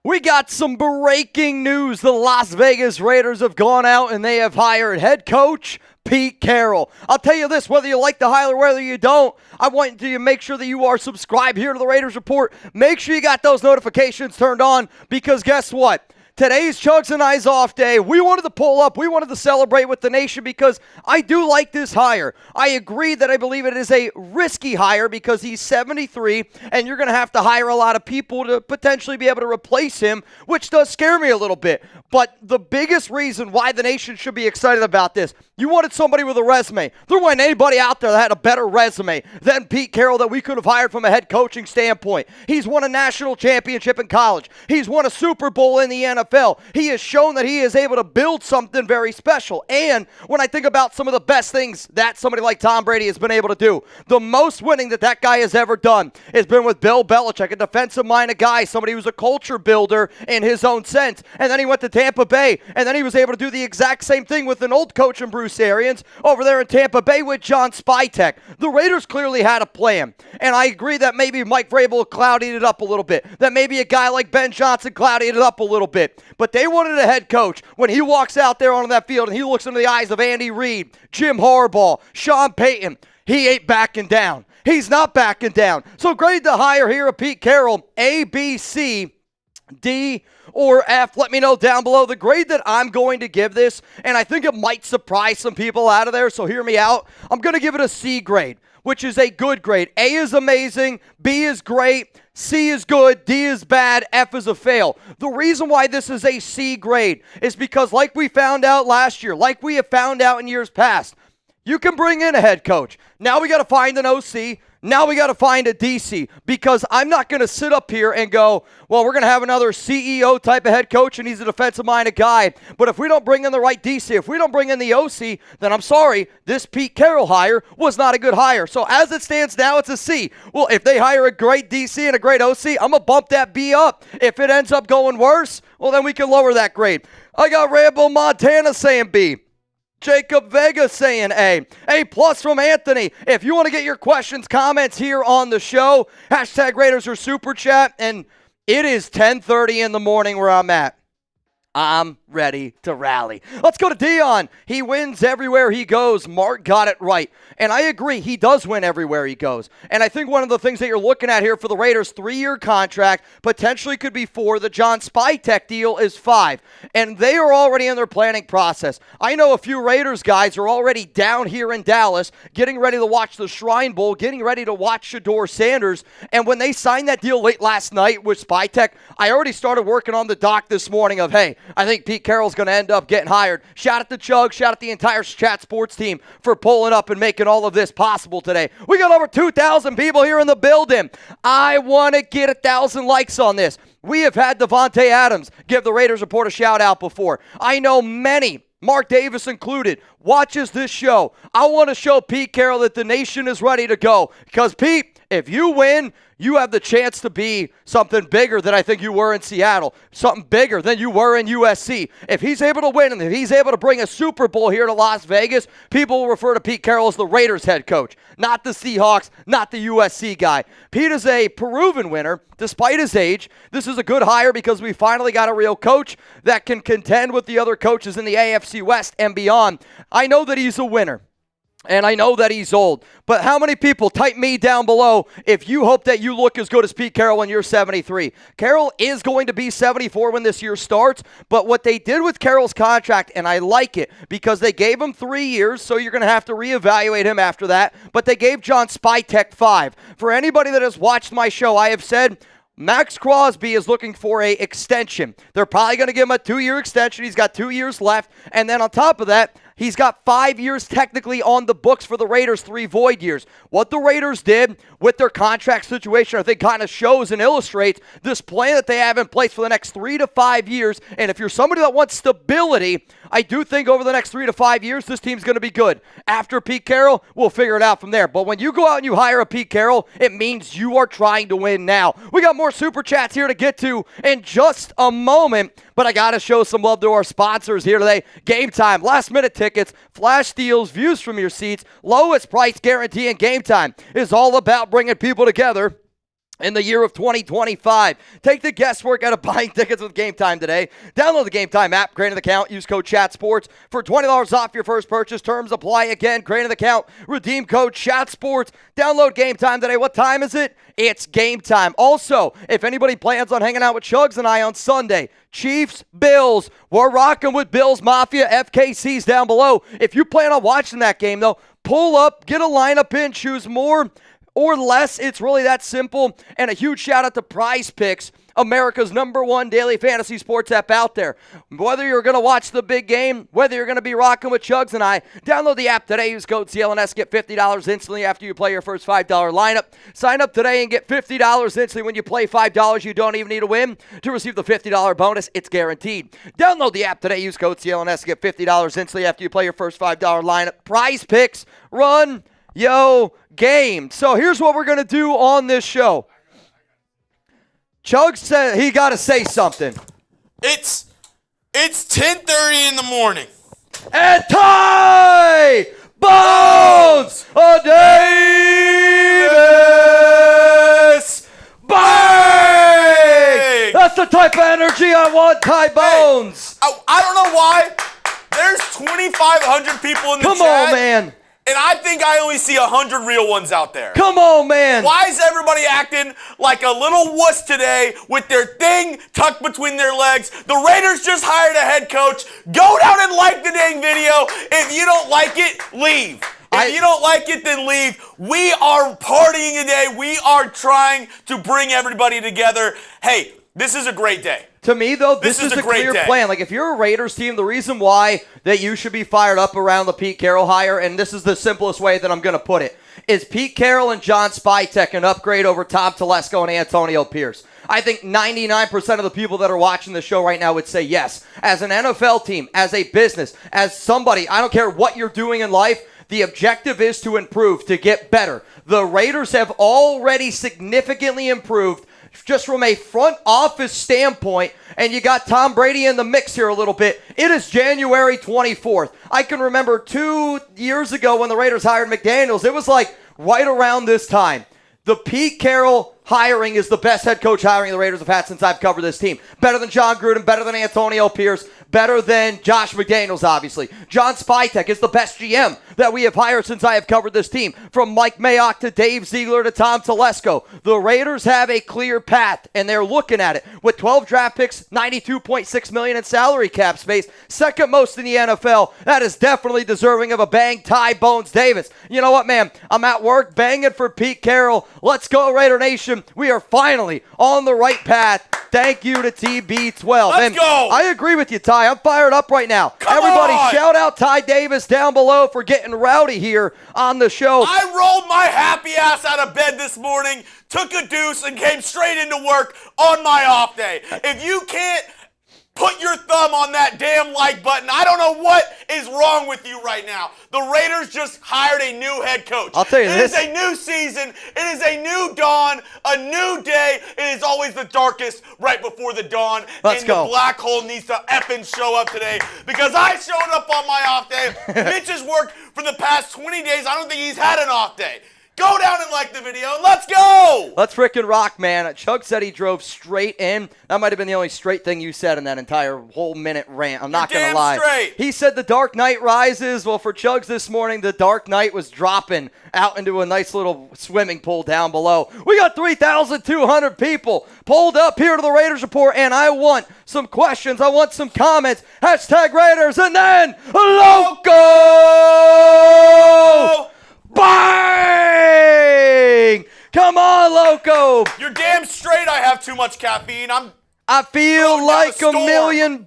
We got some breaking news. The Las Vegas Raiders have gone out and they have hired head coach Pete Carroll. I'll tell you this, whether you like the hire or whether you don't, I want you to make sure that you are subscribed here to the Raiders Report. Make sure you got those notifications turned on because guess what? Today's Chugs and I's off day. We wanted to pull up. We wanted to celebrate with the nation because I do like this hire. I agree that I believe it is a risky hire because he's 73 and you're going to have to hire a lot of people to potentially be able to replace him, which does scare me a little bit. But the biggest reason why the nation should be excited about this, you wanted somebody with a resume. There wasn't anybody out there that had a better resume than Pete Carroll that we could have hired from a head coaching standpoint. He's won a national championship in college. He's won a Super Bowl in the NFL. He has shown that he is able to build something very special. And when I think about some of the best things that somebody like Tom Brady has been able to do, the most winning that guy has ever done has been with Bill Belichick, a defensive-minded guy, somebody who's a culture builder in his own sense. And then he went to Tampa Bay, and then he was able to do the exact same thing with an old coach in Bruce Arians over there in Tampa Bay with John Spytek. The Raiders clearly had a plan, and I agree that maybe Mike Vrabel clouded it up a little bit, that maybe a guy like Ben Johnson clouded it up a little bit, but they wanted a head coach. When he walks out there on that field and he looks into the eyes of Andy Reid, Jim Harbaugh, Sean Payton, he ain't backing down. He's not backing down. So great to hire here of Pete Carroll, A, B, C, D, or F. Let me know down below the grade that I'm going to give this, and I think it might surprise some people out of there, so hear me out. I'm going to give it a C grade, which is a good grade. A is amazing, B is great, C is good, D is bad, F is a fail. The reason why this is a C grade is because like we found out last year, like we have found out in years past, you can bring in a head coach. Now we got to find an OC. Now we got to find a DC because I'm not going to sit up here and go, well, we're going to have another CEO type of head coach and he's a defensive-minded guy. But if we don't bring in the right DC, if we don't bring in the OC, then I'm sorry, this Pete Carroll hire was not a good hire. So as it stands now, it's a C. Well, if they hire a great DC and a great OC, I'm going to bump that B up. If it ends up going worse, well, then we can lower that grade. I got Rambo Montana saying B. Jacob Vega saying A. A plus from Anthony. If you want to get your questions, comments here on the show, hashtag Raiders or Super Chat. And it is 10:30 in the morning where I'm at. I'm ready to rally. Let's go to Dion. He wins everywhere he goes. Mark got it right. And I agree, he does win everywhere he goes. And I think one of the things that you're looking at here for the Raiders, 3-year contract, potentially could be 4. The John Spytek deal is 5. And they are already in their planning process. I know a few Raiders guys are already down here in Dallas, getting ready to watch the Shrine Bowl, getting ready to watch Shedeur Sanders. And when they signed that deal late last night with Spytek, I already started working on the doc this morning of, hey, I think Pete Carroll's going to end up getting hired. Shout out to Chug. Shout out the entire Chat Sports team for pulling up and making all of this possible today. We got over 2,000 people here in the building. I want to get 1,000 likes on this. We have had Devontae Adams give the Raiders Report a shout out before. I know many, Mark Davis included, watches this show. I want to show Pete Carroll that the nation is ready to go. Because, Pete, if you win, you have the chance to be something bigger than I think you were in Seattle, something bigger than you were in USC. If he's able to win and if he's able to bring a Super Bowl here to Las Vegas, people will refer to Pete Carroll as the Raiders head coach, not the Seahawks, not the USC guy. Pete is a proven winner despite his age. This is a good hire because we finally got a real coach that can contend with the other coaches in the AFC West and beyond. I know that he's a winner. And I know that he's old, but how many people, type me down below if you hope that you look as good as Pete Carroll when you're 73. Carroll is going to be 74 when this year starts, but what they did with Carroll's contract, and I like it, because they gave him 3 years, so you're going to have to reevaluate him after that, but they gave John Spytek 5. For anybody that has watched my show, I have said Max Crosby is looking for a extension. They're probably going to give him a 2-year extension. He's got 2 years left, and then on top of that, he's got 5 years technically on the books for the Raiders, 3 void years. What the Raiders did with their contract situation, I think, kind of shows and illustrates this plan that they have in place for the next 3 to 5 years. And if you're somebody that wants stability, I do think over the next 3 to 5 years, this team's going to be good. After Pete Carroll, we'll figure it out from there. But when you go out and you hire a Pete Carroll, it means you are trying to win now. We got more Super Chats here to get to in just a moment. But I got to show some love to our sponsors here today. Game Time, last-minute tickets, flash deals, views from your seats, lowest price guarantee, and Game Time is all about bringing people together in the year of 2025. Take the guesswork out of buying tickets with Game Time today. Download the Game Time app, create an account, use code CHATSPORTS for $20 off your first purchase. Terms apply. Again, create an account, redeem code CHATSPORTS. Download Game Time today. What time is it? It's game time. Also, if anybody plans on hanging out with Chugs and I on Sunday, Chiefs, Bills, we're rocking with Bills Mafia. FKC's down below. If you plan on watching that game, though, pull up, get a lineup in, choose more or less. It's really that simple. And a huge shout out to Prize Picks, America's #1 daily fantasy sports app out there. Whether you're going to watch the big game, whether you're going to be rocking with Chugs and I, download the app today. Use code CLNS. Get $50 instantly after you play your first $5 lineup. Sign up today and get $50 instantly when you play $5. You don't even need to win to receive the $50 bonus. It's guaranteed. Download the app today. Use code CLNS. Get $50 instantly after you play your first $5 lineup. Prize Picks. Run game. So here's what we're going to do on this show. Chug said he got to say something. It's 10:30 in the morning. And Ty Bones Davis bang! That's the type of energy I want, Ty Bones. Hey, I don't know why. There's 2,500 people in the chat. Come on, man. And I think I only see 100 real ones out there. Come on, man. Why is everybody acting like a little wuss today with their thing tucked between their legs? The Raiders just hired a head coach. Go down and like the dang video. If you don't like it, leave. If you don't like it, then leave. We are partying today. We are trying to bring everybody together. Hey, this is a great day. To me, though, this is a clear plan. Like, if you're a Raiders team, the reason why that you should be fired up around the Pete Carroll hire, and this is the simplest way that I'm going to put it, is Pete Carroll and John Spytek an upgrade over Tom Telesco and Antonio Pierce. I think 99% of the people that are watching the show right now would say yes. As an NFL team, as a business, as somebody, I don't care what you're doing in life, the objective is to improve, to get better. The Raiders have already significantly improved just from a front office standpoint, and you got Tom Brady in the mix here a little bit. It is January 24th. I can remember 2 years ago when the Raiders hired McDaniels. It was like right around this time. The Pete Carroll hiring is the best head coach hiring the Raiders have had since I've covered this team. Better than John Gruden, better than Antonio Pierce, better than Josh McDaniels, obviously. John Spytek is the best GM that we have hired since I have covered this team. From Mike Mayock to Dave Ziegler to Tom Telesco. The Raiders have a clear path, and they're looking at it. With 12 draft picks, $92.6 million in salary cap space, second most in the NFL. That is definitely deserving of a bang. Ty Bones Davis. You know what, man? I'm at work banging for Pete Carroll. Let's go, Raider Nation. We are finally on the right path. Thank you to TB12. Let's go. I agree with you, Ty. I'm fired up right now. Everybody shout out Ty Davis down below for getting rowdy here on the show. I rolled my happy ass out of bed this morning, took a deuce, and came straight into work on my off day. If you can't put your thumb on that damn like button, I don't know what is wrong with you right now. The Raiders just hired a new head coach. I'll tell you this. It is a new season. It is a new dawn, a new day. It is always the darkest right before the dawn. Let's go. The black hole needs to effing show up today because I showed up on my off day. Mitch has worked for the past 20 days. I don't think he's had an off day. Go down and like the video. Let's go! Let's frickin' rock, man. Chug said he drove straight in. That might have been the only straight thing you said in that entire whole minute rant. I'm not going to lie. Straight. He said the Dark Knight rises. Well, for Chugs this morning, the Dark Knight was dropping out into a nice little swimming pool down below. We got 3,200 people pulled up here to the Raiders Report, and I want some questions. I want some comments. Hashtag Raiders, and then Loco! Bang! Come on, Loco! You're damn straight I have too much caffeine. I feel like $1 million.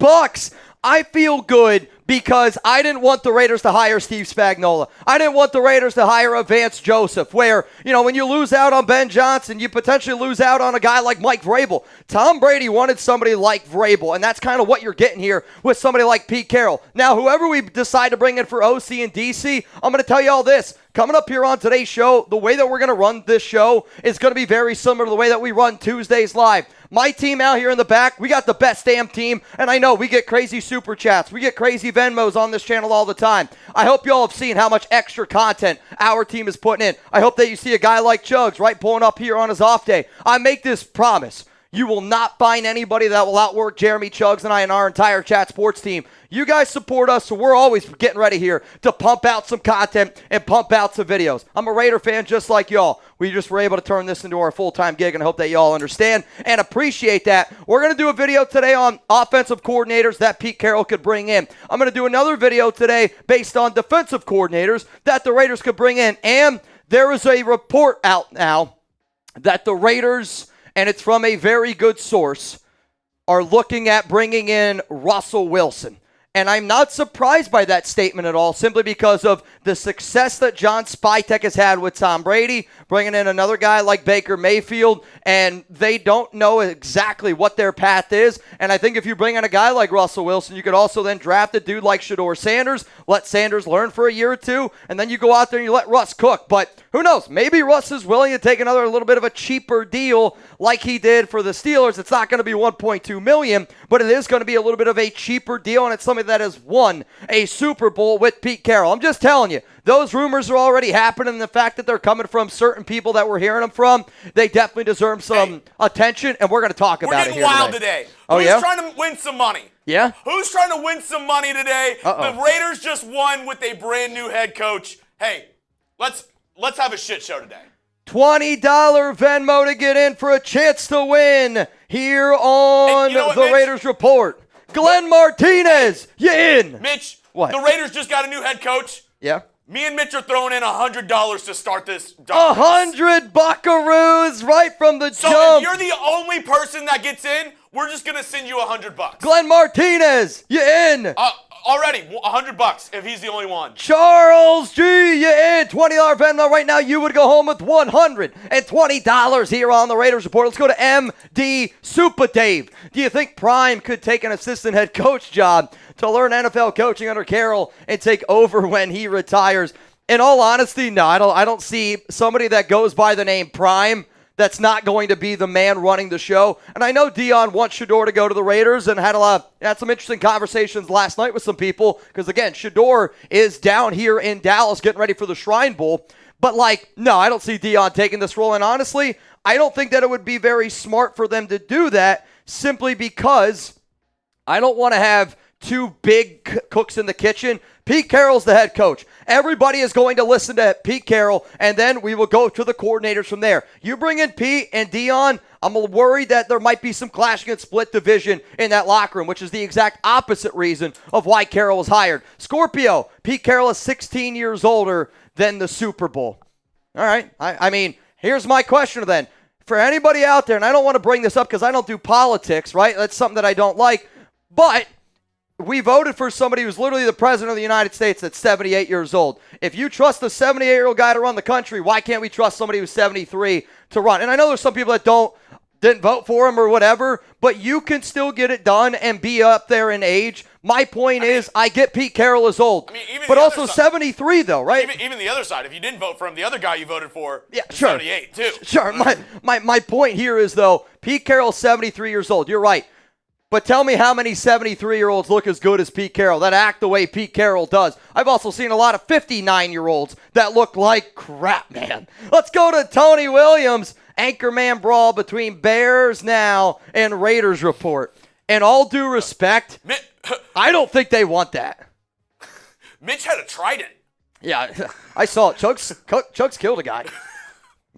I feel good because I didn't want the Raiders to hire Steve Spagnuolo. I didn't want the Raiders to hire Vance Joseph, where, you know, when you lose out on Ben Johnson, you potentially lose out on a guy like Mike Vrabel. Tom Brady wanted somebody like Vrabel, and that's kind of what you're getting here with somebody like Pete Carroll. Now, whoever we decide to bring in for OC and DC, I'm going to tell you all this. Coming up here on today's show, the way that we're going to run this show is going to be very similar to the way that we run Tuesdays Live. My team out here in the back, we got the best damn team, and I know we get crazy super chats. We get crazy Venmos on this channel all the time. I hope you all have seen how much extra content our team is putting in. I hope that you see a guy like Chugs, right, pulling up here on his off day. I make this promise. You will not find anybody that will outwork Jeremy, Chugs, and I and our entire Chat Sports team. You guys support us, so we're always getting ready here to pump out some content and pump out some videos. I'm a Raider fan just like y'all. We just were able to turn this into our full-time gig, and I hope that y'all understand and appreciate that. We're going to do a video today on offensive coordinators that Pete Carroll could bring in. I'm going to do another video today based on defensive coordinators that the Raiders could bring in. And there is a report out now that the Raiders, and it's from a very good source, are looking at bringing in Russell Wilson. And I'm not surprised by that statement at all, simply because of the success that John Spytek has had with Tom Brady, bringing in another guy like Baker Mayfield, and they don't know exactly what their path is. And I think if you bring in a guy like Russell Wilson, you could also then draft a dude like Shedeur Sanders, let Sanders learn for a year or two, and then you go out there and you let Russ cook. But who knows? Maybe Russ is willing to take another little bit of a cheaper deal like he did for the Steelers. It's not going to be $1.2 million, but it is going to be a little bit of a cheaper deal, and it's something that has won a Super Bowl with Pete Carroll. I'm just telling you, those rumors are already happening, and the fact that they're coming from certain people that we're hearing them from, they definitely deserve some attention, and we're going to talk about it here today. We're getting wild today. Oh, Who's yeah? trying to win some money? Yeah? Who's trying to win some money today? Uh-oh. The Raiders just won with a brand new head coach. Hey, let's have a shit show today. $20 Venmo to get in for a chance to win here on you know what, the Mitch? Raiders Report. Glenn Martinez, you in? Mitch, What? The Raiders just got a new head coach. Yeah? Me and Mitch are throwing in $100 to start this. 100 buckaroos right from the So jump. if you're the only person that gets in, we're just gonna send you $100. Glenn Martinez, you in? Already $100 if he's the only one. Charles G, you in? $20 Venmo right now. You would go home with $120 here on the Raiders Report. Let's go to MD Super Dave. Do you think Prime could take an assistant head coach job to learn NFL coaching under Carroll and take over when he retires? In all honesty, no. I don't see somebody that goes by the name Prime that's not going to be the man running the show. And I know Dion wants Shedeur to go to the Raiders and had some interesting conversations last night with some people because, again, Shedeur is down here in Dallas getting ready for the Shrine Bowl. But, no, I don't see Dion taking this role. And honestly, I don't think that it would be very smart for them to do that simply because I don't want to have two big cooks in the kitchen. Pete Carroll's the head coach. Everybody is going to listen to Pete Carroll, and then we will go to the coordinators from there. You bring in Pete and Dion, I'm worried that there might be some clashing and split division in that locker room, which is the exact opposite reason of why Carroll was hired. Scorpio, Pete Carroll is 16 years older than the Super Bowl. All right. I mean, here's my question then. For anybody out there, and I don't want to bring this up because I don't do politics, right? That's something that I don't like, but we voted for somebody who's literally the president of the United States that's 78 years old. If you trust a 78-year-old guy to run the country, why can't we trust somebody who's 73 to run? And I know there's some people that didn't vote for him or whatever, but you can still get it done and be up there in age. My point is, I get Pete Carroll is old, but also 73 though, right? Even the other side, if you didn't vote for him, the other guy you voted for is sure. 78 too. Sure. My point here is, though, Pete Carroll's 73 years old. You're right. But tell me how many 73-year-olds look as good as Pete Carroll, that act the way Pete Carroll does. I've also seen a lot of 59-year-olds that look like crap, man. Let's go to Tony Williams. Anchorman brawl between Bears now and Raiders Report. In all due respect, I don't think they want that. Mitch had a trident. Yeah, I saw it. Chugs killed a guy.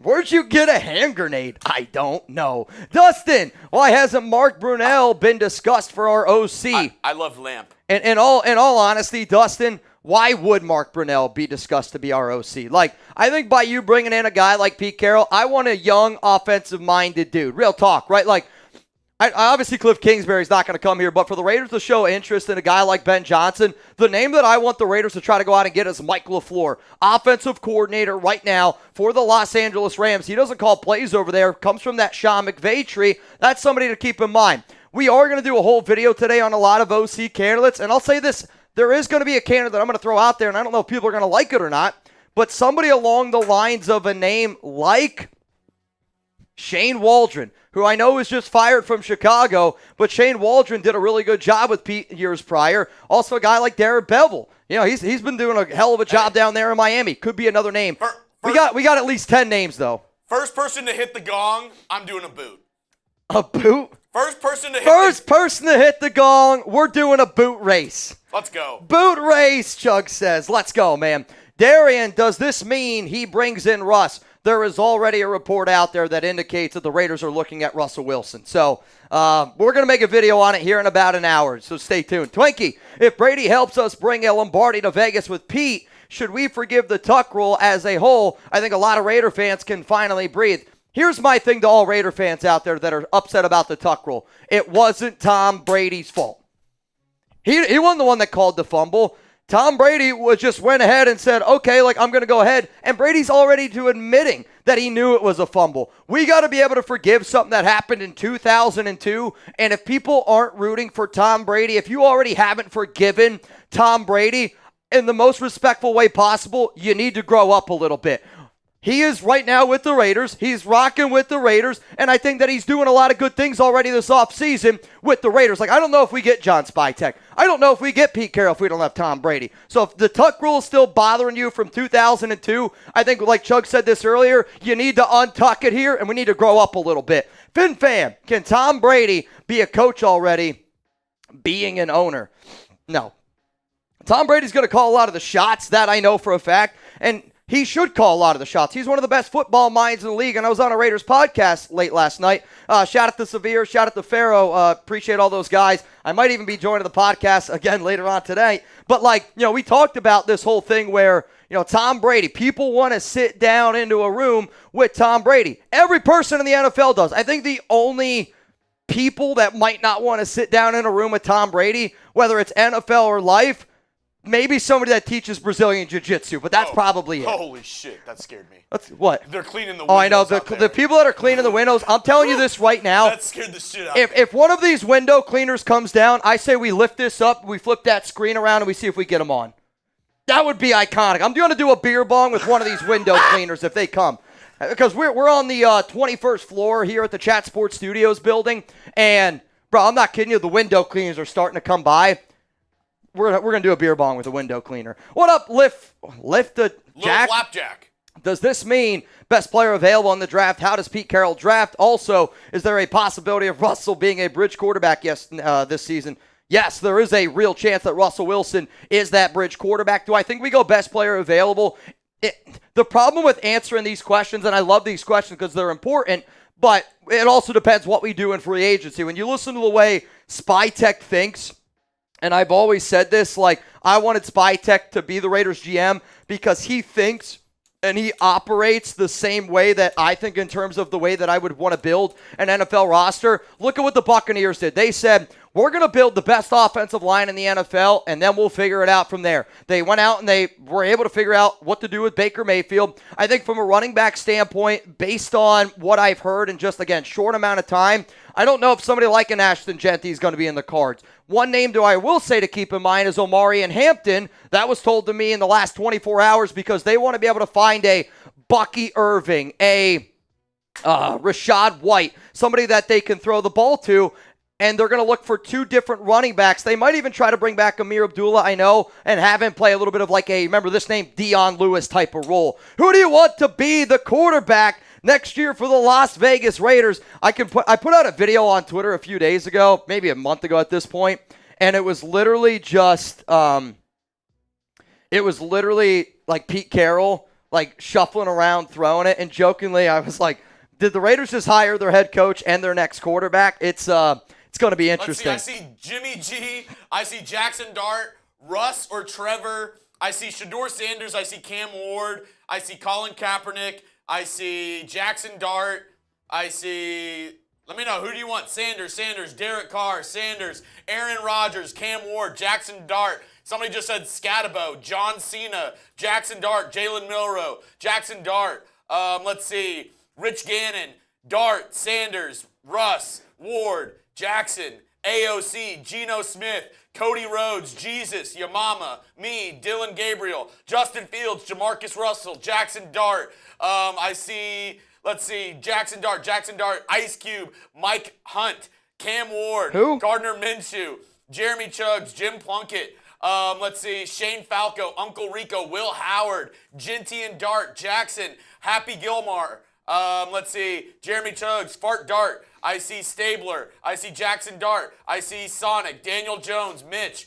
Where'd you get a hand grenade? I don't know. Dustin, why hasn't Mark Brunell been discussed for our OC? I love Lamp. And in all honesty, Dustin, why would Mark Brunell be discussed to be our OC? I think by you bringing in a guy like Pete Carroll, I want a young, offensive-minded dude. Real talk, right? Obviously, Cliff Kingsbury's not going to come here, but for the Raiders to show interest in a guy like Ben Johnson, the name that I want the Raiders to try to go out and get is Mike LaFleur, offensive coordinator right now for the Los Angeles Rams. He doesn't call plays over there, comes from that Sean McVay tree. That's somebody to keep in mind. We are going to do a whole video today on a lot of OC candidates, and I'll say this, there is going to be a candidate that I'm going to throw out there, and I don't know if people are going to like it or not, but somebody along the lines of a name like Shane Waldron, who I know was just fired from Chicago, but Shane Waldron did a really good job with Pete years prior. Also a guy like Darren Bevel. He's been doing a hell of a job down there in Miami. Could be another name. We got at least 10 names, though. First person to hit the gong, I'm doing a boot. A boot? First person to hit the gong, we're doing a boot race. Let's go. Boot race, Chug says. Let's go, man. Darian, does this mean he brings in Russ? There is already a report out there that indicates that the Raiders are looking at Russell Wilson. So we're going to make a video on it here in about an hour, so stay tuned. Twinkie, if Brady helps us bring a Lombardi to Vegas with Pete, should we forgive the Tuck rule as a whole? I think a lot of Raider fans can finally breathe. Here's my thing to all Raider fans out there that are upset about the Tuck rule. It wasn't Tom Brady's fault. He wasn't the one that called the fumble. Tom Brady just went ahead and said, okay, I'm going to go ahead. And Brady's already admitting that he knew it was a fumble. We got to be able to forgive something that happened in 2002. And if people aren't rooting for Tom Brady, if you already haven't forgiven Tom Brady in the most respectful way possible, you need to grow up a little bit. He is right now with the Raiders. He's rocking with the Raiders, and I think that he's doing a lot of good things already this offseason with the Raiders. I don't know if we get John Spytek. I don't know if we get Pete Carroll if we don't have Tom Brady. So if the Tuck rule is still bothering you from 2002, I think like Chug said this earlier, you need to untuck it here, and we need to grow up a little bit. FinFam, can Tom Brady be a coach already being an owner? No. Tom Brady's going to call a lot of the shots, that I know for a fact, and he should call a lot of the shots. He's one of the best football minds in the league, and I was on a Raiders podcast late last night. Shout out to Severe, shout out to Pharaoh. Appreciate all those guys. I might even be joining the podcast again later on today. But, we talked about this whole thing where, Tom Brady, people want to sit down into a room with Tom Brady. Every person in the NFL does. I think the only people that might not want to sit down in a room with Tom Brady, whether it's NFL or life, maybe somebody that teaches Brazilian Jiu-Jitsu, but that's probably it. Holy shit, that scared me. That's what? They're cleaning the windows. Oh, I know. The people that are cleaning the windows, I'm telling you this right now. That scared the shit out of me. If one of these window cleaners comes down, I say we lift this up, we flip that screen around, and we see if we get them on. That would be iconic. I'm going to do a beer bong with one of these window cleaners if they come. Because we're on the 21st floor here at the Chat Sports Studios building, and, bro, I'm not kidding you, the window cleaners are starting to come by. We're going to do a beer bong with a window cleaner. What up, Lift the Jack? Flapjack. Does this mean best player available in the draft? How does Pete Carroll draft? Also, is there a possibility of Russell being a bridge quarterback this season? Yes, there is a real chance that Russell Wilson is that bridge quarterback. Do I think we go best player available? The problem with answering these questions, and I love these questions because they're important, but it also depends what we do in free agency. When you listen to the way Spytek thinks, and I've always said this, I wanted Spytek to be the Raiders GM because he thinks and he operates the same way that I think in terms of the way that I would want to build an NFL roster. Look at what the Buccaneers did. They said, we're going to build the best offensive line in the NFL, and then we'll figure it out from there. They went out and they were able to figure out what to do with Baker Mayfield. I think from a running back standpoint, based on what I've heard in just, again, short amount of time, I don't know if somebody like an Ashton Genty is going to be in the cards. One name I will say to keep in mind is Omari and Hampton. That was told to me in the last 24 hours because they want to be able to find a Bucky Irving, a Rashad White, somebody that they can throw the ball to, and they're going to look for two different running backs. They might even try to bring back Amir Abdullah, I know, and have him play a little bit of remember this name, Dion Lewis type of role. Who do you want to be the quarterback next year for the Las Vegas Raiders? I put out a video on Twitter a few days ago, maybe a month ago at this point, and it was literally just, Pete Carroll, shuffling around, throwing it, and jokingly I was like, did the Raiders just hire their head coach and their next quarterback? It's going to be interesting. Let's see, I see Jimmy G, I see Jackson Dart, Russ or Trevor, I see Shedeur Sanders, I see Cam Ward, I see Colin Kaepernick, I see Jackson Dart. I see, let me know, who do you want? Sanders, Derek Carr, Sanders, Aaron Rodgers, Cam Ward, Jackson Dart. Somebody just said Scatabo, John Cena, Jackson Dart, Jalen Milroe, Jackson Dart. Let's see, Rich Gannon, Dart, Sanders, Russ, Ward, Jackson, AOC, Geno Smith, Cody Rhodes, Jesus, your mama, me, Dylan Gabriel, Justin Fields, Jamarcus Russell, Jackson Dart. Jackson Dart, Ice Cube, Mike Hunt, Cam Ward, Who? Gardner Minshew, Jeremy Chuggs, Jim Plunkett. Shane Falco, Uncle Rico, Will Howard, Genty and Dart, Jackson, Happy Gilmore. Jeremy Chuggs, Fart Dart. I see Stabler. I see Jackson Dart. I see Sonic, Daniel Jones, Mitch,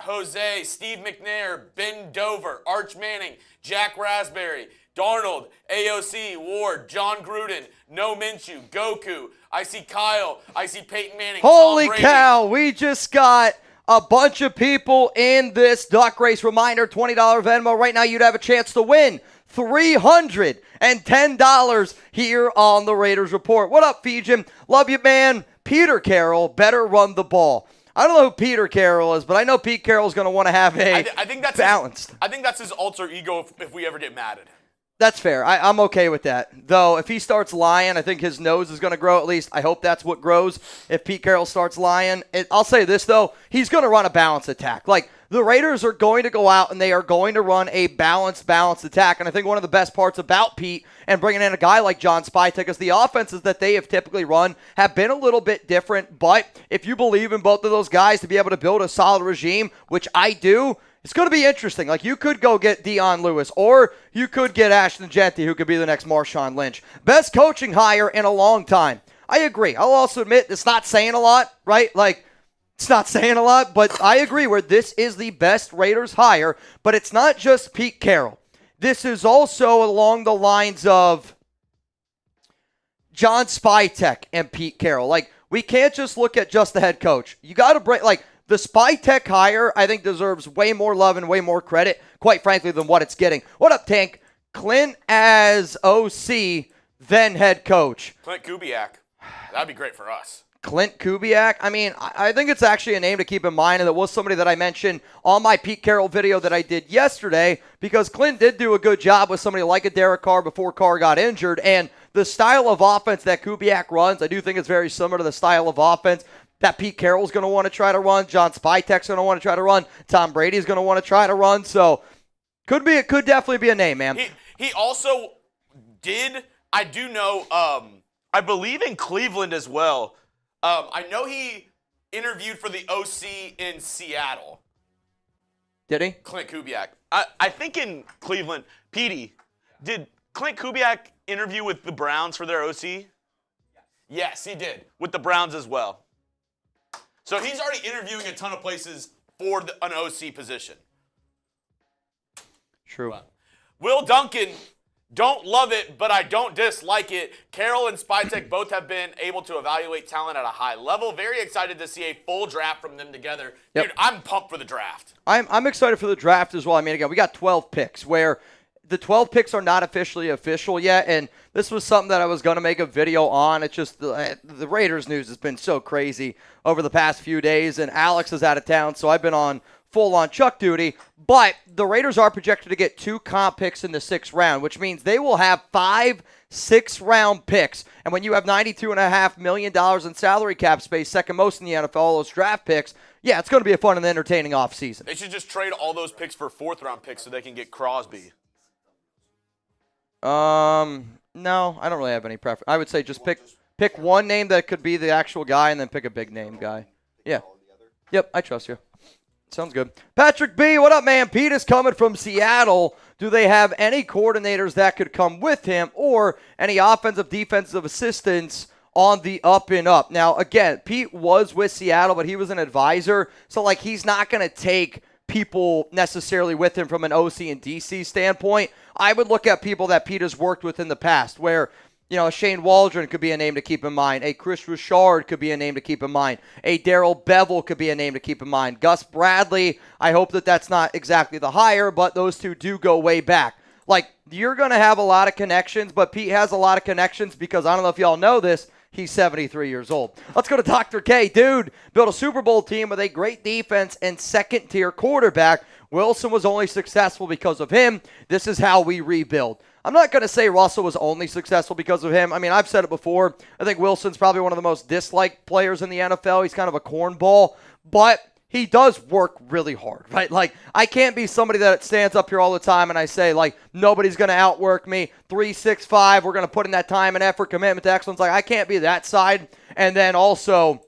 Jose, Steve McNair, Ben Dover, Arch Manning, Jack Raspberry, Darnold, AOC, Ward, John Gruden, No Minshew, Goku. I see Kyle. I see Peyton Manning. Holy Tom Brady. cow, we just got a bunch of people in this duck race. Reminder, $20 Venmo. Right now you'd have a chance to win $310 here on the Raiders Report. What up, Fijian? Love you, man. Peter Carroll better run the ball. I don't know who Peter Carroll is, but I know Pete Carroll's going to want to have I think that's balanced. I think that's his alter ego if we ever get mad at him. That's fair. I'm okay with that. Though, if he starts lying, I think his nose is going to grow at least. I hope that's what grows if Pete Carroll starts lying. I'll say this, though. He's going to run a balanced attack. Like, the Raiders are going to go out and they are going to run a balanced attack. And I think one of the best parts about Pete and bringing in a guy like John Spytek is the offenses that they have typically run have been a little bit different. But if you believe in both of those guys to be able to build a solid regime, which I do, it's going to be interesting. Like, you could go get Dion Lewis, or you could get Ashton Genty, who could be the next Marshawn Lynch. Best coaching hire in a long time. I agree. I'll also admit it's not saying a lot, right? Like, it's not saying a lot, but I agree where this is the best Raiders hire, but it's not just Pete Carroll. This is also along the lines of John Spytek and Pete Carroll. Like, we can't just look at just the head coach. You got to break, like, the Spytek hire, I think, deserves way more love and way more credit, quite frankly, than what it's getting. What up, Tank? Clint as OC, then head coach. Clint Kubiak. That'd be great for us. Clint Kubiak. I mean, I think it's actually a name to keep in mind, and it was somebody that I mentioned on my Pete Carroll video that I did yesterday, because Clint did do a good job with somebody like a Derek Carr before Carr got injured, and the style of offense that Kubiak runs, I do think it's very similar to the style of offense that Pete Carroll's going to want to try to run, John Spytek's going to want to try to run, Tom Brady's going to want to try to run. So could definitely be a name, man. He also did, I do know, I believe in Cleveland as well. I know he interviewed for the OC in Seattle. Did he? Clint Kubiak. I think in Cleveland, Petey, did Clint Kubiak interview with the Browns for their OC? Yes, he did. With the Browns as well. So he's already interviewing a ton of places for an OC position. True. Will Duncan, don't love it, but I don't dislike it. Carroll and Spytek both have been able to evaluate talent at a high level. Very excited to see a full draft from them together. Yep. Dude, I'm pumped for the draft. I'm excited for the draft as well. I mean, again, we got 12 picks where the 12 picks are not officially official yet, and this was something that I was going to make a video on. It's just the Raiders news has been so crazy over the past few days, and Alex is out of town, so I've been on full-on Chuck duty. But the Raiders are projected to get 2 comp picks in the 6th round, which means they will have 5 6th-round picks. And when you have $92.5 million in salary cap space, second most in the NFL, all those draft picks, yeah, it's going to be a fun and entertaining offseason. They should just trade all those picks for 4th-round picks so they can get Crosby. No, I don't really have any preference. I would say just pick one name that could be the actual guy and then pick a big name guy. Yeah. Yep, I trust you. Sounds good. Patrick B, what up, man? Pete is coming from Seattle. Do they have any coordinators that could come with him or any offensive, defensive assistants on the up and up? Now, again, Pete was with Seattle, but he was an advisor. So, like, he's not going to take people necessarily with him from an OC and DC standpoint. I would look at people that Pete has worked with in the past where, you know, Shane Waldron could be a name to keep in mind. A Chris Richard could be a name to keep in mind. A Daryl Bevel could be a name to keep in mind. Gus Bradley, I hope that that's not exactly the hire, but those two do go way back. Like, you're going to have a lot of connections, but Pete has a lot of connections because I don't know if y'all know this, he's 73 years old. Let's go to Dr. K. Dude built a Super Bowl team with a great defense and second-tier quarterback. Wilson was only successful because of him. This is how we rebuild. I'm not going to say Russell was only successful because of him. I mean, I've said it before. I think Wilson's probably one of the most disliked players in the NFL. He's kind of a cornball, but he does work really hard, right? Like, I can't be somebody that stands up here all the time and I say, like, nobody's going to outwork me. 3-6-5, we're going to put in that time and effort, commitment to excellence. Like, I can't be that side and then also,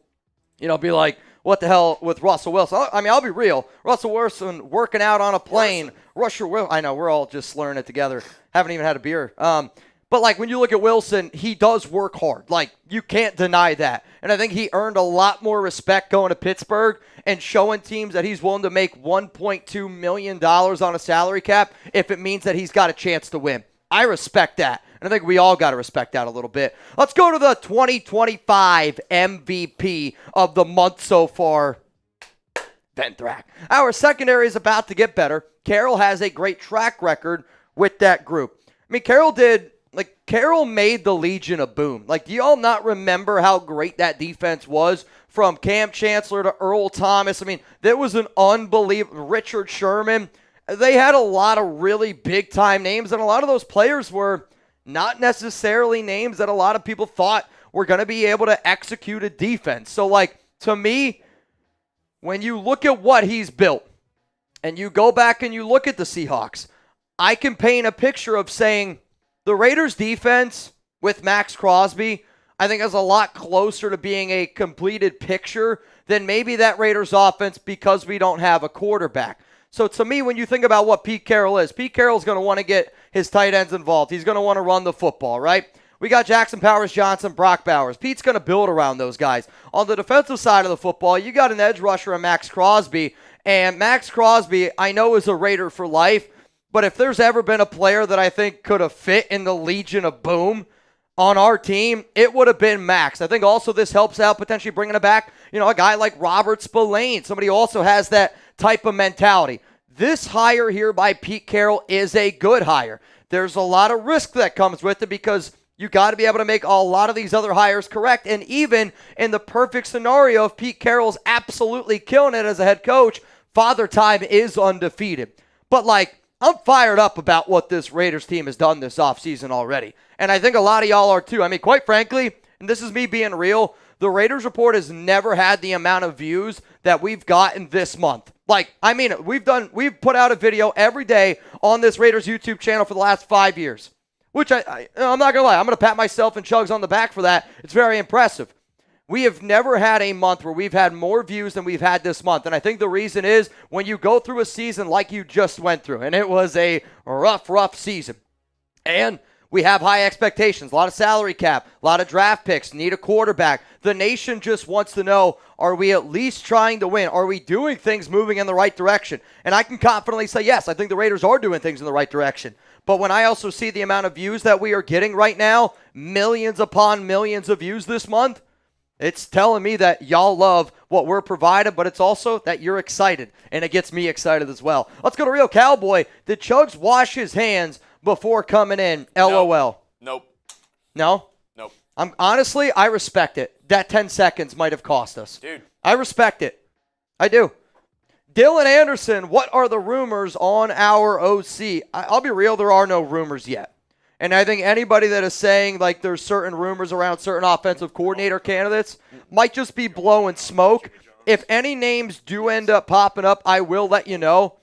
be like, what the hell with Russell Wilson? I mean, I'll be real. Russell Wilson working out on a plane. I know, we're all just slurring it together. Haven't even had a beer. But, like, when you look at Wilson, he does work hard. Like, you can't deny that. And I think he earned a lot more respect going to Pittsburgh and showing teams that he's willing to make $1.2 million on a salary cap if it means that he's got a chance to win. I respect that. And I think we all got to respect that a little bit. Let's go to the 2025 MVP of the month so far, Ben Thrack. Our secondary is about to get better. Carroll has a great track record with that group. I mean, Carroll made the Legion a boom. Like, do y'all not remember how great that defense was from Cam Chancellor to Earl Thomas? I mean, there was an unbelievable Richard Sherman. They had a lot of really big-time names, and a lot of those players were not necessarily names that a lot of people thought were going to be able to execute a defense. So, like, to me, when you look at what he's built, and you go back and you look at the Seahawks, I can paint a picture of saying the Raiders defense with Max Crosby, I think, is a lot closer to being a completed picture than maybe that Raiders offense because we don't have a quarterback. So to me, when you think about what Pete Carroll is, Pete Carroll's going to want to get his tight ends involved. He's going to want to run the football, right? We got Jackson Powers Johnson, Brock Bowers. Pete's going to build around those guys. On the defensive side of the football, you got an edge rusher in Max Crosby. And Max Crosby, I know, is a Raider for life. But if there's ever been a player that I think could have fit in the Legion of Boom on our team, it would have been Max. I think also this helps out potentially bringing it back, a guy like Robert Spillane. Somebody who also has that type of mentality. This hire here by Pete Carroll is a good hire. There's a lot of risk that comes with it because you got to be able to make a lot of these other hires correct. And even in the perfect scenario, if Pete Carroll's absolutely killing it as a head coach, Father Time is undefeated. But, I'm fired up about what this Raiders team has done this offseason already. And I think a lot of y'all are too. I mean, quite frankly, and this is me being real, the Raiders Report has never had the amount of views that we've gotten this month. We've put out a video every day on this Raiders YouTube channel for the last 5 years, which I'm not going to lie. I'm going to pat myself and Chugs on the back for that. It's very impressive. We have never had a month where we've had more views than we've had this month. And I think the reason is when you go through a season like you just went through, and it was a rough season, and we have high expectations, a lot of salary cap, a lot of draft picks, need a quarterback. The nation just wants to know, are we at least trying to win? Are we doing things moving in the right direction? And I can confidently say, yes, I think the Raiders are doing things in the right direction. But when I also see the amount of views that we are getting right now, millions upon millions of views this month, it's telling me that y'all love what we're providing, but it's also that you're excited, and it gets me excited as well. Let's go to Real Cowboy. Did Chugs wash his hands before coming in? LOL. Nope. No? Nope. Honestly, I respect it. That 10 seconds might have cost us. Dude. I respect it. I do. Dylan Anderson, what are the rumors on our OC? I'll be real, there are no rumors yet. And I think anybody that is saying there's certain rumors around certain offensive coordinator candidates might just be blowing smoke. If any names do end up popping up, I will let you know.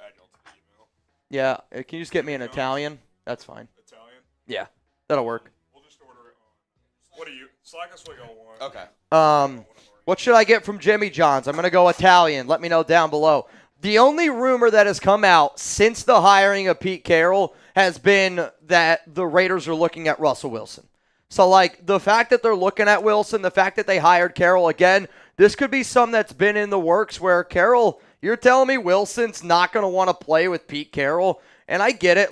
Yeah, can you just get me an Italian? That's fine. Italian? Yeah, that'll work. We'll just order it on. What do you? Slack us what y'all want. Okay. What should I get from Jimmy John's? I'm going to go Italian. Let me know down below. The only rumor that has come out since the hiring of Pete Carroll has been that the Raiders are looking at Russell Wilson. So, the fact that they're looking at Wilson, the fact that they hired Carroll again, this could be something that's been in the works where Carroll, you're telling me Wilson's not going to want to play with Pete Carroll? And I get it.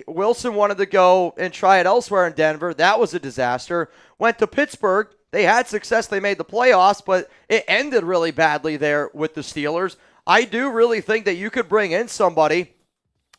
Wilson wanted to go and try it elsewhere in Denver. That was a disaster. Went to Pittsburgh. They had success. They made the playoffs, but it ended really badly there with the Steelers. I do really think that you could bring in somebody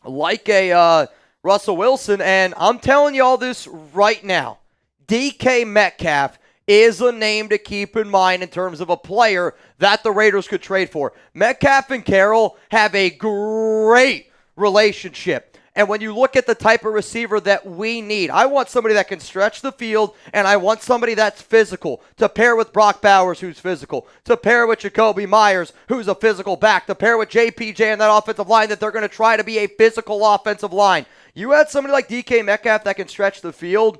like a Russell Wilson, and I'm telling you all this right now. DK Metcalf is a name to keep in mind in terms of a player that the Raiders could trade for. Metcalf and Carroll have a great relationship. And when you look at the type of receiver that we need, I want somebody that can stretch the field, and I want somebody that's physical to pair with Brock Bowers, who's physical, to pair with Jacoby Myers, who's a physical back, to pair with JPJ and that offensive line that they're going to try to be a physical offensive line. You add somebody like DK Metcalf that can stretch the field,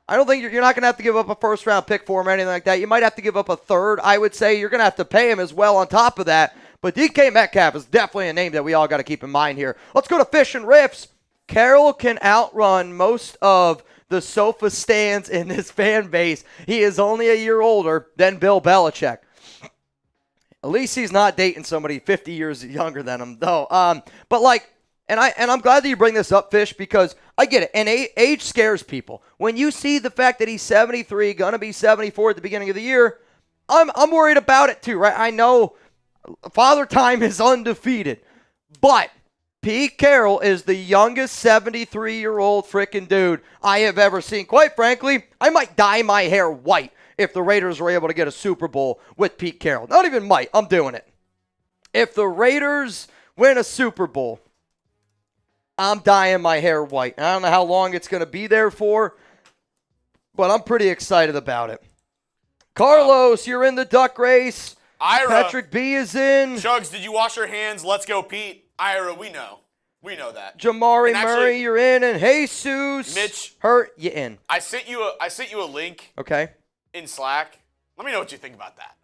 I don't think you're not going to have to give up a first-round pick for him or anything like that. You might have to give up a third. I would say you're going to have to pay him as well on top of that. But DK Metcalf is definitely a name that we all got to keep in mind here. Let's go to Fish and Riffs. Carroll can outrun most of the sofa stands in this fan base. He is only a year older than Bill Belichick. At least he's not dating somebody 50 years younger than him, though. But like, and I'm glad that you bring this up, Fish, because I get it. And age scares people. When you see the fact that he's 73, gonna be 74 at the beginning of the year, I'm worried about it too, right? I know Father Time is undefeated, but Pete Carroll is the youngest 73-year-old freaking dude I have ever seen. Quite frankly, I might dye my hair white if the Raiders were able to get a Super Bowl with Pete Carroll. Not even might, I'm doing it. If the Raiders win a Super Bowl, I'm dyeing my hair white. I don't know how long it's going to be there for, but I'm pretty excited about it. Carlos, you're in the duck race. Ira. Patrick B is in. Chugs, did you wash your hands? Let's go, Pete. Ira, we know. We know that. Jamari And actually, Murray, you're in. And Jesus. Mitch. Hurt, you in. I sent you a link Okay. in Slack. Let me know what you think about that.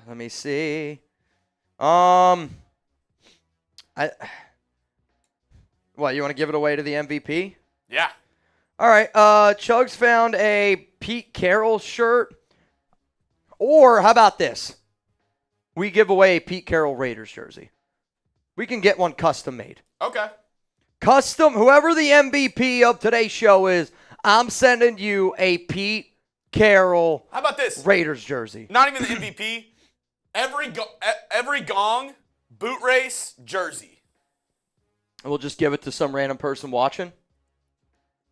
Let me see. What, you want to give it away to the MVP? Yeah. All right. Chugs found a Pete Carroll shirt. Or how about this? We give away a Pete Carroll Raiders jersey. We can get one custom made. Okay. Custom, whoever the MVP of today's show is, I'm sending you a Pete Carroll How about this? Raiders jersey. Not even the MVP. Every gong, boot race, jersey. We'll just give it to some random person watching?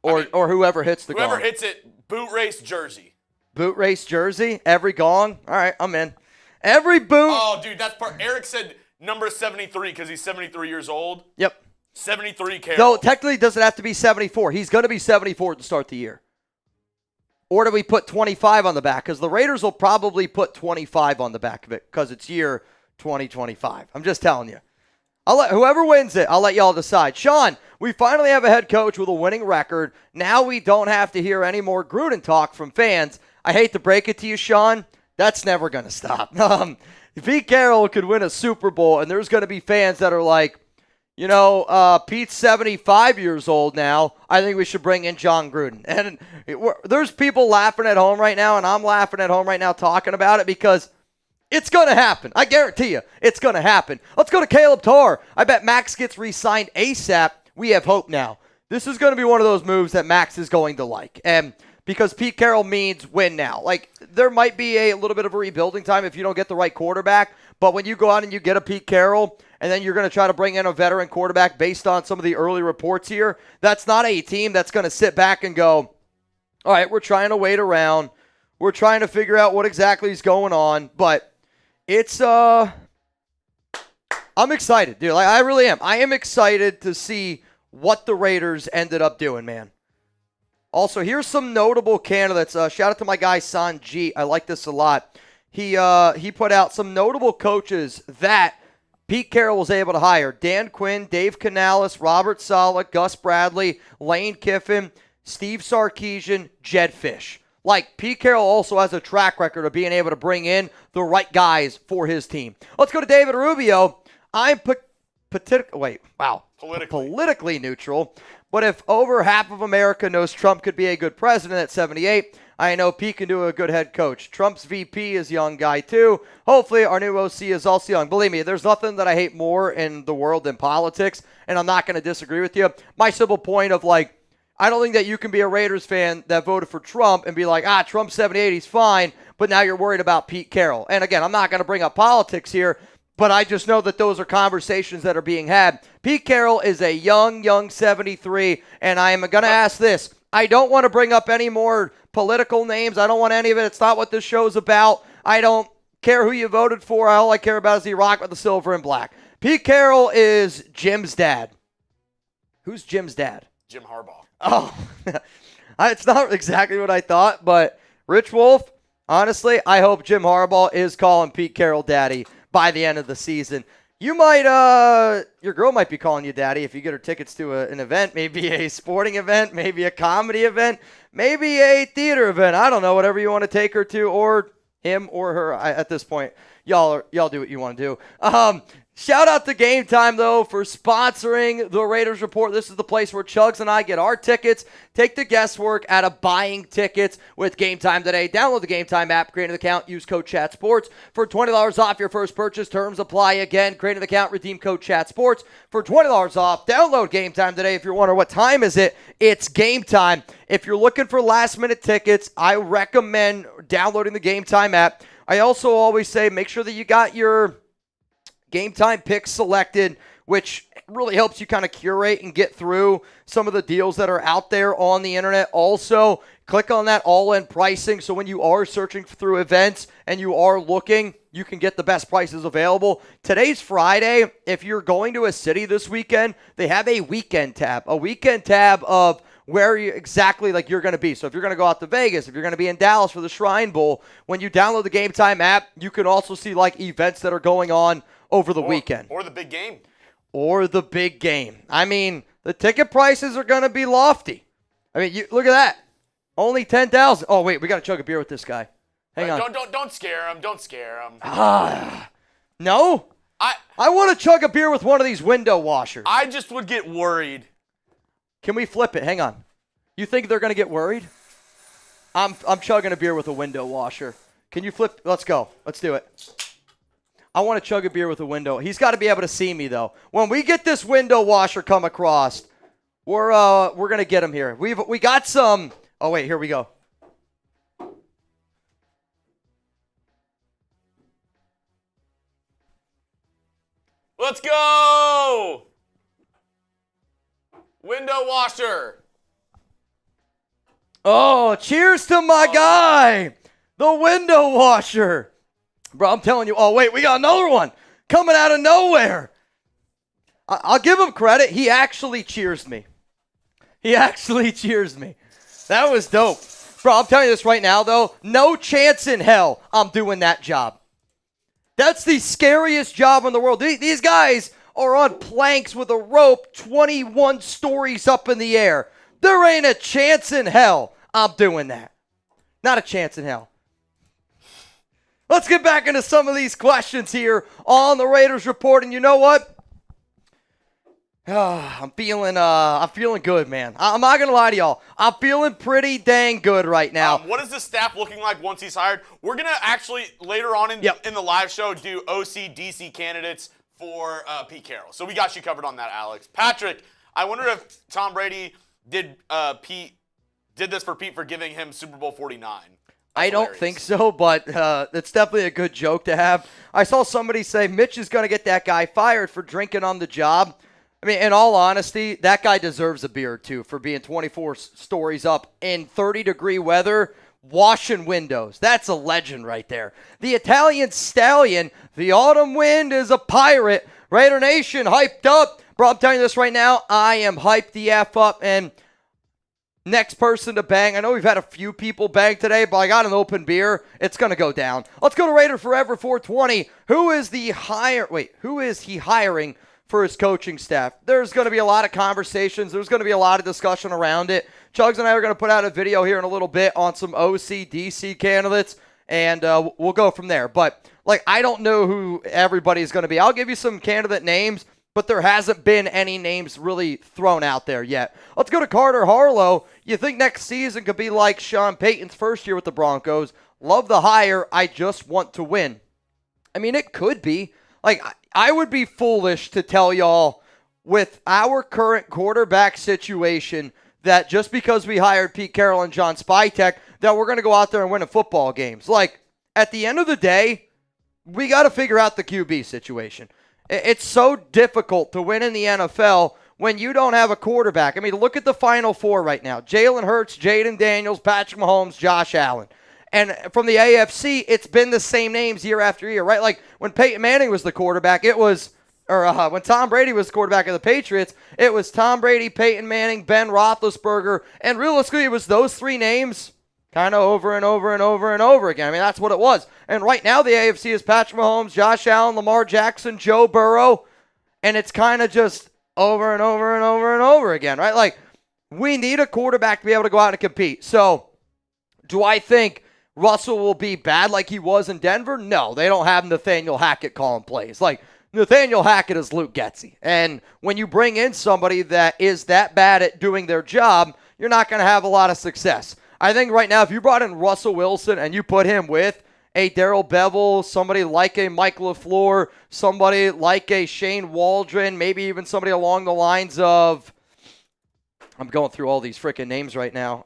Or whoever hits the Whoever gong. hits it, boot race, jersey. Boot race jersey, every gong. All right, I'm in. Every boot. Oh, dude, that's part. Eric said number 73 because he's 73 years old. Yep. 73 Carroll. No, technically it doesn't have to be 74. He's going to be 74 to start the year. Or do we put 25 on the back? Because the Raiders will probably put 25 on the back of it because it's year 2025. I'm just telling you. Whoever wins it, I'll let y'all decide. Sean, we finally have a head coach with a winning record. Now we don't have to hear any more Gruden talk from fans. I hate to break it to you, Sean. That's never going to stop. Pete Carroll could win a Super Bowl, and there's going to be fans that are like, you know, Pete's 75 years old now. I think we should bring in John Gruden. And there's people laughing at home right now, and I'm laughing at home right now talking about it because it's going to happen. I guarantee you, it's going to happen. Let's go to Caleb Tarr. I bet Max gets re-signed ASAP. We have hope now. This is going to be one of those moves that Max is going to like. And because Pete Carroll means win now. Like, there might be a little bit of a rebuilding time if you don't get the right quarterback. But when you go out and you get a Pete Carroll, and then you're going to try to bring in a veteran quarterback based on some of the early reports here, that's not a team that's going to sit back and go, all right, we're trying to wait around. We're trying to figure out what exactly is going on. But it's, I'm excited, dude. Like, I really am. I am excited to see what the Raiders ended up doing, man. Also, here's some notable candidates. Shout out to my guy, Sanjit. I like this a lot. He put out some notable coaches that Pete Carroll was able to hire. Dan Quinn, Dave Canales, Robert Saleh, Gus Bradley, Lane Kiffin, Steve Sarkisian, Jed Fish. Like, Pete Carroll also has a track record of being able to bring in the right guys for his team. Let's go to David Rubio. I'm politically neutral. But if over half of America knows Trump could be a good president at 78, I know Pete can do a good head coach. Trump's VP is a young guy too. Hopefully our new OC is also young. Believe me, there's nothing that I hate more in the world than politics, and I'm not going to disagree with you. My simple point of, like, I don't think that you can be a Raiders fan that voted for Trump and be like, Trump's 78, he's fine, but now you're worried about Pete Carroll. And again, I'm not going to bring up politics here, but I just know that those are conversations that are being had. Pete Carroll is a young 73, and I am going to ask this. I don't want to bring up any more political names. I don't want any of it. It's not what this show's about. I don't care who you voted for. All I care about is the rock with the silver and black. Pete Carroll is Jim's dad. Who's Jim's dad? Jim Harbaugh. Oh, it's not exactly what I thought, but Rich Wolf, honestly, I hope Jim Harbaugh is calling Pete Carroll daddy by the end of the season. You might, your girl might be calling you daddy if you get her tickets to an event, maybe a sporting event, maybe a comedy event, maybe a theater event. I don't know, whatever you want to take her to, or him or her. At this point, y'all do what you want to do. Shout out to Game Time, though, for sponsoring the Raiders Report. This is the place where Chugs and I get our tickets, take the guesswork out of buying tickets with Game Time today. Download the Game Time app, create an account, use code ChatSports for $20 off your first purchase. Terms apply again. Create an account, redeem code ChatSports for $20 off. Download Game Time today. If you're wondering what time is it, it's Game Time. If you're looking for last-minute tickets, I recommend downloading the Game Time app. I also always say make sure that you got your Game Time picks selected, which really helps you kind of curate and get through some of the deals that are out there on the internet. Also, click on that all-in pricing so when you are searching through events and you are looking, you can get the best prices available. Today's Friday. If you're going to a city this weekend, they have a weekend tab of where you exactly like you're going to be. So if you're going to go out to Vegas, if you're going to be in Dallas for the Shrine Bowl, when you download the Game Time app, you can also see like events that are going on over the weekend. Or the big game. Or the big game. I mean, the ticket prices are going to be lofty. I mean, look at that. Only $10,000. Oh, wait, we got to chug a beer with this guy. Hang on. Don't scare him. Don't scare him. No? I want to chug a beer with one of these window washers. I just would get worried. Can we flip it? Hang on. You think they're going to get worried? I'm chugging a beer with a window washer. Can you flip? Let's go. Let's do it. I want to chug a beer with a window. He's got to be able to see me, though. When we get this window washer come across, we're going to get him here. We got some. Oh, wait, here we go. Let's go! Window washer. Oh, cheers to my guy, the window washer. Bro, I'm telling you. Oh, wait, we got another one coming out of nowhere. I'll give him credit. He actually cheers me. That was dope. Bro, I'm telling you this right now, though. No chance in hell I'm doing that job. That's the scariest job in the world. These guys are on planks with a rope 21 stories up in the air. There ain't a chance in hell I'm doing that. Not a chance in hell. Let's get back into some of these questions here on the Raiders Report. And you know what? I'm feeling good, man. I'm not going to lie to y'all. I'm feeling pretty dang good right now. What is the staff looking like once he's hired? We're going to actually, later on in the live show, do OC, DC candidates for Pete Carroll. So we got you covered on that, Alex. Patrick, I wonder if Tom Brady did this for Pete for giving him Super Bowl 49. I don't think so, but it's definitely a good joke to have. I saw somebody say Mitch is going to get that guy fired for drinking on the job. I mean, in all honesty, that guy deserves a beer, too, for being 24 stories up in 30-degree weather, washing windows. That's a legend right there. The Italian Stallion, the autumn wind is a pirate. Raider Nation hyped up. Bro, I'm telling you this right now, I am hyped the F up, and next person to bang. I know we've had a few people bang today, but I got an open beer. It's going to go down. Let's go to Raider Forever 420. Who is he hiring for his coaching staff? There's going to be a lot of conversations. There's going to be a lot of discussion around it. Chugs and I are going to put out a video here in a little bit on some OC, DC candidates, and we'll go from there. But, I don't know who everybody's going to be. I'll give you some candidate names, but there hasn't been any names really thrown out there yet. Let's go to Carter Harlow. You think next season could be like Sean Payton's first year with the Broncos? Love the hire. I just want to win. I mean, it could be. I would be foolish to tell y'all with our current quarterback situation that just because we hired Pete Carroll and John Spytek that we're going to go out there and win football games. At the end of the day, we got to figure out the QB situation. It's so difficult to win in the NFL when you don't have a quarterback. I mean, look at the Final Four right now. Jalen Hurts, Jaden Daniels, Patrick Mahomes, Josh Allen. And from the AFC, it's been the same names year after year, right? Like when Peyton Manning was the quarterback, when Tom Brady was the quarterback of the Patriots, it was Tom Brady, Peyton Manning, Ben Roethlisberger, and realistically, it was those three names kind of over and over and over and over again. I mean, that's what it was. And right now, the AFC is Patrick Mahomes, Josh Allen, Lamar Jackson, Joe Burrow, and it's kind of just over and over and over and over again, right? Like, we need a quarterback to be able to go out and compete. So, do I think Russell will be bad like he was in Denver? No, they don't have Nathaniel Hackett calling plays. Like, Nathaniel Hackett is Luke Getsy. And when you bring in somebody that is that bad at doing their job, you're not going to have a lot of success. I think right now, if you brought in Russell Wilson and you put him with a Darrell Bevell, somebody like a Mike LaFleur, somebody like a Shane Waldron, maybe even somebody along the lines of, I'm going through all these freaking names right now,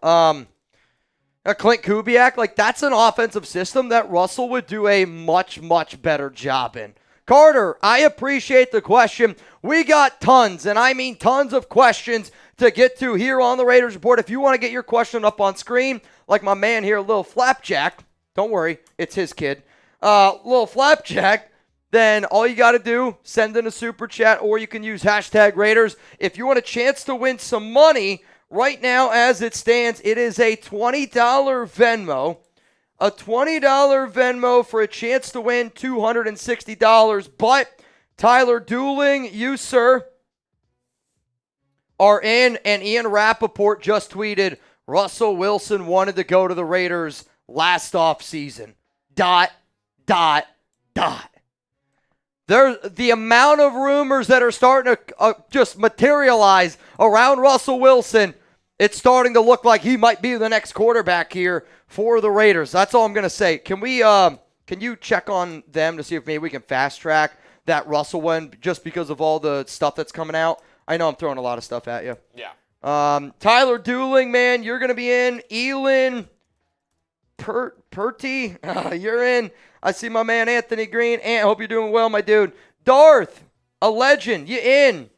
a Clint Kubiak, like that's an offensive system that Russell would do a much, much better job in. Carter, I appreciate the question. We got tons, and I mean tons of questions to get to here on the Raiders Report. If you want to get your question up on screen, like my man here, Lil Flapjack, don't worry, it's his kid, Lil Flapjack, then all you got to do, send in a super chat, or you can use hashtag Raiders. If you want a chance to win some money, right now as it stands, it is a $20 Venmo. A $20 Venmo for a chance to win $260. But Tyler Dooling, you, sir, are in. And Ian Rappaport just tweeted, Russell Wilson wanted to go to the Raiders last offseason. ... The amount of rumors that are starting to just materialize around Russell Wilson, it's starting to look like he might be the next quarterback here for the Raiders. That's all I'm going to say. Can you check on them to see if maybe we can fast track that Russell one just because of all the stuff that's coming out? I know I'm throwing a lot of stuff at you. Yeah. Tyler Dooling, man, you're going to be in. Elin Purty, you're in. I see my man Anthony Green. Ant, hope you're doing well, my dude. Darth, a legend, you in.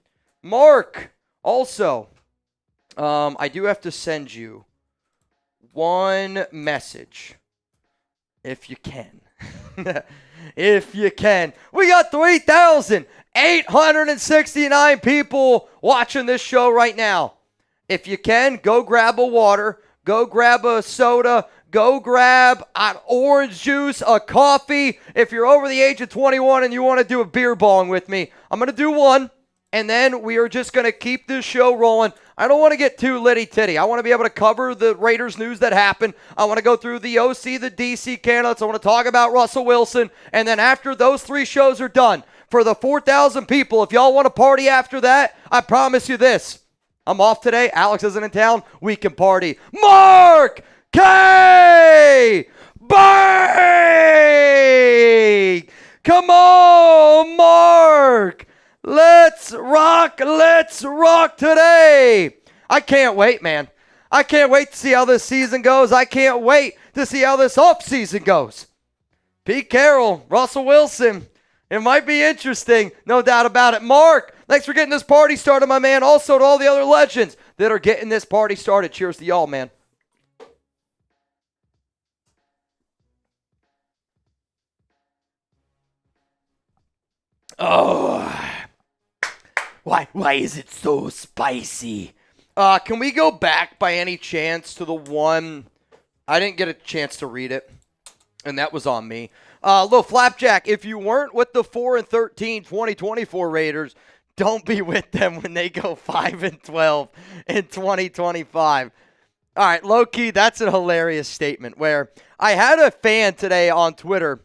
Mark, also. I do have to send you one message, if you can. If you can. We got 3,869 people watching this show right now. If you can, go grab a water, go grab a soda, go grab an orange juice, a coffee. If you're over the age of 21 and you want to do a beer bong with me, I'm going to do one, and then we are just going to keep this show rolling. I don't want to get too litty-titty. I want to be able to cover the Raiders news that happened. I want to go through the OC, the DC candidates. I want to talk about Russell Wilson. And then after those three shows are done, for the 4,000 people, if y'all want to party after that, I promise you this. I'm off today. Alex isn't in town. We can party. Mark K. Bang! Come on, Mark. Let's rock today. I can't wait, man. I can't wait to see how this season goes. I can't wait to see how this offseason goes. Pete Carroll, Russell Wilson. It might be interesting, no doubt about it. Mark, thanks for getting this party started, my man. Also to all the other legends that are getting this party started. Cheers to y'all, man. Oh, why is it so spicy? Can we go back by any chance to the one? I didn't get a chance to read it, and that was on me. Little Flapjack, if you weren't with the 4-13 2024 Raiders, don't be with them when they go 5-12 in 2025. All right, low-key, that's a hilarious statement where I had a fan today on Twitter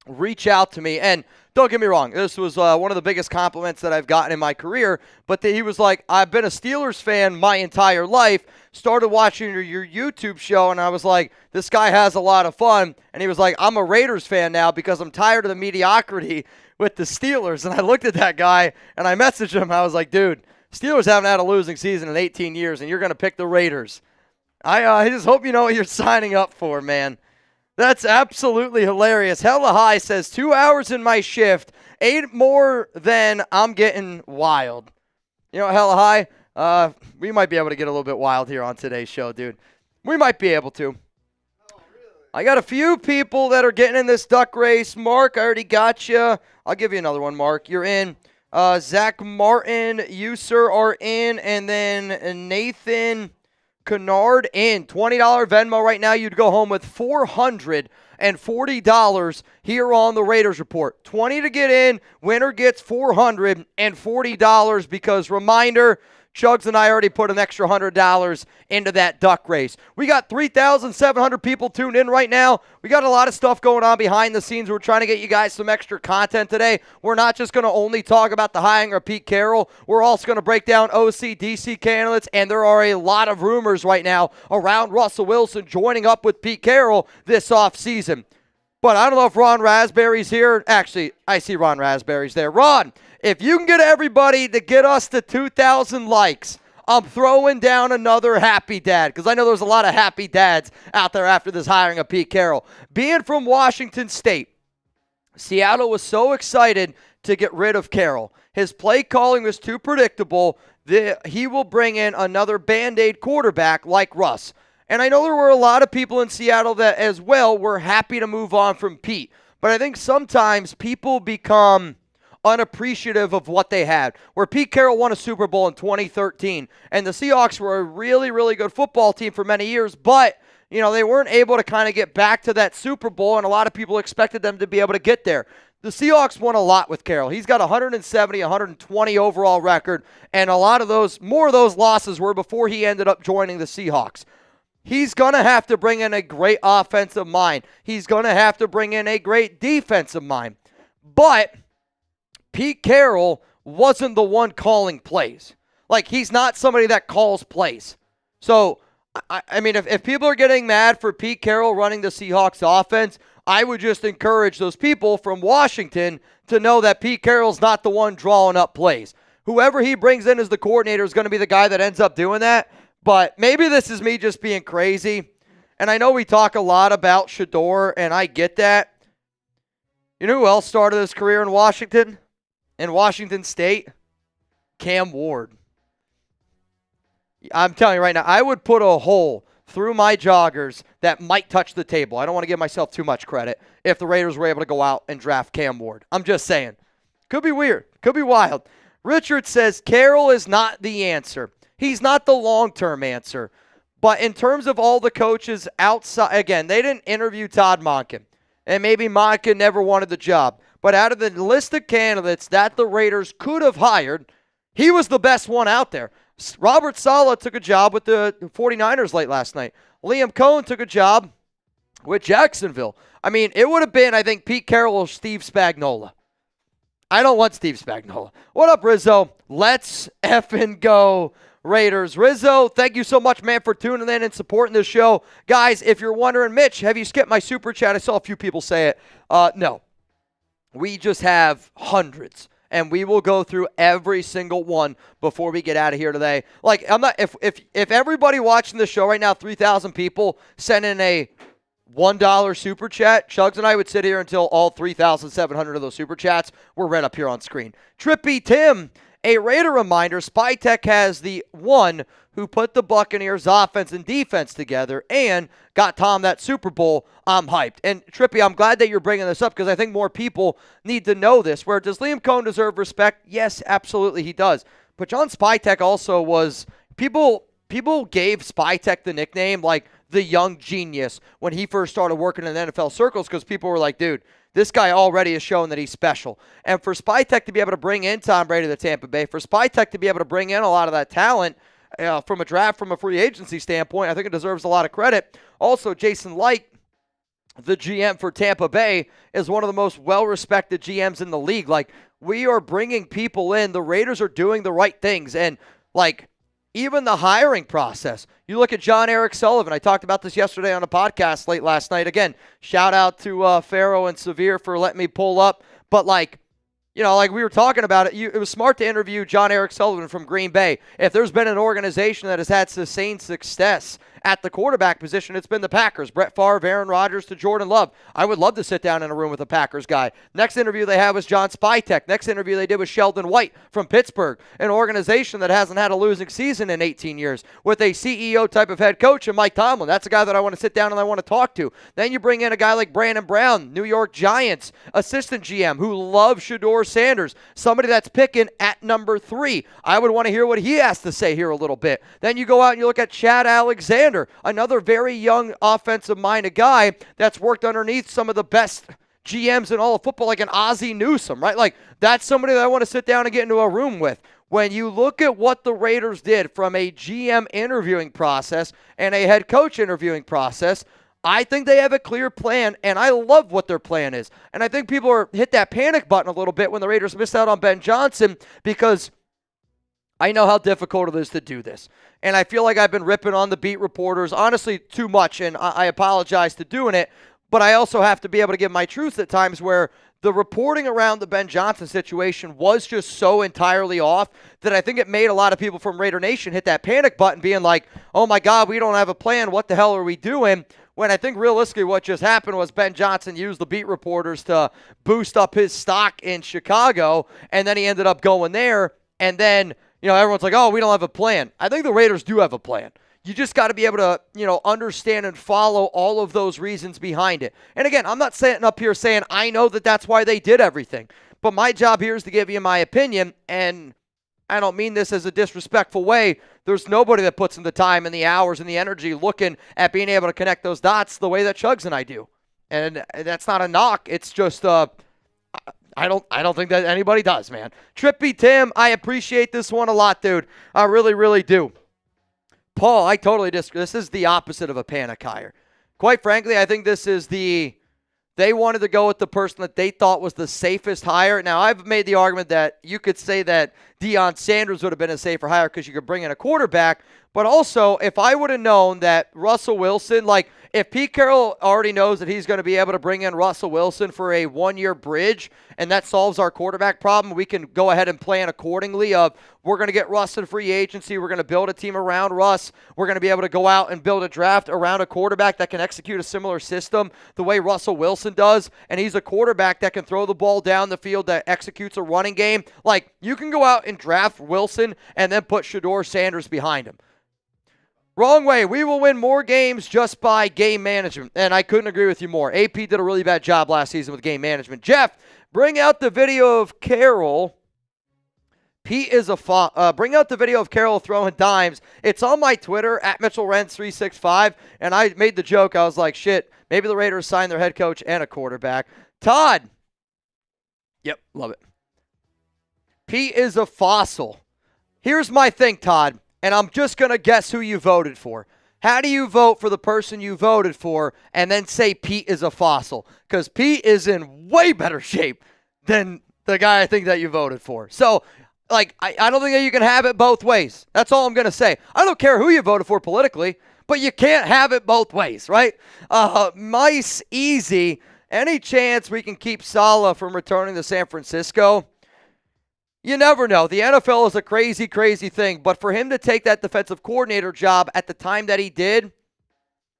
reach out to me, and don't get me wrong, this was one of the biggest compliments that I've gotten in my career, but he was like, I've been a Steelers fan my entire life, started watching your YouTube show, and I was like, this guy has a lot of fun, and he was like, I'm a Raiders fan now because I'm tired of the mediocrity with the Steelers, and I looked at that guy, and I messaged him, I was like, dude, Steelers haven't had a losing season in 18 years, and you're going to pick the Raiders. I just hope you know what you're signing up for, man. That's absolutely hilarious. Hella High says, 2 hours in my shift, 8 more than I'm getting wild. You know, hella high. We might be able to get a little bit wild here on today's show, dude. We might be able to. I got a few people that are getting in this duck race. Mark, I already got you. I'll give you another one, Mark. You're in. Zach Martin, you, sir, are in. And then Nathan Kennard in. $20 Venmo right now. You'd go home with $440 here on the Raiders Report. 20 to get in. Winner gets $440 because, reminder, Chugs and I already put an extra $100 into that duck race. We got 3,700 people tuned in right now. We got a lot of stuff going on behind the scenes. We're trying to get you guys some extra content today. We're not just going to only talk about the hiring of Pete Carroll. We're also going to break down OC, DC candidates, and there are a lot of rumors right now around Russell Wilson joining up with Pete Carroll this offseason. But I don't know if Ron Raspberry's here. Actually, I see Ron Raspberry's there. Ron, if you can get everybody to get us to 2,000 likes, I'm throwing down another happy dad because I know there's a lot of happy dads out there after this hiring of Pete Carroll. Being from Washington State, Seattle was so excited to get rid of Carroll. His play calling was too predictable. He will bring in another Band-Aid quarterback like Russ. And I know there were a lot of people in Seattle that as well were happy to move on from Pete. But I think sometimes people become unappreciative of what they had. Where Pete Carroll won a Super Bowl in 2013, and the Seahawks were a really, really good football team for many years, but they weren't able to kind of get back to that Super Bowl, and a lot of people expected them to be able to get there. The Seahawks won a lot with Carroll. He's got 170, 120 overall record, and more of those losses were before he ended up joining the Seahawks. He's going to have to bring in a great offensive mind. He's going to have to bring in a great defensive mind. But Pete Carroll wasn't the one calling plays. Like, he's not somebody that calls plays. So, I mean, if people are getting mad for Pete Carroll running the Seahawks offense, I would just encourage those people from Washington to know that Pete Carroll's not the one drawing up plays. Whoever he brings in as the coordinator is going to be the guy that ends up doing that. But maybe this is me just being crazy. And I know we talk a lot about Shedeur, and I get that. You know who else started his career in Washington? In Washington State? Cam Ward. I'm telling you right now, I would put a hole through my joggers that might touch the table. I don't want to give myself too much credit if the Raiders were able to go out and draft Cam Ward. I'm just saying. Could be weird. Could be wild. Richard says Carroll is not the answer. He's not the long-term answer. But in terms of all the coaches outside, again, they didn't interview Todd Monken. And maybe Monken never wanted the job. But out of the list of candidates that the Raiders could have hired, he was the best one out there. Robert Saleh took a job with the 49ers late last night. Liam Cohen took a job with Jacksonville. I mean, it would have been, I think, Pete Carroll or Steve Spagnuolo. I don't want Steve Spagnuolo. What up, Rizzo? Let's effing go, Raiders. Rizzo, thank you so much, man, for tuning in and supporting this show. Guys, if you're wondering, Mitch, have you skipped my super chat? I saw a few people say it. No. We just have hundreds, and we will go through every single one before we get out of here today. Like, I'm not if everybody watching the show right now, 3,000 people, send in a $1 super chat, Chugs and I would sit here until all 3,700 of those super chats were read up here on screen. Trippy Tim, a Raider reminder, Spytek has the one who put the Buccaneers offense and defense together and got Tom that Super Bowl. I'm hyped. And Trippy, I'm glad that you're bringing this up because I think more people need to know this. Where does Liam Cohen deserve respect? Yes, absolutely he does. But John Spytek also was, people gave Spytek the nickname like the young genius when he first started working in NFL circles because people were like, dude, this guy already has shown that he's special. And for Spytek to be able to bring in Tom Brady to Tampa Bay, for Spytek to be able to bring in a lot of that talent from a draft, from a free agency standpoint, I think it deserves a lot of credit. Also, Jason Light, the GM for Tampa Bay, is one of the most well-respected GMs in the league. Like, we are bringing people in. The Raiders are doing the right things. And, like, even the hiring process. You look at John Eric Sullivan. I talked about this yesterday on a podcast late last night. Again, shout out to Pharaoh and Severe for letting me pull up. But, like, you know, like we were talking about it, it was smart to interview John Eric Sullivan from Green Bay. If there's been an organization that has had sustained success at the quarterback position, it's been the Packers. Brett Favre, Aaron Rodgers to Jordan Love. I would love to sit down in a room with a Packers guy. Next interview they had was John Spytek. Next interview they did was Sheldon White from Pittsburgh, an organization that hasn't had a losing season in 18 years, with a CEO type of head coach and Mike Tomlin. That's a guy that I want to sit down and I want to talk to. Then you bring in a guy like Brandon Brown, New York Giants assistant GM, who loves Shedeur Sanders, somebody that's picking at number 3. I would want to hear what he has to say here a little bit. Then you go out and you look at Chad Alexander, another very young offensive-minded guy that's worked underneath some of the best GMs in all of football, like an Ozzie Newsome, right? Like, that's somebody that I want to sit down and get into a room with. When you look at what the Raiders did from a GM interviewing process and a head coach interviewing process, I think they have a clear plan, and I love what their plan is. And I think people are hit that panic button a little bit when the Raiders missed out on Ben Johnson, because I know how difficult it is to do this. And I feel like I've been ripping on the beat reporters, honestly, too much, and I apologize to doing it. But I also have to be able to give my truth at times where the reporting around the Ben Johnson situation was just so entirely off that I think it made a lot of people from Raider Nation hit that panic button being like, oh my God, we don't have a plan. What the hell are we doing? When I think realistically what just happened was Ben Johnson used the beat reporters to boost up his stock in Chicago, and then he ended up going there. And then, everyone's like, oh, we don't have a plan. I think the Raiders do have a plan. You just got to be able to, understand and follow all of those reasons behind it. And again, I'm not sitting up here saying I know that that's why they did everything. But my job here is to give you my opinion, and I don't mean this as a disrespectful way. There's nobody that puts in the time and the hours and the energy looking at being able to connect those dots the way that Chugs and I do. And that's not a knock. It's just I don't think that anybody does, man. Trippy Tim, I appreciate this one a lot, dude. I really, really do. Paul, I totally disagree. This is the opposite of a panic hire. Quite frankly, I think this is they wanted to go with the person that they thought was the safest hire. Now, I've made the argument that you could say that Deion Sanders would have been a safer hire because you could bring in a quarterback. But also, if I would have known that Russell Wilson, if Pete Carroll already knows that he's going to be able to bring in Russell Wilson for a one-year bridge, and that solves our quarterback problem, we can go ahead and plan accordingly of we're going to get Russ in free agency, we're going to build a team around Russ, we're going to be able to go out and build a draft around a quarterback that can execute a similar system the way Russell Wilson does, and he's a quarterback that can throw the ball down the field that executes a running game. You can go out and draft Wilson and then put Shedeur Sanders behind him. Wrong way. We will win more games just by game management. And I couldn't agree with you more. AP did a really bad job last season with game management. Jeff, bring out the video of Carroll. Bring out the video of Carroll throwing dimes. It's on my Twitter, at MitchellRentz365. And I made the joke. I was like, shit, maybe the Raiders signed their head coach and a quarterback. Todd. Yep, love it. Pete is a fossil. Here's my thing, Todd. And I'm just going to guess who you voted for. How do you vote for the person you voted for and then say Pete is a fossil? Because Pete is in way better shape than the guy I think that you voted for. So, I don't think that you can have it both ways. That's all I'm going to say. I don't care who you voted for politically, but you can't have it both ways, right? Mice easy. Any chance we can keep Saleh from returning to San Francisco? You never know. The NFL is a crazy, crazy thing. But for him to take that defensive coordinator job at the time that he did,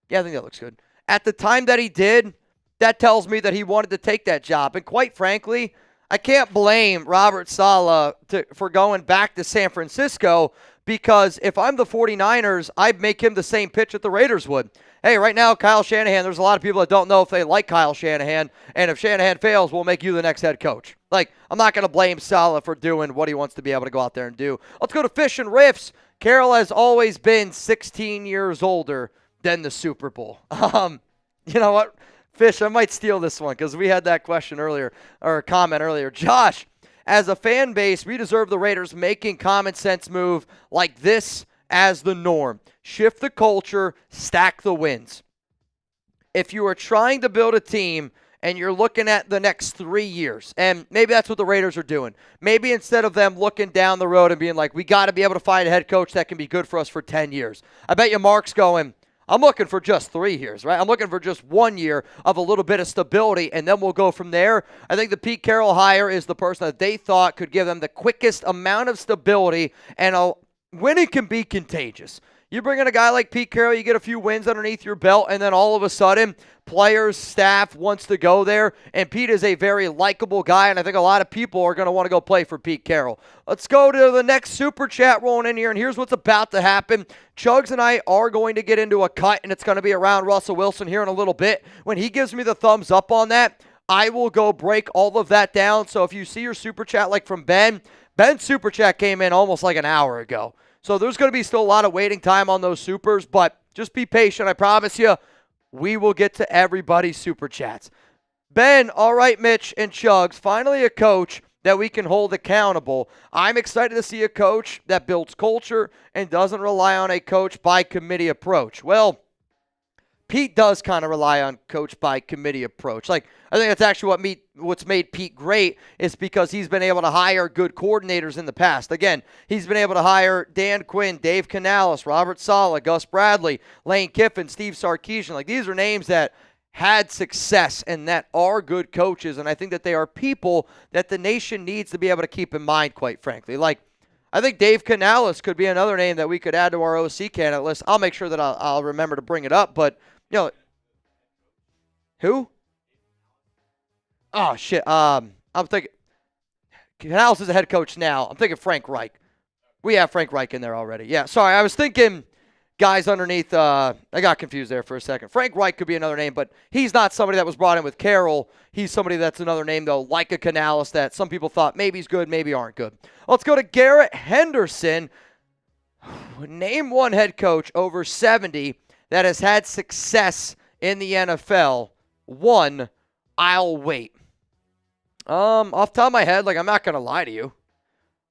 yeah, I think that looks good. At the time that he did, that tells me that he wanted to take that job. And quite frankly, I can't blame Robert Saleh for going back to San Francisco, because if I'm the 49ers, I'd make him the same pitch that the Raiders would. Hey, right now, Kyle Shanahan, there's a lot of people that don't know if they like Kyle Shanahan, and if Shanahan fails, we'll make you the next head coach. I'm not going to blame Saleh for doing what he wants to be able to go out there and do. Let's go to Fish and Riffs. Carroll has always been 16 years older than the Super Bowl. You know what? Fish, I might steal this one because we had that question earlier, or comment earlier. Josh, as a fan base, we deserve the Raiders making common sense move like this as the norm. Shift the culture, stack the wins. If you are trying to build a team and you're looking at the next 3 years, and maybe that's what the Raiders are doing. Maybe instead of them looking down the road and being like, we got to be able to find a head coach that can be good for us for 10 years. I bet you Mark's going, I'm looking for just 3 years, right? I'm looking for just 1 year of a little bit of stability, and then we'll go from there. I think the Pete Carroll hire is the person that they thought could give them the quickest amount of stability, and winning can be contagious. You bring in a guy like Pete Carroll, you get a few wins underneath your belt, and then all of a sudden, players, staff wants to go there, and Pete is a very likable guy, and I think a lot of people are going to want to go play for Pete Carroll. Let's go to the next super chat rolling in here, and here's what's about to happen. Chugs and I are going to get into a cut, and it's going to be around Russell Wilson here in a little bit. When he gives me the thumbs up on that, I will go break all of that down. So if you see your super chat like from Ben's super chat came in almost like an hour ago. So there's going to be still a lot of waiting time on those supers, but just be patient. I promise you, we will get to everybody's super chats. Ben, all right, Mitch and Chugs, finally a coach that we can hold accountable. I'm excited to see a coach that builds culture and doesn't rely on a coach by committee approach. Well, Pete does kind of rely on coach by committee approach. Like, I think that's actually what's made Pete great is because he's been able to hire good coordinators in the past. Again, he's been able to hire Dan Quinn, Dave Canales, Robert Saleh, Gus Bradley, Lane Kiffin, Steve Sarkisian. Like, these are names that had success and that are good coaches, and I think that they are people that the nation needs to be able to keep in mind, quite frankly. Like, I think Dave Canales could be another name that we could add to our OC candidate list. I'll make sure that I'll remember to bring it up, but you know, who? Oh, shit. I'm thinking Canales is a head coach now. I'm thinking Frank Reich. We have Frank Reich in there already. Yeah, sorry. I was thinking guys underneath. I got confused there for a second. Frank Reich could be another name, but he's not somebody that was brought in with Carroll. He's somebody that's another name, though, like a Canales that some people thought maybe he's good, maybe aren't good. Let's go to Garrett Henderson. Name one head coach over 70 that has had success in the NFL. One, I'll wait. Off the top of my head, like, I'm not going to lie to you.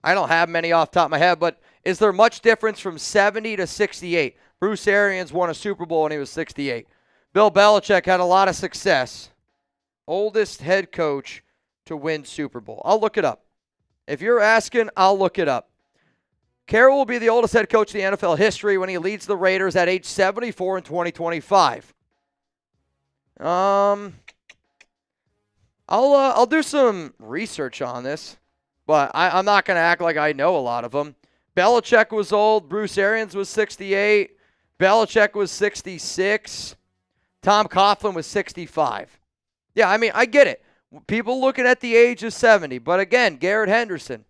I don't have many off the top of my head, but is there much difference from 70 to 68? Bruce Arians won a Super Bowl when he was 68. Bill Belichick had a lot of success. Oldest head coach to win Super Bowl. I'll look it up. If you're asking, I'll look it up. Carroll will be the oldest head coach in the NFL history when he leads the Raiders at age 74 in 2025. I'll do some research on this, but I'm not going to act like I know a lot of them. Belichick was old. Bruce Arians was 68. Belichick was 66. Tom Coughlin was 65. Yeah, I mean, I get it. People looking at the age of 70, but again, Garrett Henderson,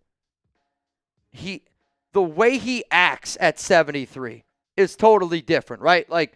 the way he acts at 73 is totally different, right? Like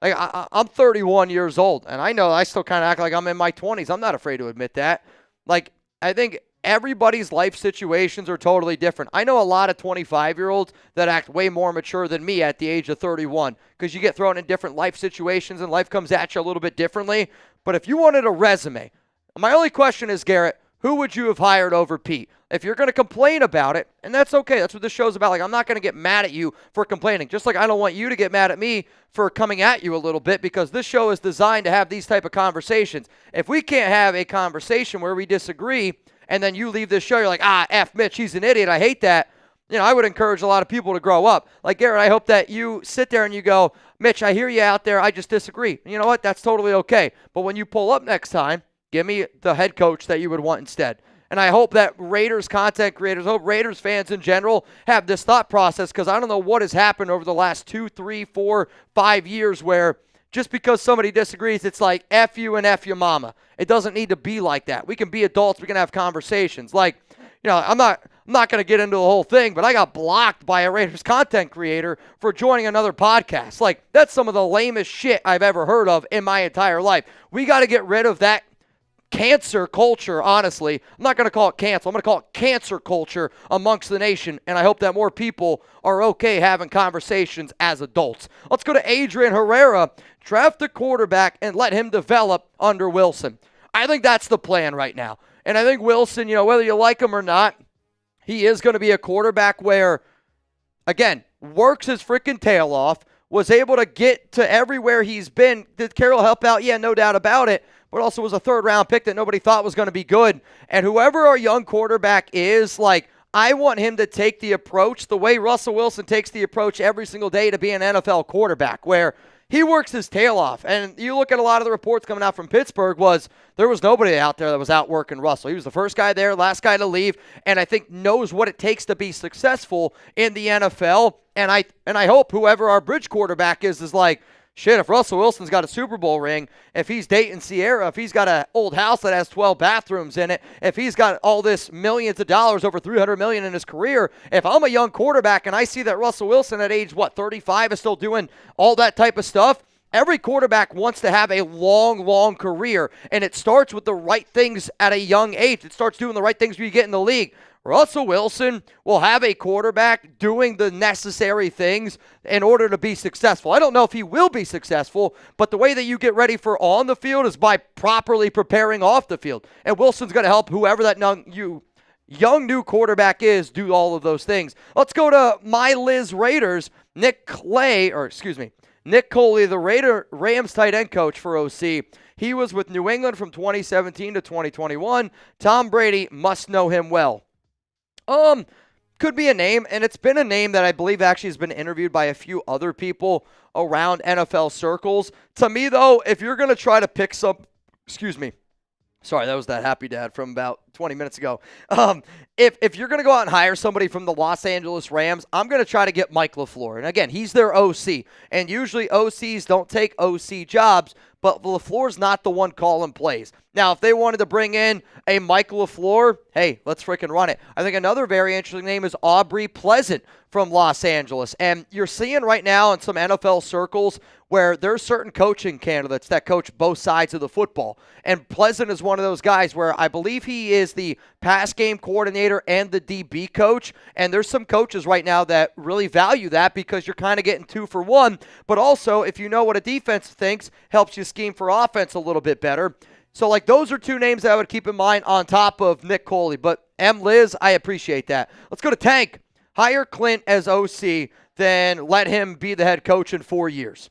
I'm 31 years old, and I know I still kind of act like I'm in my 20s. I'm not afraid to admit that. Like, I think everybody's life situations are totally different. I know a lot of 25-year-olds that act way more mature than me at the age of 31 because you get thrown in different life situations and life comes at you a little bit differently. But if you wanted a resume, my only question is, Garrett, who would you have hired over Pete? If you're going to complain about it, and that's okay. That's what this show's about. Like, I'm not going to get mad at you for complaining, just like I don't want you to get mad at me for coming at you a little bit, because this show is designed to have these type of conversations. If we can't have a conversation where we disagree and then you leave this show, you're like, F Mitch, he's an idiot, I hate that. You know, I would encourage a lot of people to grow up. Like, Garrett, I hope that you sit there and you go, Mitch, I hear you out there, I just disagree. And you know what? That's totally okay. But when you pull up next time, give me the head coach that you would want instead. And I hope that Raiders content creators, hope Raiders fans in general have this thought process, because I don't know what has happened over the last 2, 3, 4, 5 years where just because somebody disagrees, it's like F you and F your mama. It doesn't need to be like that. We can be adults. We can have conversations. Like, you know, I'm not going to get into the whole thing, but I got blocked by a Raiders content creator for joining another podcast. Like, that's some of the lamest shit I've ever heard of in my entire life. We got to get rid of that cancer culture, honestly. I'm not going to call it cancel. I'm going to call it cancer culture amongst the nation, and I hope that more people are okay having conversations as adults. Let's go to Adrian Herrera. Draft a quarterback and let him develop under Wilson. I think that's the plan right now. And I think Wilson, you know, whether you like him or not, he is going to be a quarterback where, again, works his freaking tail off, was able to get to everywhere he's been. Did Carroll help out? Yeah, no doubt about it. But also was a third-round pick that nobody thought was going to be good. And whoever our young quarterback is, like, I want him to take the approach the way Russell Wilson takes the approach every single day to be an NFL quarterback, where he works his tail off. And you look at a lot of the reports coming out from Pittsburgh was there was nobody out there that was outworking Russell. He was the first guy there, last guy to leave, and I think knows what it takes to be successful in the NFL. And I hope whoever our bridge quarterback is like, shit, if Russell Wilson's got a Super Bowl ring, if he's dating Sierra, if he's got an old house that has 12 bathrooms in it, if he's got all this millions of dollars, over $300 million in his career, if I'm a young quarterback and I see that Russell Wilson at age, 35 is still doing all that type of stuff, every quarterback wants to have a long, long career, and it starts with the right things at a young age. It starts doing the right things when you get in the league. Russell Wilson will have a quarterback doing the necessary things in order to be successful. I don't know if he will be successful, but the way that you get ready for on the field is by properly preparing off the field. And Wilson's going to help whoever that young new quarterback is do all of those things. Let's go to my Liz Raiders, Nick Coley, the Rams tight end coach for OC. He was with New England from 2017 to 2021. Tom Brady must know him well. Could be a name, and it's been a name that I believe actually has been interviewed by a few other people around NFL circles. To me, though, if you're going to try to pick sorry, that was that happy dad from about 20 minutes ago. If you're going to go out and hire somebody from the Los Angeles Rams, I'm going to try to get Mike LaFleur. And again, he's their OC. And usually OCs don't take OC jobs, but LaFleur's not the one calling plays. Now, if they wanted to bring in a Mike LaFleur, hey, let's freaking run it. I think another very interesting name is Aubrey Pleasant from Los Angeles. And you're seeing right now in some NFL circles where there's certain coaching candidates that coach both sides of the football. And Pleasant is one of those guys where I believe he is the pass game coordinator and the DB coach. And there's some coaches right now that really value that because you're kind of getting 2 for 1. But also, if you know what a defense thinks, helps you scheme for offense a little bit better. So, those are 2 names that I would keep in mind on top of Nick Coley. But Liz, I appreciate that. Let's go to Tank. Hire Clint as OC, then let him be the head coach in 4 years.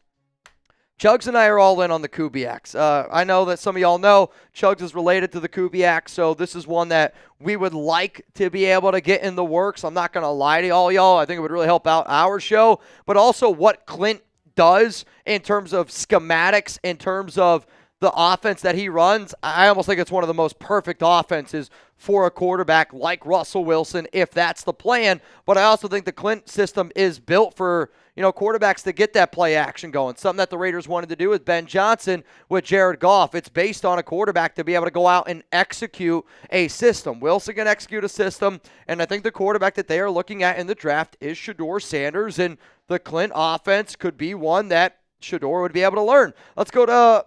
Chugs and I are all in on the Kubiaks. I know that some of y'all know Chugs is related to the Kubiaks, so this is one that we would like to be able to get in the works. I'm not going to lie to all y'all. I think it would really help out our show, but also what Clint does in terms of schematics, in terms of the offense that he runs. I almost think it's one of the most perfect offenses for a quarterback like Russell Wilson, if that's the plan. But I also think the Clint system is built for, quarterbacks to get that play action going. Something that the Raiders wanted to do with Ben Johnson, with Jared Goff. It's based on a quarterback to be able to go out and execute a system. Wilson can execute a system, and I think the quarterback that they are looking at in the draft is Shedeur Sanders, and the Clint offense could be one that Shedeur would be able to learn. Let's go to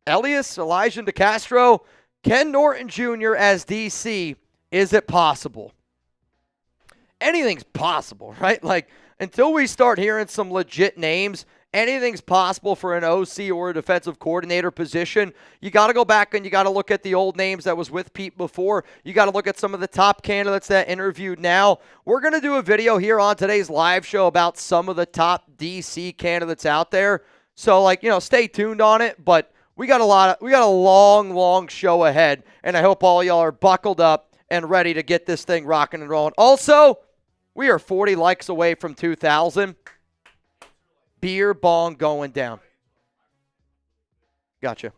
Elijah DeCastro. Ken Norton Jr. as DC. Is it possible? Anything's possible, right? Until we start hearing some legit names, anything's possible for an OC or a defensive coordinator position. You got to go back and you got to look at the old names that was with Pete before. You got to look at some of the top candidates that interviewed now. We're going to do a video here on today's live show about some of the top DC candidates out there. So, stay tuned on it, but we got a long show ahead, and I hope all y'all are buckled up and ready to get this thing rocking and rolling. Also, we are 40 likes away from 2,000. Beer bong going down. Gotcha.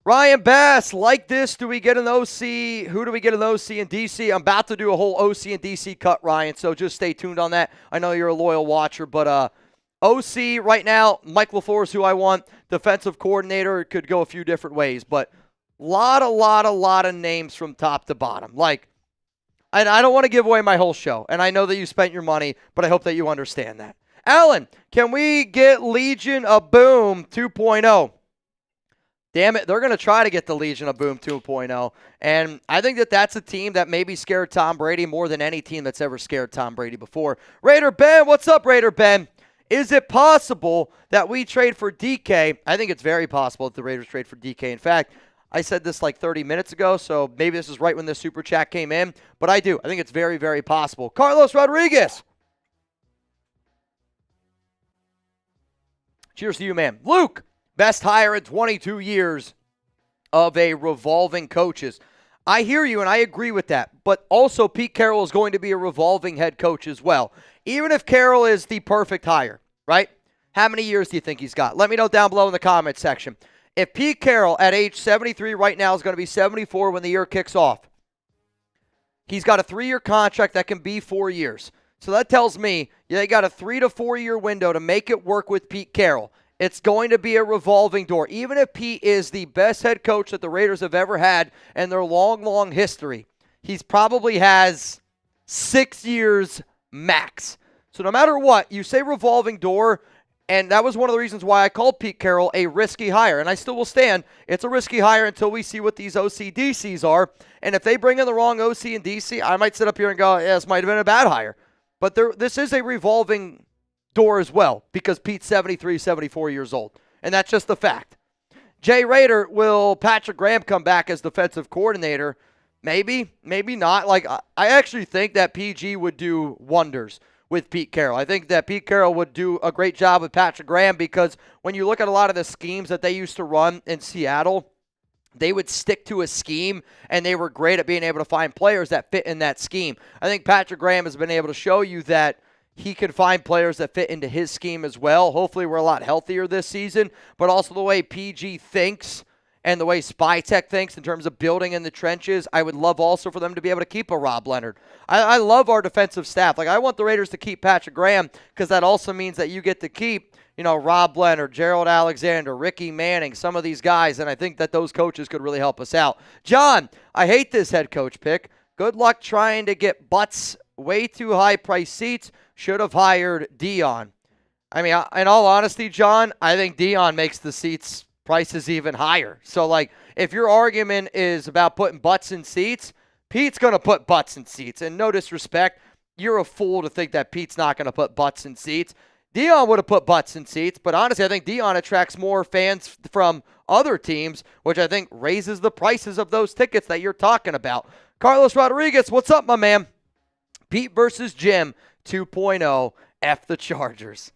Ryan Bass, like this, do we get an OC? Who do we get an OC in DC? I'm about to do a whole OC and DC cut, Ryan, so just stay tuned on that. I know you're a loyal watcher, but OC right now, Mike LaFleur is who I want. Defensive coordinator, it could go a few different ways, but lot of names from top to bottom. And I don't want to give away my whole show, and I know that you spent your money, but I hope that you understand that. Alan, can we get Legion of Boom 2.0? Damn it, they're going to try to get the Legion of Boom 2.0, and I think that that's a team that maybe scared Tom Brady more than any team that's ever scared Tom Brady before. Raider Ben, what's up, Raider Ben? Is it possible that we trade for DK? I think it's very possible that the Raiders trade for DK. In fact, I said this 30 minutes ago, so maybe this is right when this super chat came in, but I do. I think it's very, very possible. Carlos Rodriguez. Cheers to you, man. Luke, best hire in 22 years of a revolving coaches. I hear you, and I agree with that, but also Pete Carroll is going to be a revolving head coach as well. Even if Carroll is the perfect hire, right? How many years do you think he's got? Let me know down below in the comments section. If Pete Carroll at age 73 right now is going to be 74 when the year kicks off, he's got a 3-year contract that can be 4 years. So that tells me they got a 3 to 4 year window to make it work with Pete Carroll. It's going to be a revolving door. Even if Pete is the best head coach that the Raiders have ever had in their long, long history, he's probably has 6 years max. So no matter what, you say revolving door, and that was one of the reasons why I called Pete Carroll a risky hire. And I still will stand. It's a risky hire until we see what these OC-DCs are. And if they bring in the wrong OC and DC, I might sit up here and go, yeah, this might have been a bad hire. But this is a revolving door as well, because Pete's 73, 74 years old. And that's just the fact. Jay Raider, will Patrick Graham come back as defensive coordinator? Maybe, maybe not. Like, I actually think that PG would do wonders with Pete Carroll. I think that Pete Carroll would do a great job with Patrick Graham, because when you look at a lot of the schemes that they used to run in Seattle, they would stick to a scheme, and they were great at being able to find players that fit in that scheme. I think Patrick Graham has been able to show you that he can find players that fit into his scheme as well. Hopefully we're a lot healthier this season, but also the way PG thinks and the way Spytek thinks in terms of building in the trenches. I would love also for them to be able to keep a Rob Leonard. I love our defensive staff. Like, I want the Raiders to keep Patrick Graham, because that also means that you get to keep, Rob Leonard, Gerald Alexander, Ricky Manning, some of these guys, and I think that those coaches could really help us out. John, I hate this head coach pick. Good luck trying to get butts. Way too high price seats. Should have hired Dion. I mean, in all honesty, John, I think Dion makes the seats prices even higher. So, like, if your argument is about putting butts in seats, Pete's going to put butts in seats. And no disrespect, you're a fool to think that Pete's not going to put butts in seats. Dion would have put butts in seats, but honestly, I think Dion attracts more fans from other teams, which I think raises the prices of those tickets that you're talking about. Carlos Rodriguez, what's up, my man? Pete versus Jim 2.0, F the Chargers.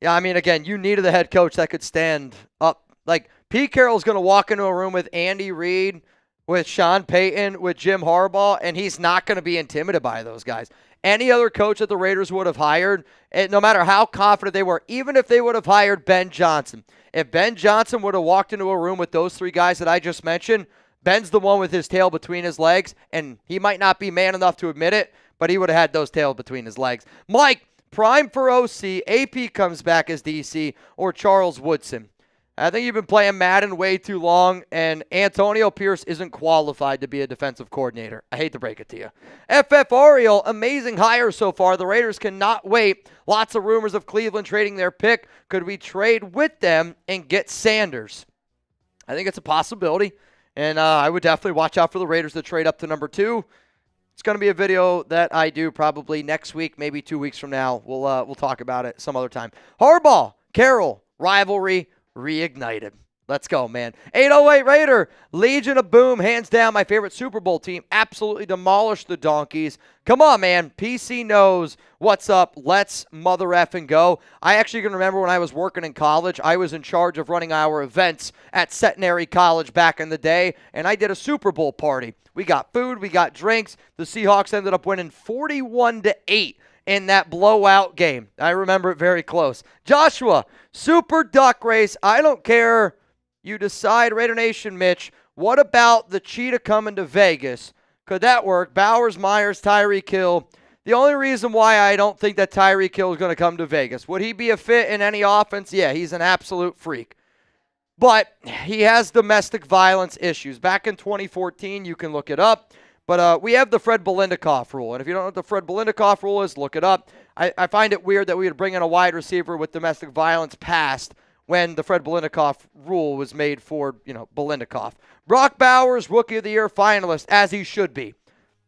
Yeah, I mean, again, you needed a head coach that could stand up. Like, Pete Carroll's going to walk into a room with Andy Reid, with Sean Payton, with Jim Harbaugh, and he's not going to be intimidated by those guys. Any other coach that the Raiders would have hired, no matter how confident they were, even if they would have hired Ben Johnson, if Ben Johnson would have walked into a room with those three guys that I just mentioned, Ben's the one with his tail between his legs, and he might not be man enough to admit it, but he would have had those tails between his legs. Mike, prime for OC, AP comes back as DC, or Charles Woodson. I think you've been playing Madden way too long, and Antonio Pierce isn't qualified to be a defensive coordinator. I hate to break it to you. FF Ariel, amazing hire so far. The Raiders cannot wait. Lots of rumors of Cleveland trading their pick. Could we trade with them and get Sanders? I think it's a possibility, and I would definitely watch out for the Raiders to trade up to number 2. It's going to be a video that I do probably next week, maybe 2 weeks from now. We'll talk about it some other time. Harbaugh, Carroll, rivalry reignited. Let's go, man. 808 Raider, Legion of Boom, hands down my favorite Super Bowl team. Absolutely demolished the Donkeys. Come on, man. PC knows what's up. Let's mother effing go. I actually can remember when I was working in college, I was in charge of running our events at Centenary College back in the day, and I did a Super Bowl party. We got food, we got drinks. The Seahawks ended up winning 41-8 in that blowout game. I remember it very close. Joshua, Super Duck Race. I don't care. You decide, Raider Nation. Mitch, what about the Cheetah coming to Vegas? Could that work? Bowers, Myers, Tyreek Hill. The only reason why I don't think that Tyreek Hill is going to come to Vegas, would he be a fit in any offense? Yeah, he's an absolute freak. But he has domestic violence issues. Back in 2014, you can look it up. But we have the Fred Bilenikoff rule. And if you don't know what the Fred Bilenikoff rule is, look it up. I find it weird that we would bring in a wide receiver with domestic violence past when the Fred Bilenikoff rule was made for, Bilenikoff. Brock Bowers, Rookie of the Year finalist, as he should be.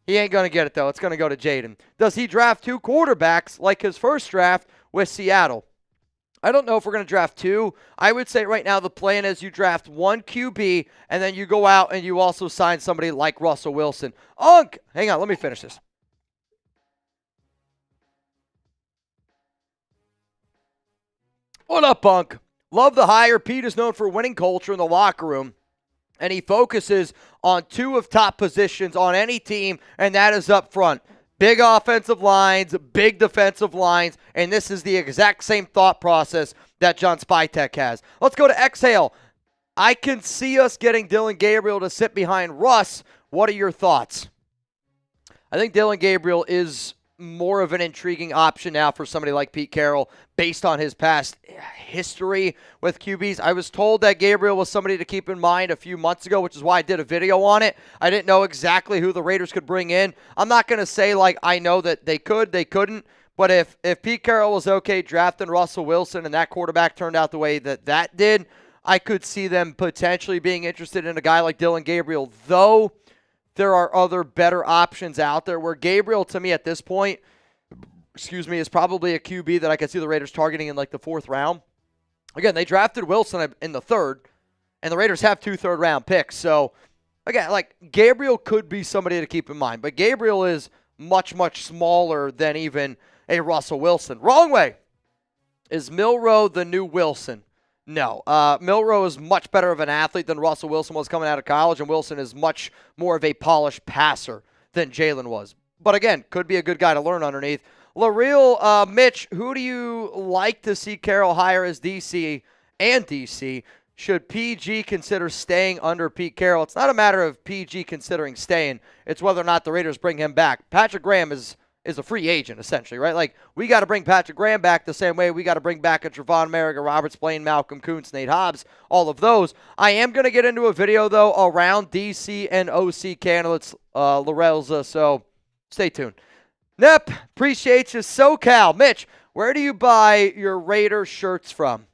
He ain't going to get it, though. It's going to go to Jaden. Does he draft 2 quarterbacks like his first draft with Seattle? I don't know if we're going to draft 2. I would say right now the plan is you draft 1 QB, and then you go out and you also sign somebody like Russell Wilson. Unk! Hang on, let me finish this. What up, Unk? Love the hire. Pete is known for winning culture in the locker room, and he focuses on 2 of top positions on any team, and that is up front. Big offensive lines, big defensive lines, and this is the exact same thought process that John Spytek has. Let's go to Exhale. I can see us getting Dillon Gabriel to sit behind Russ. What are your thoughts? I think Dillon Gabriel is more of an intriguing option now for somebody like Pete Carroll based on his past history with QBs. I was told that Gabriel was somebody to keep in mind a few months ago, which is why I did a video on it. I didn't know exactly who the Raiders could bring in. I'm not going to say like I know that they could, they couldn't, but if Pete Carroll was okay drafting Russell Wilson and that quarterback turned out the way that did, I could see them potentially being interested in a guy like Dillon Gabriel, though there are other better options out there where Gabriel, to me at this point, is probably a QB that I could see the Raiders targeting in like the 4th round. Again, they drafted Wilson in the 3rd, and the Raiders have 2 third-round picks. So, again, like Gabriel could be somebody to keep in mind, but Gabriel is much, much smaller than even a Russell Wilson. Wrong way. Is Milroe the new Wilson? No. Milroe is much better of an athlete than Russell Wilson was coming out of college, and Wilson is much more of a polished passer than Jalen was. But again, could be a good guy to learn underneath. LaReal, Mitch, who do you like to see Carroll hire as DC and DC? Should PG consider staying under Pete Carroll? It's not a matter of PG considering staying. It's whether or not the Raiders bring him back. Patrick Graham is a free agent, essentially, right? Like, we got to bring Patrick Graham back the same way we got to bring back a Trevon Merrick, a Robert Blaine, Malcolm Kuntz, Nate Hobbs, all of those. I am going to get into a video, though, around DC and OC candidates, Lorelza, so stay tuned. Nep, appreciate you. SoCal. Mitch, where do you buy your Raider shirts from?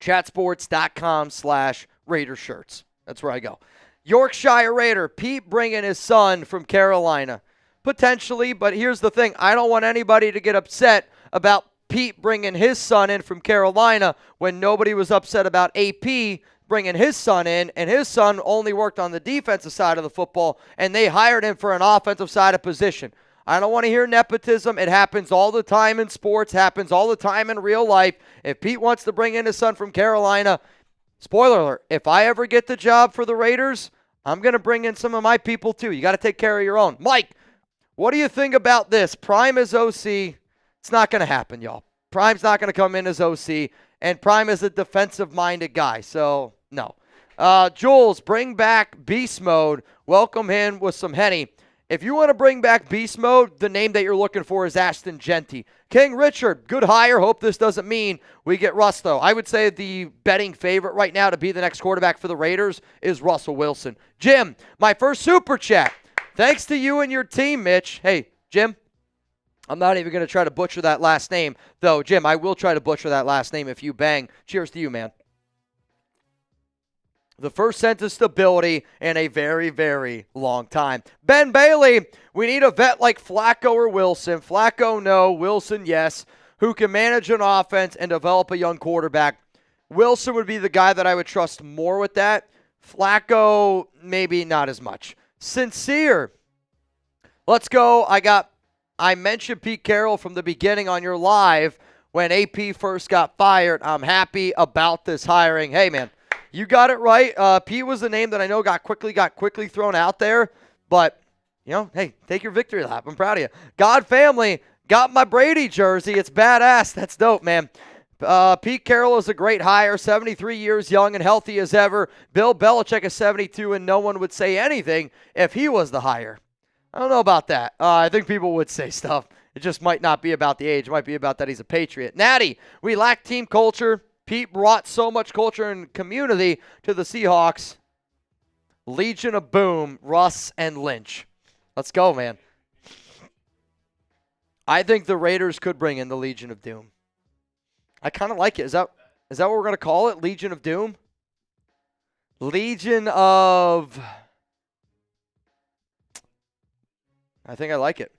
Chatsports.com/Raider shirts. That's where I go. Yorkshire Raider, Pete bringing his son from Carolina. Potentially, but here's the thing. I don't want anybody to get upset about Pete bringing his son in from Carolina when nobody was upset about AP bringing his son in, and his son only worked on the defensive side of the football, and they hired him for an offensive side of position. I don't want to hear nepotism. It happens all the time in sports, happens all the time in real life. If Pete wants to bring in his son from Carolina, spoiler alert, if I ever get the job for the Raiders, I'm going to bring in some of my people too. You got to take care of your own. Mike, what do you think about this? Prime as OC, it's not going to happen, y'all. Prime's not going to come in as OC, and Prime is a defensive-minded guy, so no. Jules, bring back Beast Mode. Welcome him with some Henny. If you want to bring back Beast Mode, the name that you're looking for is Aston Genty. King Richard, good hire. Hope this doesn't mean we get Russ, though. I would say the betting favorite right now to be the next quarterback for the Raiders is Russell Wilson. Jim, my first super chat. Thanks to you and your team, Mitch. Hey, Jim, I'm not even going to try to butcher that last name, though. Jim, I will try to butcher that last name if you bang. Cheers to you, man. The first sense of stability in a very, very long time. Ben Bailey, we need a vet like Flacco or Wilson. Flacco, no. Wilson, yes. Who can manage an offense and develop a young quarterback. Wilson would be the guy that I would trust more with that. Flacco, maybe not as much. Sincere. Let's go. I mentioned Pete Carroll from the beginning on your live when AP first got fired. I'm happy about this hiring. Hey, man. You got it right. Pete was the name that I know got quickly thrown out there. But, you know, hey, take your victory lap. I'm proud of you. God family, got my Brady jersey. It's badass. That's dope, man. Pete Carroll is a great hire, 73 years young and healthy as ever. Bill Belichick is 72, and no one would say anything if he was the hire. I don't know about that. I think people would say stuff. It just might not be about the age. It might be about that he's a Patriot. Natty, we lack team culture. Pete brought so much culture and community to the Seahawks. Legion of Boom, Russ and Lynch. Let's go, man. I think the Raiders could bring in the Legion of Doom. I kind of like it. Is that what we're going to call it? Legion of Doom? Legion of... I think I like it.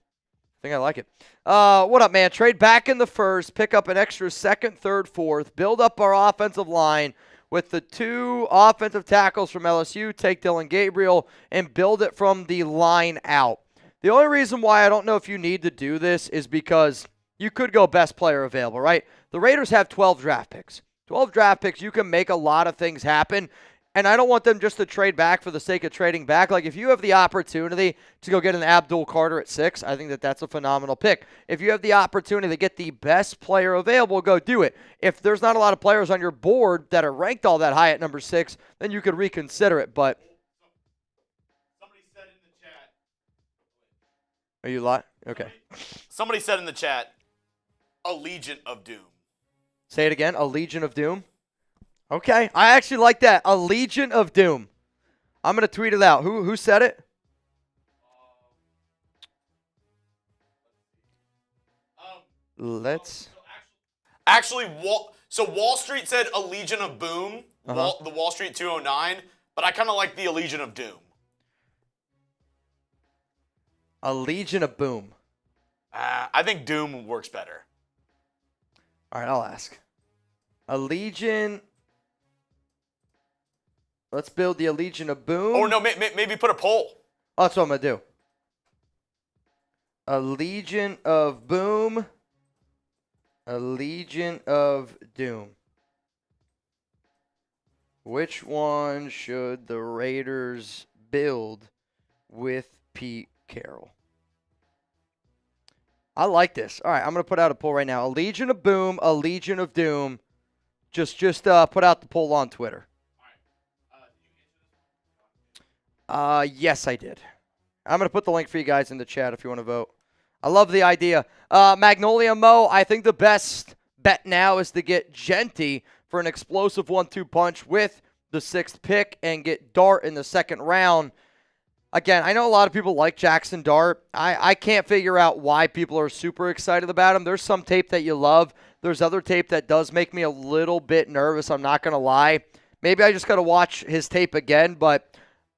What up, man? Trade back in the first, pick up an extra second, third, fourth, build up our offensive line with the 2 offensive tackles from LSU, take Dillon Gabriel, and build it from the line out. The only reason why I don't know if you need to do this is because you could go best player available, right? The Raiders have 12 draft picks. 12 draft picks, you can make a lot of things happen. And I don't want them just to trade back for the sake of trading back. Like, if you have the opportunity to go get an Abdul Carter at 6, I think that that's a phenomenal pick. If you have the opportunity to get the best player available, go do it. If there's not a lot of players on your board that are ranked all that high at number 6, then you could reconsider it. But Somebody said in the chat. are you lying? Okay. Somebody said in the chat, a Legion of Doom. Say it again. A Legion of Doom. Okay, I actually like that. A Legion of Doom. I'm going to tweet it out. Who said it? Let's. Actually, Wall Street said a Legion of Boom, the Wall Street 209, but I kind of like the a Legion of Doom. A Legion of Boom. I think Doom works better. All right, I'll ask. A Legion. Let's build the Legion of Boom. Or no, maybe put a poll. Oh, that's what I'm going to do. A Legion of Boom. A Legion of Doom. Which one should the Raiders build with Pete Carroll? I like this. All right, I'm going to put out a poll right now. A Legion of Boom, a Legion of Doom. Just put out the poll on Twitter. Yes, I did. I'm going to put the link for you guys in the chat if you want to vote. I love the idea. Magnolia Mo, I think the best bet now is to get Genty for an explosive 1-2 punch with the 6th pick and get Dart in the 2nd round. Again, I know a lot of people like Jackson Dart. I can't figure out why people are super excited about him. There's some tape that you love. There's other tape that does make me a little bit nervous. I'm not going to lie. Maybe I just got to watch his tape again, but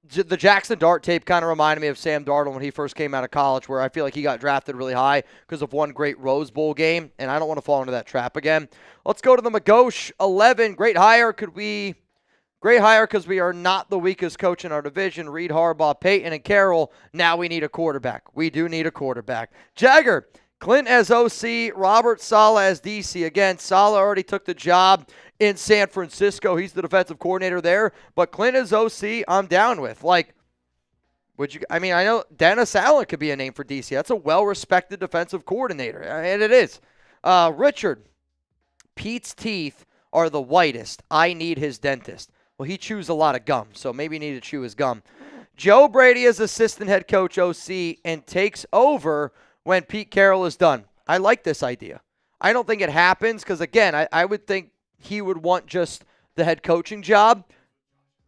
the Jackson Dart tape kind of reminded me of Sam Darnold when he first came out of college, where I feel like he got drafted really high because of one great Rose Bowl game, and I don't want to fall into that trap again. Let's go to the Magosh 11. Great hire. Great hire because we are not the weakest coach in our division. Reed, Harbaugh, Peyton, and Carroll. Now we need a quarterback. We do need a quarterback. Jagger, Clint as OC, Robert Saleh as DC. Again, Saleh already took the job in San Francisco. He's the defensive coordinator there. But Clint as OC, I'm down with. Like, I know Dennis Allen could be a name for DC. That's a well-respected defensive coordinator, and it is. Richard, Pete's teeth are the whitest. I need his dentist. Well, he chews a lot of gum, so maybe you need to chew his gum. Joe Brady is assistant head coach OC and takes over when Pete Carroll is done. I like this idea. I don't think it happens because, again, I would think he would want just the head coaching job,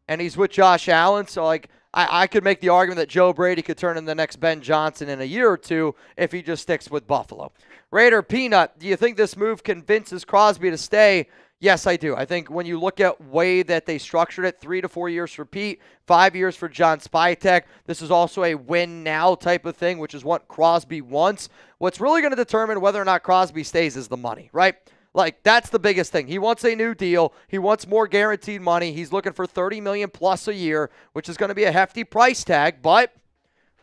and he's with Josh Allen. So, like, I could make the argument that Joe Brady could turn in the next Ben Johnson in a year or two if he just sticks with Buffalo. Raider Peanut, do you think this move convinces Crosby to stay? Yes, I do. I think when you look at way that they structured it, 3 to 4 years for Pete, 5 years for John Spytek. This is also a win-now type of thing, which is what Crosby wants. What's really going to determine whether or not Crosby stays is the money, right? Like, that's the biggest thing. He wants a new deal. He wants more guaranteed money. He's looking for $30 million plus a year, which is going to be a hefty price tag. But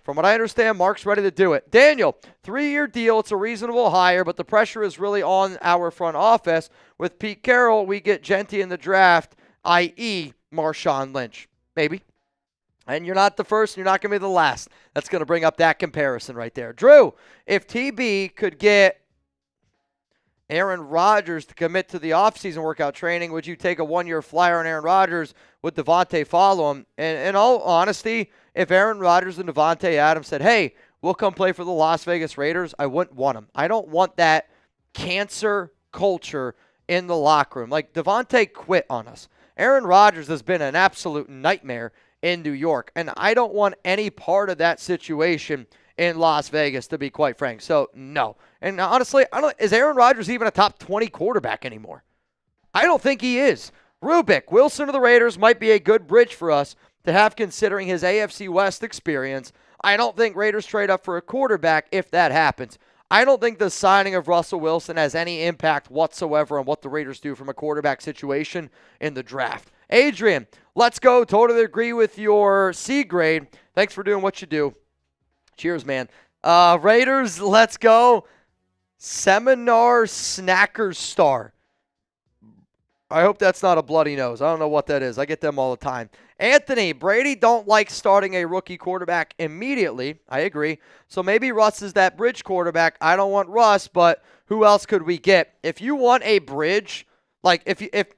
from what I understand, Mark's ready to do it. Daniel, 3-year deal. It's a reasonable hire, but the pressure is really on our front office. With Pete Carroll, we get Genty in the draft, i.e. Marshawn Lynch. Maybe. And you're not the first, and you're not going to be the last. That's going to bring up that comparison right there. Drew, if TB could get Aaron Rodgers to commit to the offseason workout training, would you take a 1-year flyer on Aaron Rodgers? Would Devontae follow him? And in all honesty, if Aaron Rodgers and Devontae Adams said, hey, we'll come play for the Las Vegas Raiders, I wouldn't want him. I don't want that cancer culture in the locker room. Like, Devontae quit on us. Aaron Rodgers has been an absolute nightmare in New York, and I don't want any part of that situation in Las Vegas, to be quite frank. So, no. And honestly, is Aaron Rodgers even a top 20 quarterback anymore? I don't think he is. Rubik, Wilson of the Raiders might be a good bridge for us to have considering his AFC West experience. I don't think Raiders trade up for a quarterback if that happens. I don't think the signing of Russell Wilson has any impact whatsoever on what the Raiders do from a quarterback situation in the draft. Adrian, let's go. Totally agree with your C grade. Thanks for doing what you do. Cheers, man. Raiders, let's go. Seminar Snackers Star. I hope that's not a bloody nose. I don't know what that is. I get them all the time. Anthony, Brady don't like starting a rookie quarterback immediately. I agree. So maybe Russ is that bridge quarterback. I don't want Russ, but who else could we get? If you want a bridge, like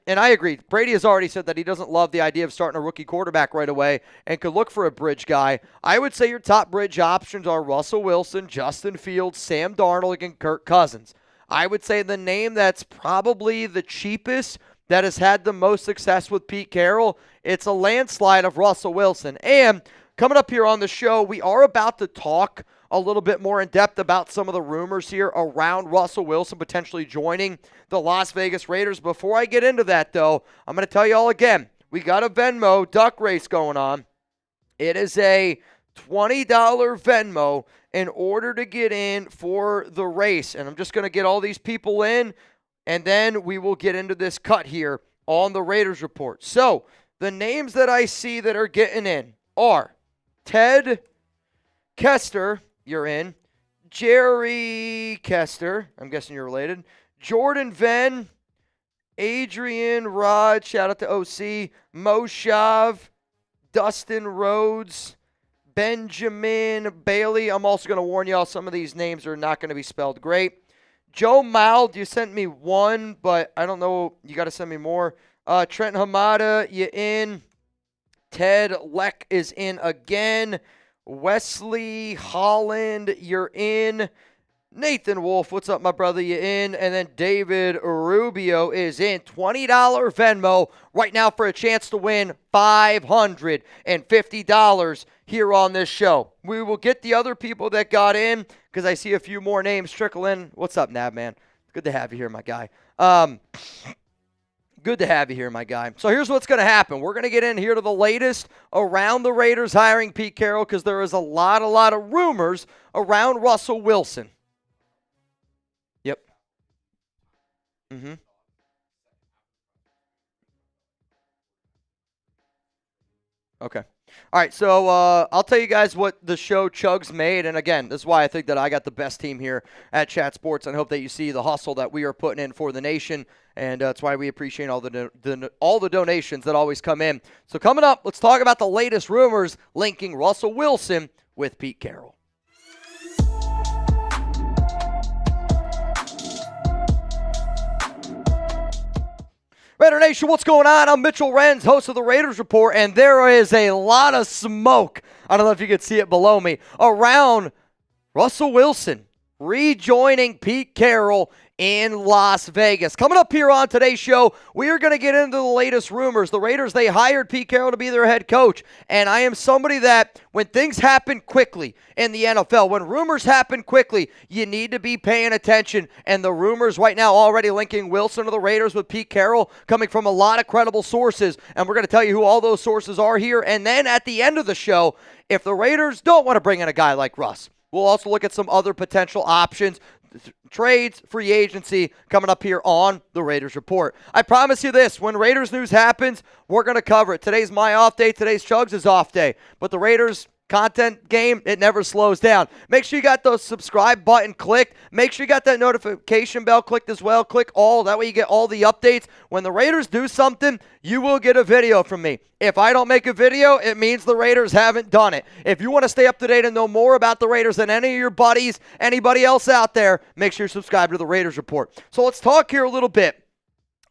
and I agree, Brady has already said that he doesn't love the idea of starting a rookie quarterback right away and could look for a bridge guy. I would say your top bridge options are Russell Wilson, Justin Fields, Sam Darnold, and Kirk Cousins. I would say the name that's probably the cheapest that has had the most success with Pete Carroll, it's a landslide of Russell Wilson. And coming up here on the show, we are about to talk a little bit more in depth about some of the rumors here around Russell Wilson potentially joining the Las Vegas Raiders. Before I get into that, though, I'm going to tell you all again, we got a Venmo duck race going on. It is a $20 Venmo in order to get in for the race. And I'm just going to get all these people in, and then we will get into this cut here on the Raiders Report. So, the names that I see that are getting in are Ted Kester, you're in. Jerry Kester, I'm guessing you're related. Jordan Venn, Adrian Rod, shout out to OC. Moshav, Dustin Rhodes, Benjamin Bailey. I'm also going to warn y'all, some of these names are not going to be spelled great. Joe Mild, you sent me one, but I don't know. You got to send me more. Trent Hamada, you in. Ted Leck is in again. Wesley Holland, you're in. Nathan Wolf, what's up, my brother? You in? And then David Rubio is in. $20 Venmo right now for a chance to win $550 here on this show. We will get the other people that got in because I see a few more names trickle in. What's up, Nab, man? Good to have you here, my guy. Good to have you here, my guy. So here's what's going to happen. We're going to get in here to the latest around the Raiders hiring Pete Carroll because there is a lot of rumors around Russell Wilson. Yep. Okay. All right, so I'll tell you guys what the show Chugs made, and again, this is why I think that I got the best team here at Chat Sports, and I hope that you see the hustle that we are putting in for the nation, and that's why we appreciate all the donations that always come in. So coming up, let's talk about the latest rumors linking Russell Wilson with Pete Carroll. Raider Nation, what's going on? I'm Mitchell Renz, host of the Raiders Report, and there is a lot of smoke, I don't know if you can see it below me, around Russell Wilson rejoining Pete Carroll in Las Vegas. Coming up here on today's show, we are going to get into the latest rumors. The Raiders, they hired Pete Carroll to be their head coach, and I am somebody that when things happen quickly in the NFL, when rumors happen quickly, you need to be paying attention, and the rumors right now already linking Wilson to the Raiders with Pete Carroll coming from a lot of credible sources, and we're going to tell you who all those sources are here, and then at the end of the show, if the Raiders don't want to bring in a guy like Russ, we'll also look at some other potential options, trades, free agency coming up here on the Raiders Report. I promise you this, when Raiders news happens, we're going to cover it. Today's my off day. Today's Chugs' off day. But the Raiders content game, it never slows down. Make sure you got the subscribe button clicked. Make sure you got that notification bell clicked as well. Click all. That way you get all the updates. When the Raiders do something, you will get a video from me. If I don't make a video, it means the Raiders haven't done it. If you want to stay up to date and know more about the Raiders than any of your buddies, anybody else out there, make sure you subscribe to the Raiders Report. So let's talk here a little bit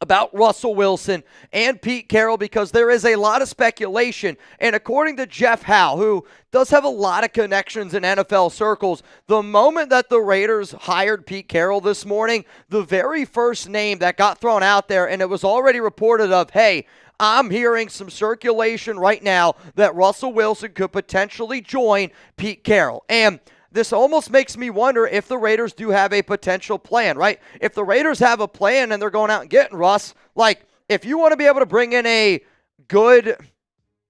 about Russell Wilson and Pete Carroll because there is a lot of speculation. And according to Jeff Howe, who does have a lot of connections in NFL circles, the moment that the Raiders hired Pete Carroll this morning, the very first name that got thrown out there, and it was already reported of, hey, I'm hearing some circulation right now that Russell Wilson could potentially join Pete Carroll. And this almost makes me wonder if the Raiders do have a potential plan, right? If the Raiders have a plan and they're going out and getting Russ, like if you want to be able to bring in a good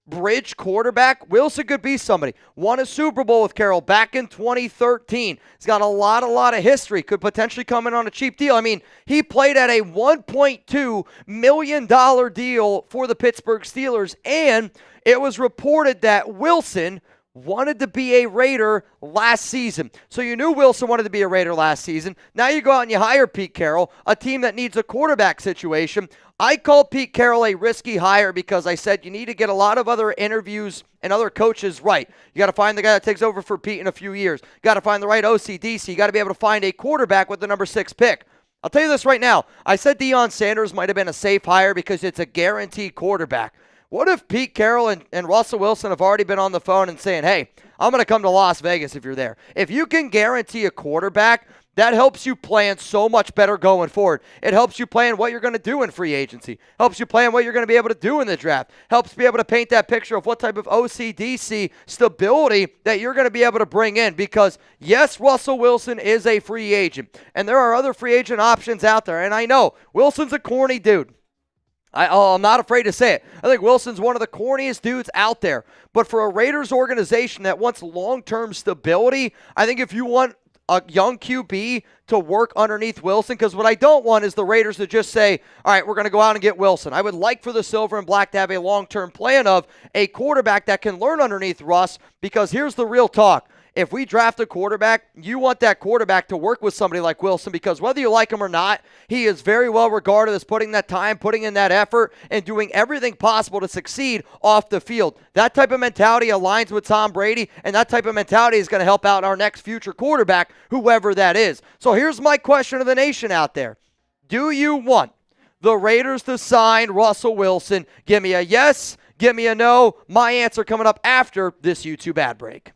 bridge quarterback, Wilson could be somebody. Won a Super Bowl with Carroll back in 2013. He's got a lot of history. Could potentially come in on a cheap deal. I mean, he played at a $1.2 million deal for the Pittsburgh Steelers, and it was reported that Wilson wanted to be a Raider last season. So you knew Wilson wanted to be a Raider last season. Now you go out and you hire Pete Carroll, a team that needs a quarterback situation. I called Pete Carroll a risky hire because I said you need to get a lot of other interviews and other coaches right. You got to find the guy that takes over for Pete in a few years. You got to find the right OCDC. You got to be able to find a quarterback with the number 6 pick. I'll tell you this right now. I said Deion Sanders might have been a safe hire because it's a guaranteed quarterback. What if Pete Carroll and Russell Wilson have already been on the phone and saying, hey, I'm going to come to Las Vegas if you're there? If you can guarantee a quarterback, that helps you plan so much better going forward. It helps you plan what you're going to do in free agency. Helps you plan what you're going to be able to do in the draft. Helps be able to paint that picture of what type of OCDC stability that you're going to be able to bring in. Because, yes, Russell Wilson is a free agent. And there are other free agent options out there. And I know Wilson's a corny dude. I'm not afraid to say it. I think Wilson's one of the corniest dudes out there. But for a Raiders organization that wants long-term stability, I think if you want a young QB to work underneath Wilson, because what I don't want is the Raiders to just say, all right, we're going to go out and get Wilson. I would like for the Silver and Black to have a long-term plan of a quarterback that can learn underneath Russ, because here's the real talk. If we draft a quarterback, you want that quarterback to work with somebody like Wilson, because whether you like him or not, he is very well regarded as putting that time, putting in that effort, and doing everything possible to succeed off the field. That type of mentality aligns with Tom Brady, and that type of mentality is going to help out our next future quarterback, whoever that is. So here's my question to the nation out there. Do you want the Raiders to sign Russell Wilson? Give me a yes, give me a no. My answer coming up after this YouTube ad break.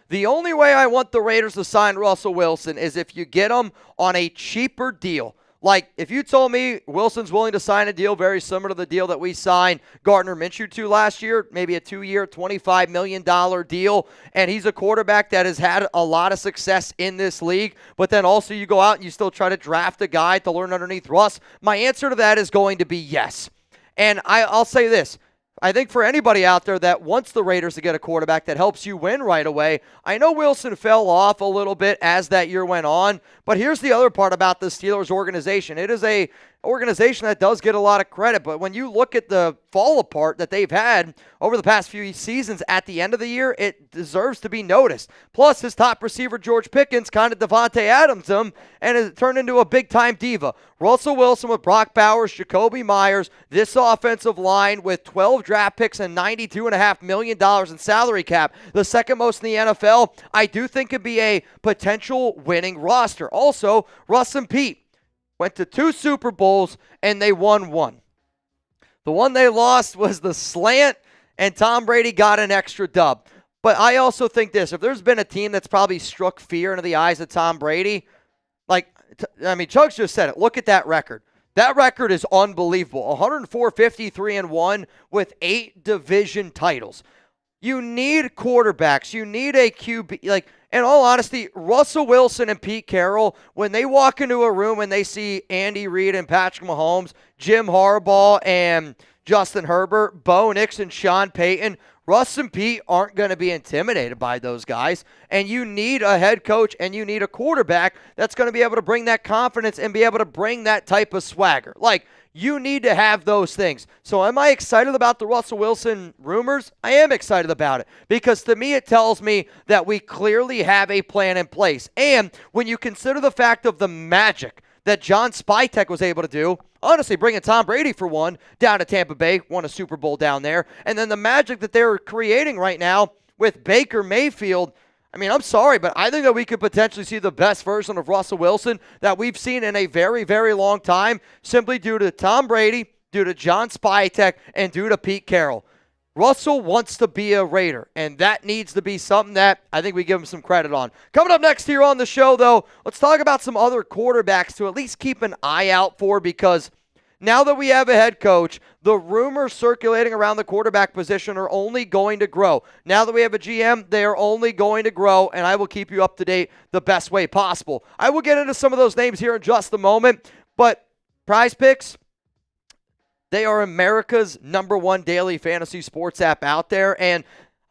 The only way I want the Raiders to sign Russell Wilson is if you get him on a cheaper deal. Like, if you told me Wilson's willing to sign a deal very similar to the deal that we signed Gardner Minshew to last year, maybe a 2-year, $25 million deal, and he's a quarterback that has had a lot of success in this league, but then also you go out and you still try to draft a guy to learn underneath Russ, my answer to that is going to be yes. And I'll say this. I think for anybody out there that wants the Raiders to get a quarterback that helps you win right away, I know Wilson fell off a little bit as that year went on, but here's the other part about the Steelers organization. It is a organization that does get a lot of credit, but when you look at the fall apart that they've had over the past few seasons at the end of the year, it deserves to be noticed. Plus, his top receiver, George Pickens, kind of Devontae Adams him, and has turned into a big-time diva. Russell Wilson with Brock Bowers, Jacoby Myers, this offensive line with 12 draft picks and $92.5 million in salary cap, the second most in the NFL, I do think could be a potential winning roster. Also, Russ and Pete went to 2 Super Bowls, and they won 1. The one they lost was the slant, and Tom Brady got an extra dub. But I also think this. If there's been a team that's probably struck fear into the eyes of Tom Brady, Chugs just said it. Look at that record. That record is unbelievable. 104-53-1 with 8 division titles. You need quarterbacks. You need a QB. In all honesty, Russell Wilson and Pete Carroll, when they walk into a room and they see Andy Reid and Patrick Mahomes, Jim Harbaugh and Justin Herbert, Bo Nix and Sean Payton, Russ and Pete aren't going to be intimidated by those guys. And you need a head coach and you need a quarterback that's going to be able to bring that confidence and be able to bring that type of swagger. You need to have those things. So am I excited about the Russell Wilson rumors? I am excited about it because to me it tells me that we clearly have a plan in place. And when you consider the fact of the magic that John Spytek was able to do, honestly, bringing Tom Brady for one down to Tampa Bay, won a Super Bowl down there, and then the magic that they're creating right now with Baker Mayfield, I'm sorry, but I think that we could potentially see the best version of Russell Wilson that we've seen in a very, very long time, simply due to Tom Brady, due to John Spytek, and due to Pete Carroll. Russell wants to be a Raider, and that needs to be something that I think we give him some credit on. Coming up next here on the show, though, let's talk about some other quarterbacks to at least keep an eye out for, because now that we have a head coach, the rumors circulating around the quarterback position are only going to grow. Now that we have a GM, they are only going to grow, and I will keep you up to date the best way possible. I will get into some of those names here in just a moment, but Prize Picks, they are America's #1 daily fantasy sports app out there, and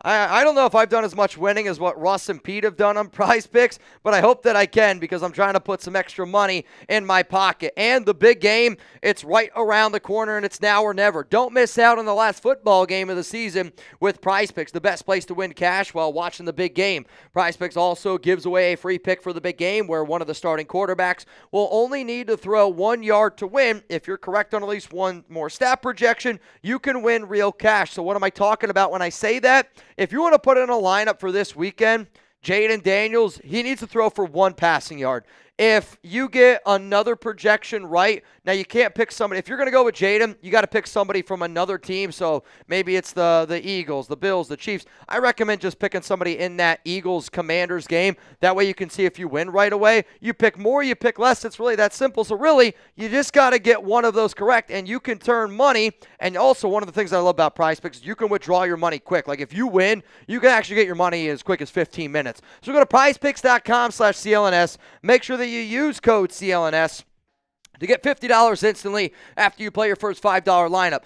I don't know if I've done as much winning as what Russ and Pete have done on Prize Picks, but I hope that I can because I'm trying to put some extra money in my pocket. And the big game, it's right around the corner, and it's now or never. Don't miss out on the last football game of the season with Prize Picks, the best place to win cash while watching the big game. Prize Picks also gives away a free pick for the big game where one of the starting quarterbacks will only need to throw 1 yard to win. If you're correct on at least one more stat projection, you can win real cash. So what am I talking about when I say that? If you want to put in a lineup for this weekend, Jaden Daniels, he needs to throw for 1 passing yard. If you get another projection right, now you can't pick somebody. If you're going to go with Jaden, you got to pick somebody from another team. So maybe it's the Eagles, the Bills, the Chiefs. I recommend just picking somebody in that Eagles-Commanders game. That way you can see if you win right away. You pick more, you pick less. It's really that simple. So really, you just got to get one of those correct, and you can turn money. And also, one of the things that I love about Prize Picks is you can withdraw your money quick. Like if you win, you can actually get your money as quick as 15 minutes. So go to prizepicks.com/CLNS. Make sure that you use code CLNS to get $50 instantly after you play your first $5 lineup.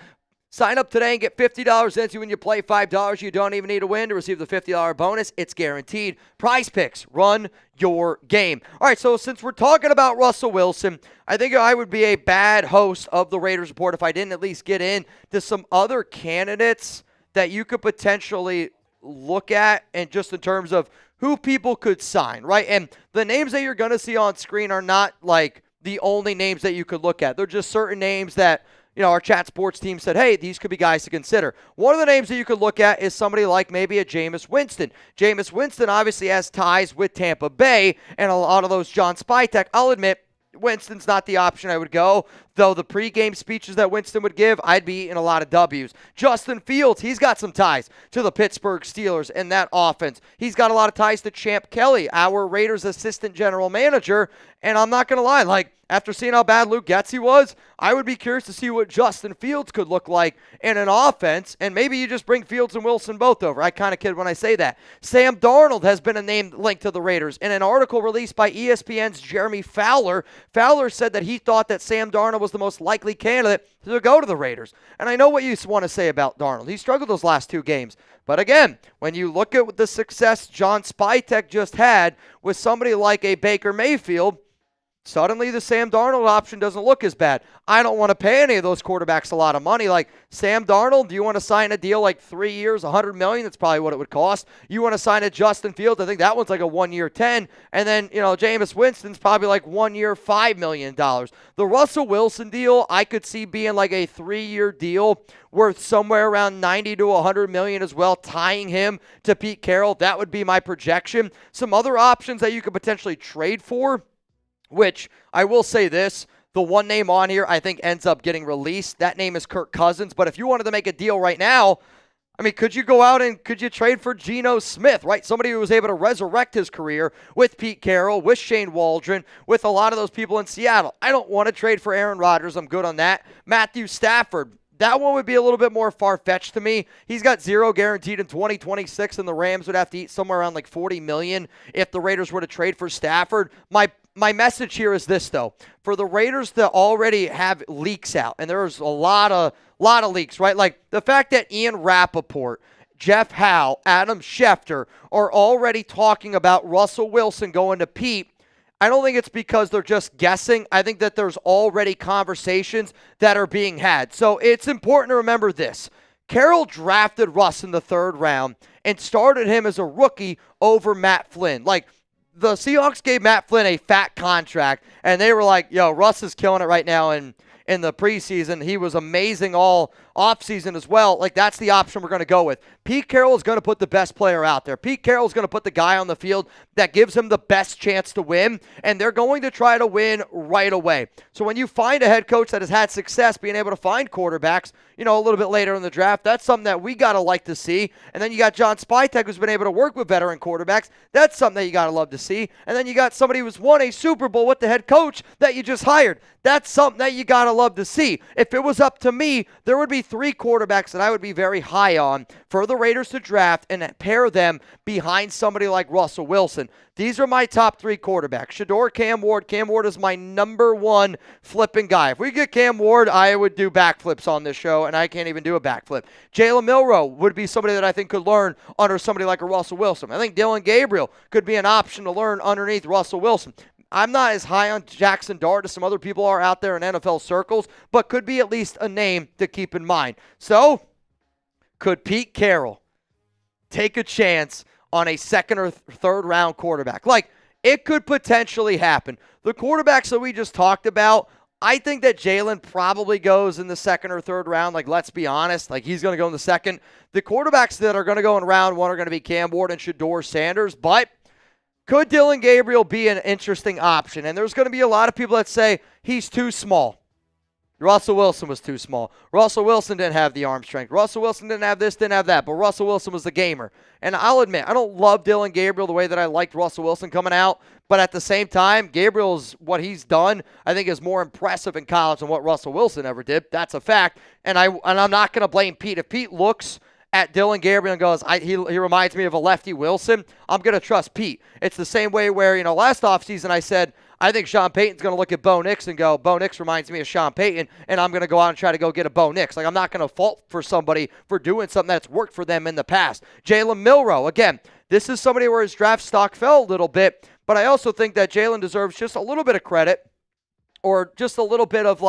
Sign up today and get $50 instantly when you play $5. You don't even need to win to receive the $50 bonus. It's guaranteed. Prize Picks, run your game. All right, so since we're talking about Russell Wilson, I think I would be a bad host of the Raiders Report if I didn't at least get into some other candidates that you could potentially look at, and just in terms of who people could sign, right? And the names that you're going to see on screen are not like the only names that you could look at. They're just certain names that, our chat sports team said, hey, these could be guys to consider. One of the names that you could look at is somebody like maybe a Jameis Winston. Jameis Winston obviously has ties with Tampa Bay, and a lot of those John Spytek. I'll admit, Winston's not the option I would go, though the pregame speeches that Winston would give, I'd be eating a lot of W's. Justin Fields, he's got some ties to the Pittsburgh Steelers in that offense. He's got a lot of ties to Champ Kelly, our Raiders assistant general manager, and I'm not going to lie, after seeing how bad Luke Getsy was, I would be curious to see what Justin Fields could look like in an offense, and maybe you just bring Fields and Wilson both over. I kind of kid when I say that. Sam Darnold has been a name linked to the Raiders. In an article released by ESPN's Jeremy Fowler, Fowler said that he thought that Sam Darnold was the most likely candidate to go to the Raiders. And I know what you want to say about Darnold. He struggled those last 2 games. But again, when you look at the success John Spytek just had with somebody like a Baker Mayfield, suddenly the Sam Darnold option doesn't look as bad. I don't want to pay any of those quarterbacks a lot of money. Like Sam Darnold, do you want to sign a deal like 3 years, $100 million? That's probably what it would cost. You want to sign a Justin Fields? I think that one's like a 1 year 10. And then, Jameis Winston's probably like 1 year, $5 million. The Russell Wilson deal, I could see being like a 3-year deal worth somewhere around 90 to 100 million as well, tying him to Pete Carroll. That would be my projection. Some other options that you could potentially trade for, which I will say this, the one name on here I think ends up getting released. That name is Kirk Cousins. But if you wanted to make a deal right now, could you go out and could you trade for Geno Smith, right? Somebody who was able to resurrect his career with Pete Carroll, with Shane Waldron, with a lot of those people in Seattle. I don't want to trade for Aaron Rodgers. I'm good on that. Matthew Stafford. That one would be a little bit more far-fetched to me. He's got 0 guaranteed in 2026, and the Rams would have to eat somewhere around like $40 million if the Raiders were to trade for Stafford. My message here is this, though. For the Raiders to already have leaks out, and there's a lot of leaks, right? Like the fact that Ian Rappaport, Jeff Howe, Adam Schefter are already talking about Russell Wilson going to Pete, I don't think it's because they're just guessing. I think that there's already conversations that are being had. So it's important to remember this. Carroll drafted Russ in the 3rd round and started him as a rookie over Matt Flynn. Like, the Seahawks gave Matt Flynn a fat contract, and they were like, yo, Russ is killing it right now in the preseason. He was amazing all offseason as well. Like, that's the option we're going to go with. Pete Carroll is going to put the best player out there. Pete Carroll is going to put the guy on the field that gives him the best chance to win, and they're going to try to win right away. So when you find a head coach that has had success being able to find quarterbacks, a little bit later in the draft, that's something that we got to like to see. And then you got John Spytek, who's been able to work with veteran quarterbacks. That's something that you got to love to see. And then you got somebody who's won a Super Bowl with the head coach that you just hired. That's something that you got to love to see. If it was up to me, there would be three quarterbacks that I would be very high on for the Raiders to draft and pair them behind somebody like Russell Wilson. These are my top three quarterbacks. Shedeur, Cam Ward. Cam Ward is my number one flipping guy. If we get Cam Ward, I would do backflips on this show, and I can't even do a backflip. Jalen Milroe would be somebody that I think could learn under somebody like a Russell Wilson. I think Dylan Gabriel could be an option to learn underneath Russell Wilson. I'm not as high on Jackson Dart as some other people are out there in NFL circles, but could be at least a name to keep in mind. So, could Pete Carroll take a chance on a second or third round quarterback? Like, it could potentially happen. The quarterbacks that we just talked about, I think that Jalen probably goes in the second or third round. Like, let's be honest. Like, he's going to go in the second. The quarterbacks that are going to go in round one are going to be Cam Ward and Shedeur Sanders, but could Dylan Gabriel be an interesting option? And there's going to be a lot of people that say he's too small. Russell Wilson was too small. Russell Wilson didn't have the arm strength. Russell Wilson didn't have this, didn't have that. But Russell Wilson was the gamer. And I'll admit, I don't love Dylan Gabriel the way that I liked Russell Wilson coming out. But at the same time, Gabriel's, what he's done, I think is more impressive in college than what Russell Wilson ever did. That's a fact. And I'm not going to blame Pete. If Pete looks at Dylan Gabriel and goes, he reminds me of a lefty Wilson, I'm going to trust Pete. It's the same way where, last offseason I said, I think Sean Payton's going to look at Bo Nix and go, Bo Nix reminds me of Sean Payton, and I'm going to go out and try to go get a Bo Nix. Like, I'm not going to fault for somebody for doing something that's worked for them in the past. Jalen Milroe, again, this is somebody where his draft stock fell a little bit, but I also think that Jalen deserves just a little bit of credit or just a little bit of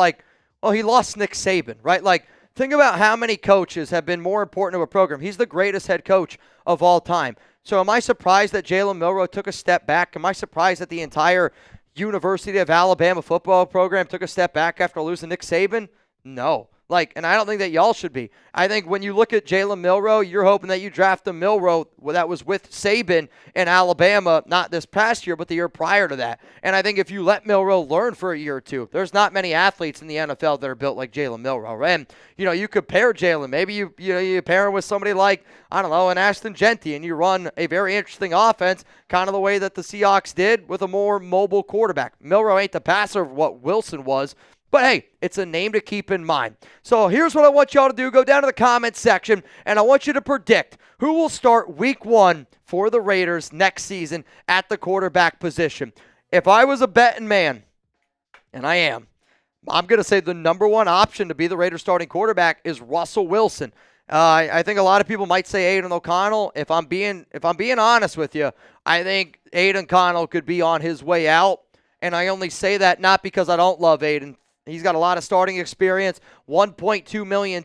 he lost Nick Saban, right? Like, think about how many coaches have been more important to a program. He's the greatest head coach of all time. So am I surprised that Jalen Milroe took a step back? Am I surprised that the entire University of Alabama football program took a step back after losing Nick Saban? No. And I don't think that y'all should be. I think when you look at Jalen Milroe, you're hoping that you draft the Milroe that was with Saban in Alabama, not this past year, but the year prior to that. And I think if you let Milroe learn for a year or two, there's not many athletes in the NFL that are built like Jalen Milroe. Right? And, you could pair Jalen. Maybe you pair him with somebody like, I don't know, an Aston Genty, and you run a very interesting offense, kind of the way that the Seahawks did with a more mobile quarterback. Milroe ain't the passer of what Wilson was, but hey, it's a name to keep in mind. So here's what I want y'all to do. Go down to the comments section, and I want you to predict who will start week 1 for the Raiders next season at the quarterback position. If I was a betting man, and I am, I'm going to say the number one option to be the Raiders starting quarterback is Russell Wilson. I think a lot of people might say Aiden O'Connell. If I'm being honest with you, I think Aiden O'Connell could be on his way out, and I only say that not because I don't love Aiden. He's got a lot of starting experience, $1.2 million,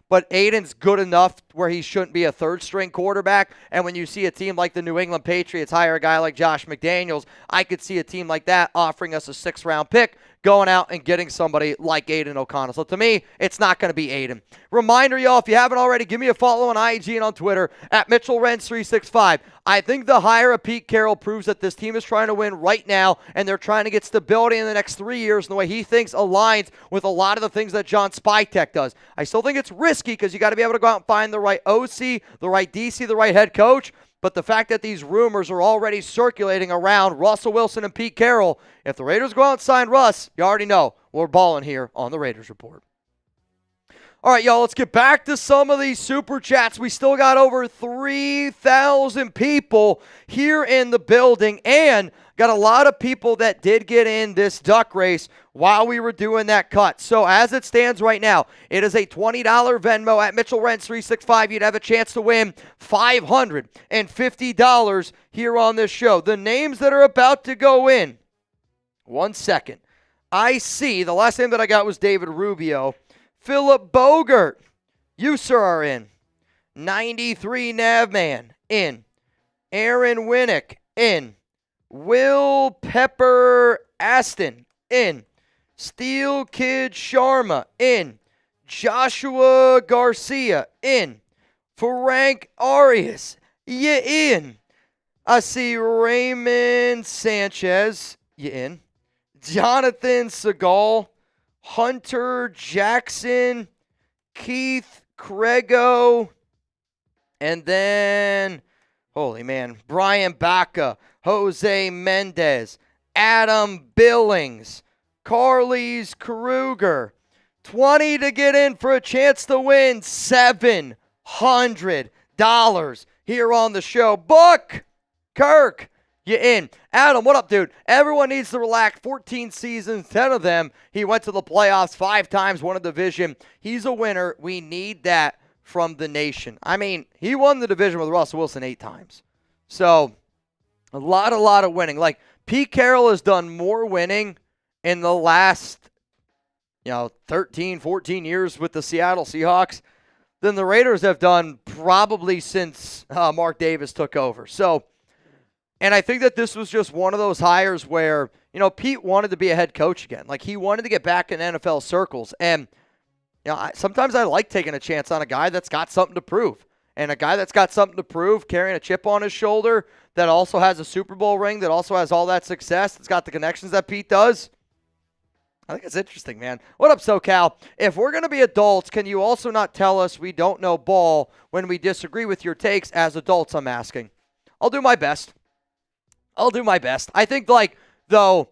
but Aiden's good enough where he shouldn't be a third-string quarterback. And when you see a team like the New England Patriots hire a guy like Josh McDaniels, I could see a team like that offering us a 6th-round pick, going out and getting somebody like Aiden O'Connell. So to me, it's not going to be Aiden. Reminder, y'all, if you haven't already, give me a follow on IG and on Twitter at MitchellRens365. I think the hire of Pete Carroll proves that this team is trying to win right now, and they're trying to get stability in the next 3 years, and the way he thinks aligns with a lot of the things that John Spytek does. I still think it's risky because you got to be able to go out and find the right OC, the right DC, the right head coach. But the fact that these rumors are already circulating around Russell Wilson and Pete Carroll, if the Raiders go out and sign Russ, you already know we're balling here on the Raiders Report. All right, y'all, let's get back to some of these super chats. We still got over 3,000 people here in the building and got a lot of people that did get in this duck race while we were doing that cut. So as it stands right now, it is a $20 Venmo at MitchellRens365. You'd have a chance to win $550 here on this show. The names that are about to go in, 1 second. I see, the last name that I got was David Rubio. Philip Bogert, you, sir, are in. 93 Navman, in. Aaron Winnick, in. Will Pepper Aston, in. Steel Kid Sharma, in. Joshua Garcia, in. Frank Arias, you in. I see Raymond Sanchez, you in. Jonathan Segal, Hunter Jackson, Keith Crego, and then, holy man, Brian Baca, Jose Mendez, Adam Billings, Carlise Kruger, $20 to get in for a chance to win $700 here on the show. Book, Kirk, you in. Adam, what up, dude? Everyone needs to relax. 14 seasons, 10 of them. He went to the playoffs 5 times, won a division. He's a winner. We need that from the nation. I mean, he won the division with Russell Wilson 8 times. So, a lot of winning. Like, Pete Carroll has done more winning in the last, 13, 14 years with the Seattle Seahawks than the Raiders have done probably since Mark Davis took over. So, and I think that this was just one of those hires where, Pete wanted to be a head coach again. Like, he wanted to get back in NFL circles. And, sometimes I like taking a chance on a guy that's got something to prove. And a guy that's got something to prove, carrying a chip on his shoulder, that also has a Super Bowl ring, that also has all that success, that's got the connections that Pete does. I think it's interesting, man. What up, SoCal? If we're going to be adults, can you also not tell us we don't know ball when we disagree with your takes as adults, I'm asking? I'll do my best. I think, though,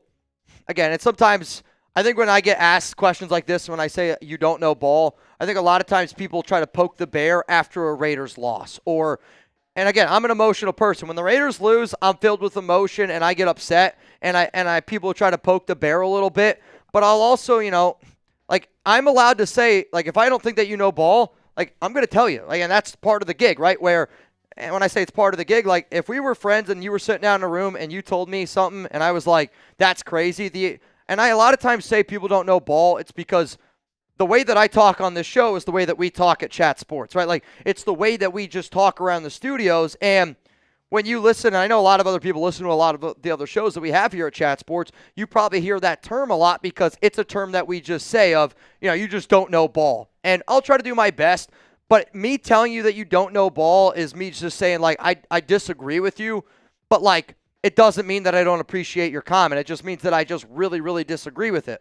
again, it's sometimes, I think when I get asked questions like this, when I say you don't know ball, I think a lot of times people try to poke the bear after a Raiders loss. And again, I'm an emotional person. When the Raiders lose, I'm filled with emotion and I get upset, and people try to poke the bear a little bit. But I'll also, I'm allowed to say, if I don't think that you know ball, I'm going to tell you. And that's part of the gig, right? And when I say it's part of the gig, if we were friends and you were sitting down in a room and you told me something and I was like, that's crazy. And I a lot of times say people don't know ball. It's because the way that I talk on this show is the way that we talk at Chat Sports, right? It's the way that we just talk around the studios. And when you listen, and I know a lot of other people listen to a lot of the other shows that we have here at Chat Sports, you probably hear that term a lot because it's a term that we just say of, you just don't know ball. And I'll try to do my best. But me telling you that you don't know ball is me just saying, I disagree with you, but, it doesn't mean that I don't appreciate your comment. It just means that I just really, really disagree with it.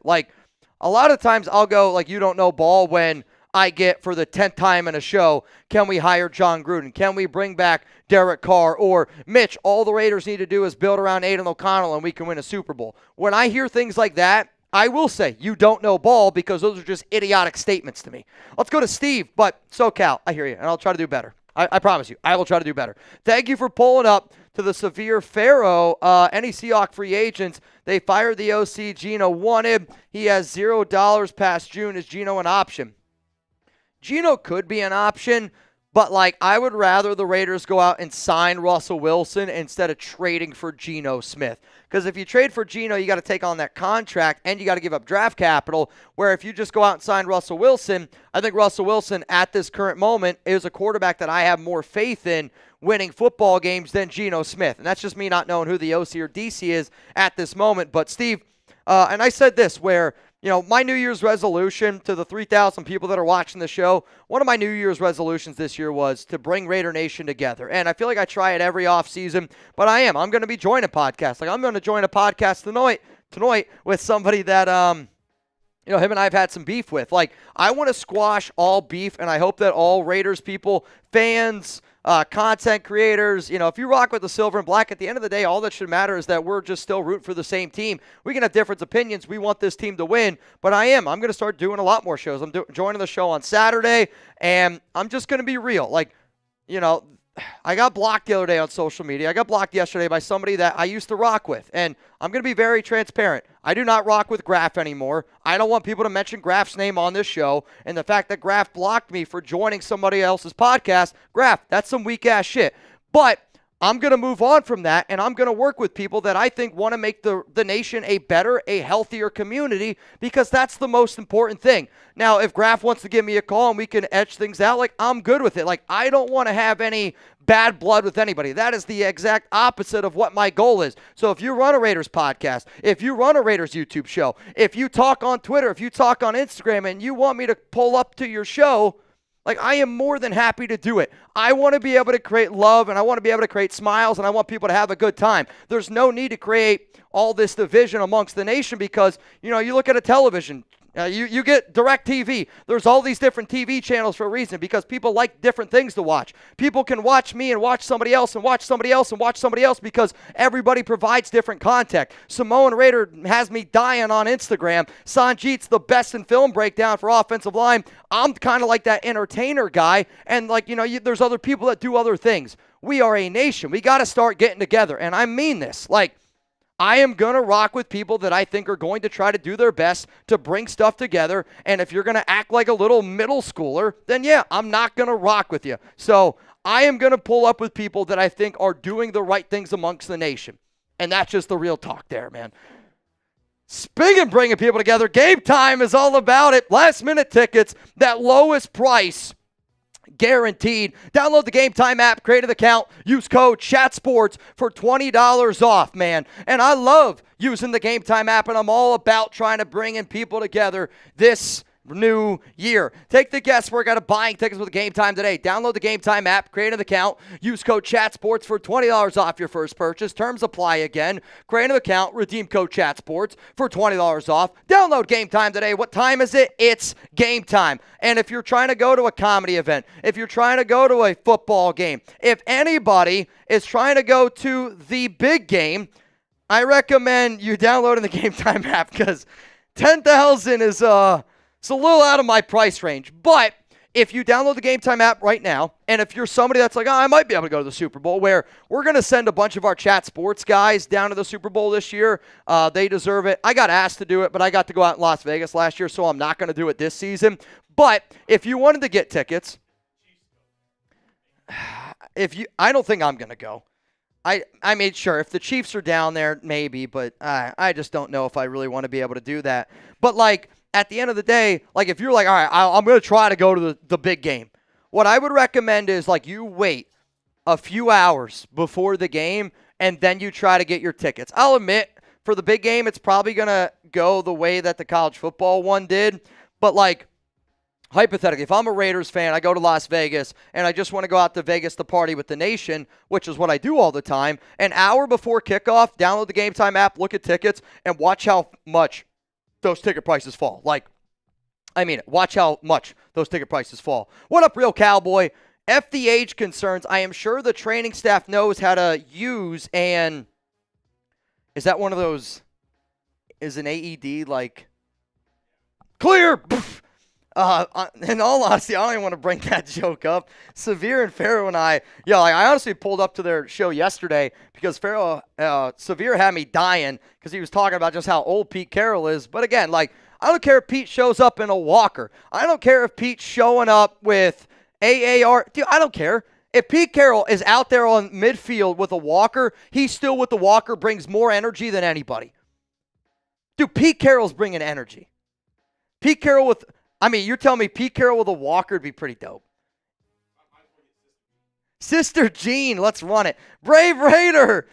A lot of times I'll go, you don't know ball when I get, for the 10th time in a show, can we hire John Gruden? Can we bring back Derek Carr? Or, Mitch, all the Raiders need to do is build around Aiden O'Connell and we can win a Super Bowl. When I hear things like that, I will say, you don't know ball, because those are just idiotic statements to me. Let's go to Steve, but SoCal, I hear you, and I'll try to do better. I promise you, I will try to do better. Thank you for pulling up to the severe Pharaoh. Any Seahawks free agents, they fired the OC Gino wanted. He has $0 past June. Is Gino an option? Gino could be an option, but I would rather the Raiders go out and sign Russell Wilson instead of trading for Geno Smith. Because if you trade for Geno, you got to take on that contract and you got to give up draft capital, where if you just go out and sign Russell Wilson, I think Russell Wilson at this current moment is a quarterback that I have more faith in winning football games than Geno Smith. And that's just me not knowing who the OC or DC is at this moment. But Steve, and I said this where, my New Year's resolution to the 3,000 people that are watching the show, one of my New Year's resolutions this year was to bring Raider Nation together. And I feel like I try it every offseason, but I'm going to be joining a podcast. I'm going to join a podcast tonight with somebody that, him and I have had some beef with. I want to squash all beef, and I hope that all Raiders people, fans, content creators, if you rock with the silver and black, at the end of the day, all that should matter is that we're just still rooting for the same team. We can have different opinions. We want this team to win, but I'm going to start doing a lot more shows. I'm joining the show on Saturday, and I'm just going to be real. I got blocked the other day on social media. I got blocked yesterday by somebody that I used to rock with, and I'm going to be very transparent. I do not rock with Graf anymore. I don't want people to mention Graf's name on this show, and the fact that Graf blocked me for joining somebody else's podcast, Graf, that's some weak-ass shit. But I'm going to move on from that, and I'm going to work with people that I think want to make the nation a better, a healthier community, because that's the most important thing. Now, if Graf wants to give me a call and we can etch things out, I'm good with it. I don't want to have any bad blood with anybody. That is the exact opposite of what my goal is. So if you run a Raiders podcast, if you run a Raiders YouTube show, if you talk on Twitter, if you talk on Instagram, and you want me to pull up to your show, I am more than happy to do it. I want to be able to create love, and I want to be able to create smiles, and I want people to have a good time. There's no need to create all this division amongst the nation because, you look at a television You get DirecTV. There's all these different TV channels for a reason because people like different things to watch. People can watch me and watch somebody else and watch somebody else and watch somebody else because everybody provides different content. Samoan Raider has me dying on Instagram. Sanjit's the best in film breakdown for offensive line. I'm kind of like that entertainer guy. And there's other people that do other things. We are a nation. We got to start getting together. And I mean this. I am going to rock with people that I think are going to try to do their best to bring stuff together. And if you're going to act like a little middle schooler, then yeah, I'm not going to rock with you. So I am going to pull up with people that I think are doing the right things amongst the nation. And that's just the real talk there, man. Speaking of bringing people together, Game Time is all about it. Last minute tickets, that lowest price guaranteed. Download the Game Time app, create an account, use code ChatSports for $20 off, man. And I love using the Game Time app, and I'm all about trying to bring in people together this new year. Take the guesswork out of buying tickets with Game Time today. Download the Game Time app, create an account, use code ChatSports for $20 off your first purchase. Terms apply again. Create an account, redeem code ChatSports for $20 off. Download Game Time today. What time is it? It's game time. And if you're trying to go to a comedy event, if you're trying to go to a football game, if anybody is trying to go to the big game, I recommend you downloading the Game Time app because $10,000 is it's a little out of my price range. But if you download the Game Time app right now, and if you're somebody that's like, I might be able to go to the Super Bowl, where we're going to send a bunch of our Chat Sports guys down to the Super Bowl this year. They deserve it. I got asked to do it, but I got to go out in Las Vegas last year, so I'm not going to do it this season. But if you wanted to get tickets, I don't think I'm going to go. I mean, sure, if the Chiefs are down there, maybe, but I just don't know if I really want to be able to do that. But, at the end of the day, if you're like, all right, I'm going to try to go to the big game, what I would recommend is, you wait a few hours before the game, and then you try to get your tickets. I'll admit, for the big game, it's probably going to go the way that the college football one did. But, hypothetically, if I'm a Raiders fan, I go to Las Vegas, and I just want to go out to Vegas to party with the nation, which is what I do all the time, an hour before kickoff, download the Game Time app, look at tickets, and watch how much those ticket prices fall. Watch how much those ticket prices fall. What up, Real Cowboy? F the age concerns. I am sure the training staff knows how to use and is that one of those, is an AED clear? In all honesty, I don't even want to bring that joke up. Severe and Pharaoh and I honestly pulled up to their show yesterday because Severe had me dying because he was talking about just how old Pete Carroll is. But again, I don't care if Pete shows up in a walker. I don't care if Pete's showing up with AAR. Dude, I don't care. If Pete Carroll is out there on midfield with a walker, he's still with the walker, brings more energy than anybody. Dude, Pete Carroll's bringing energy. Pete Carroll you're telling me Pete Carroll with a walker would be pretty dope. Sister Jean, let's run it. Brave Raider,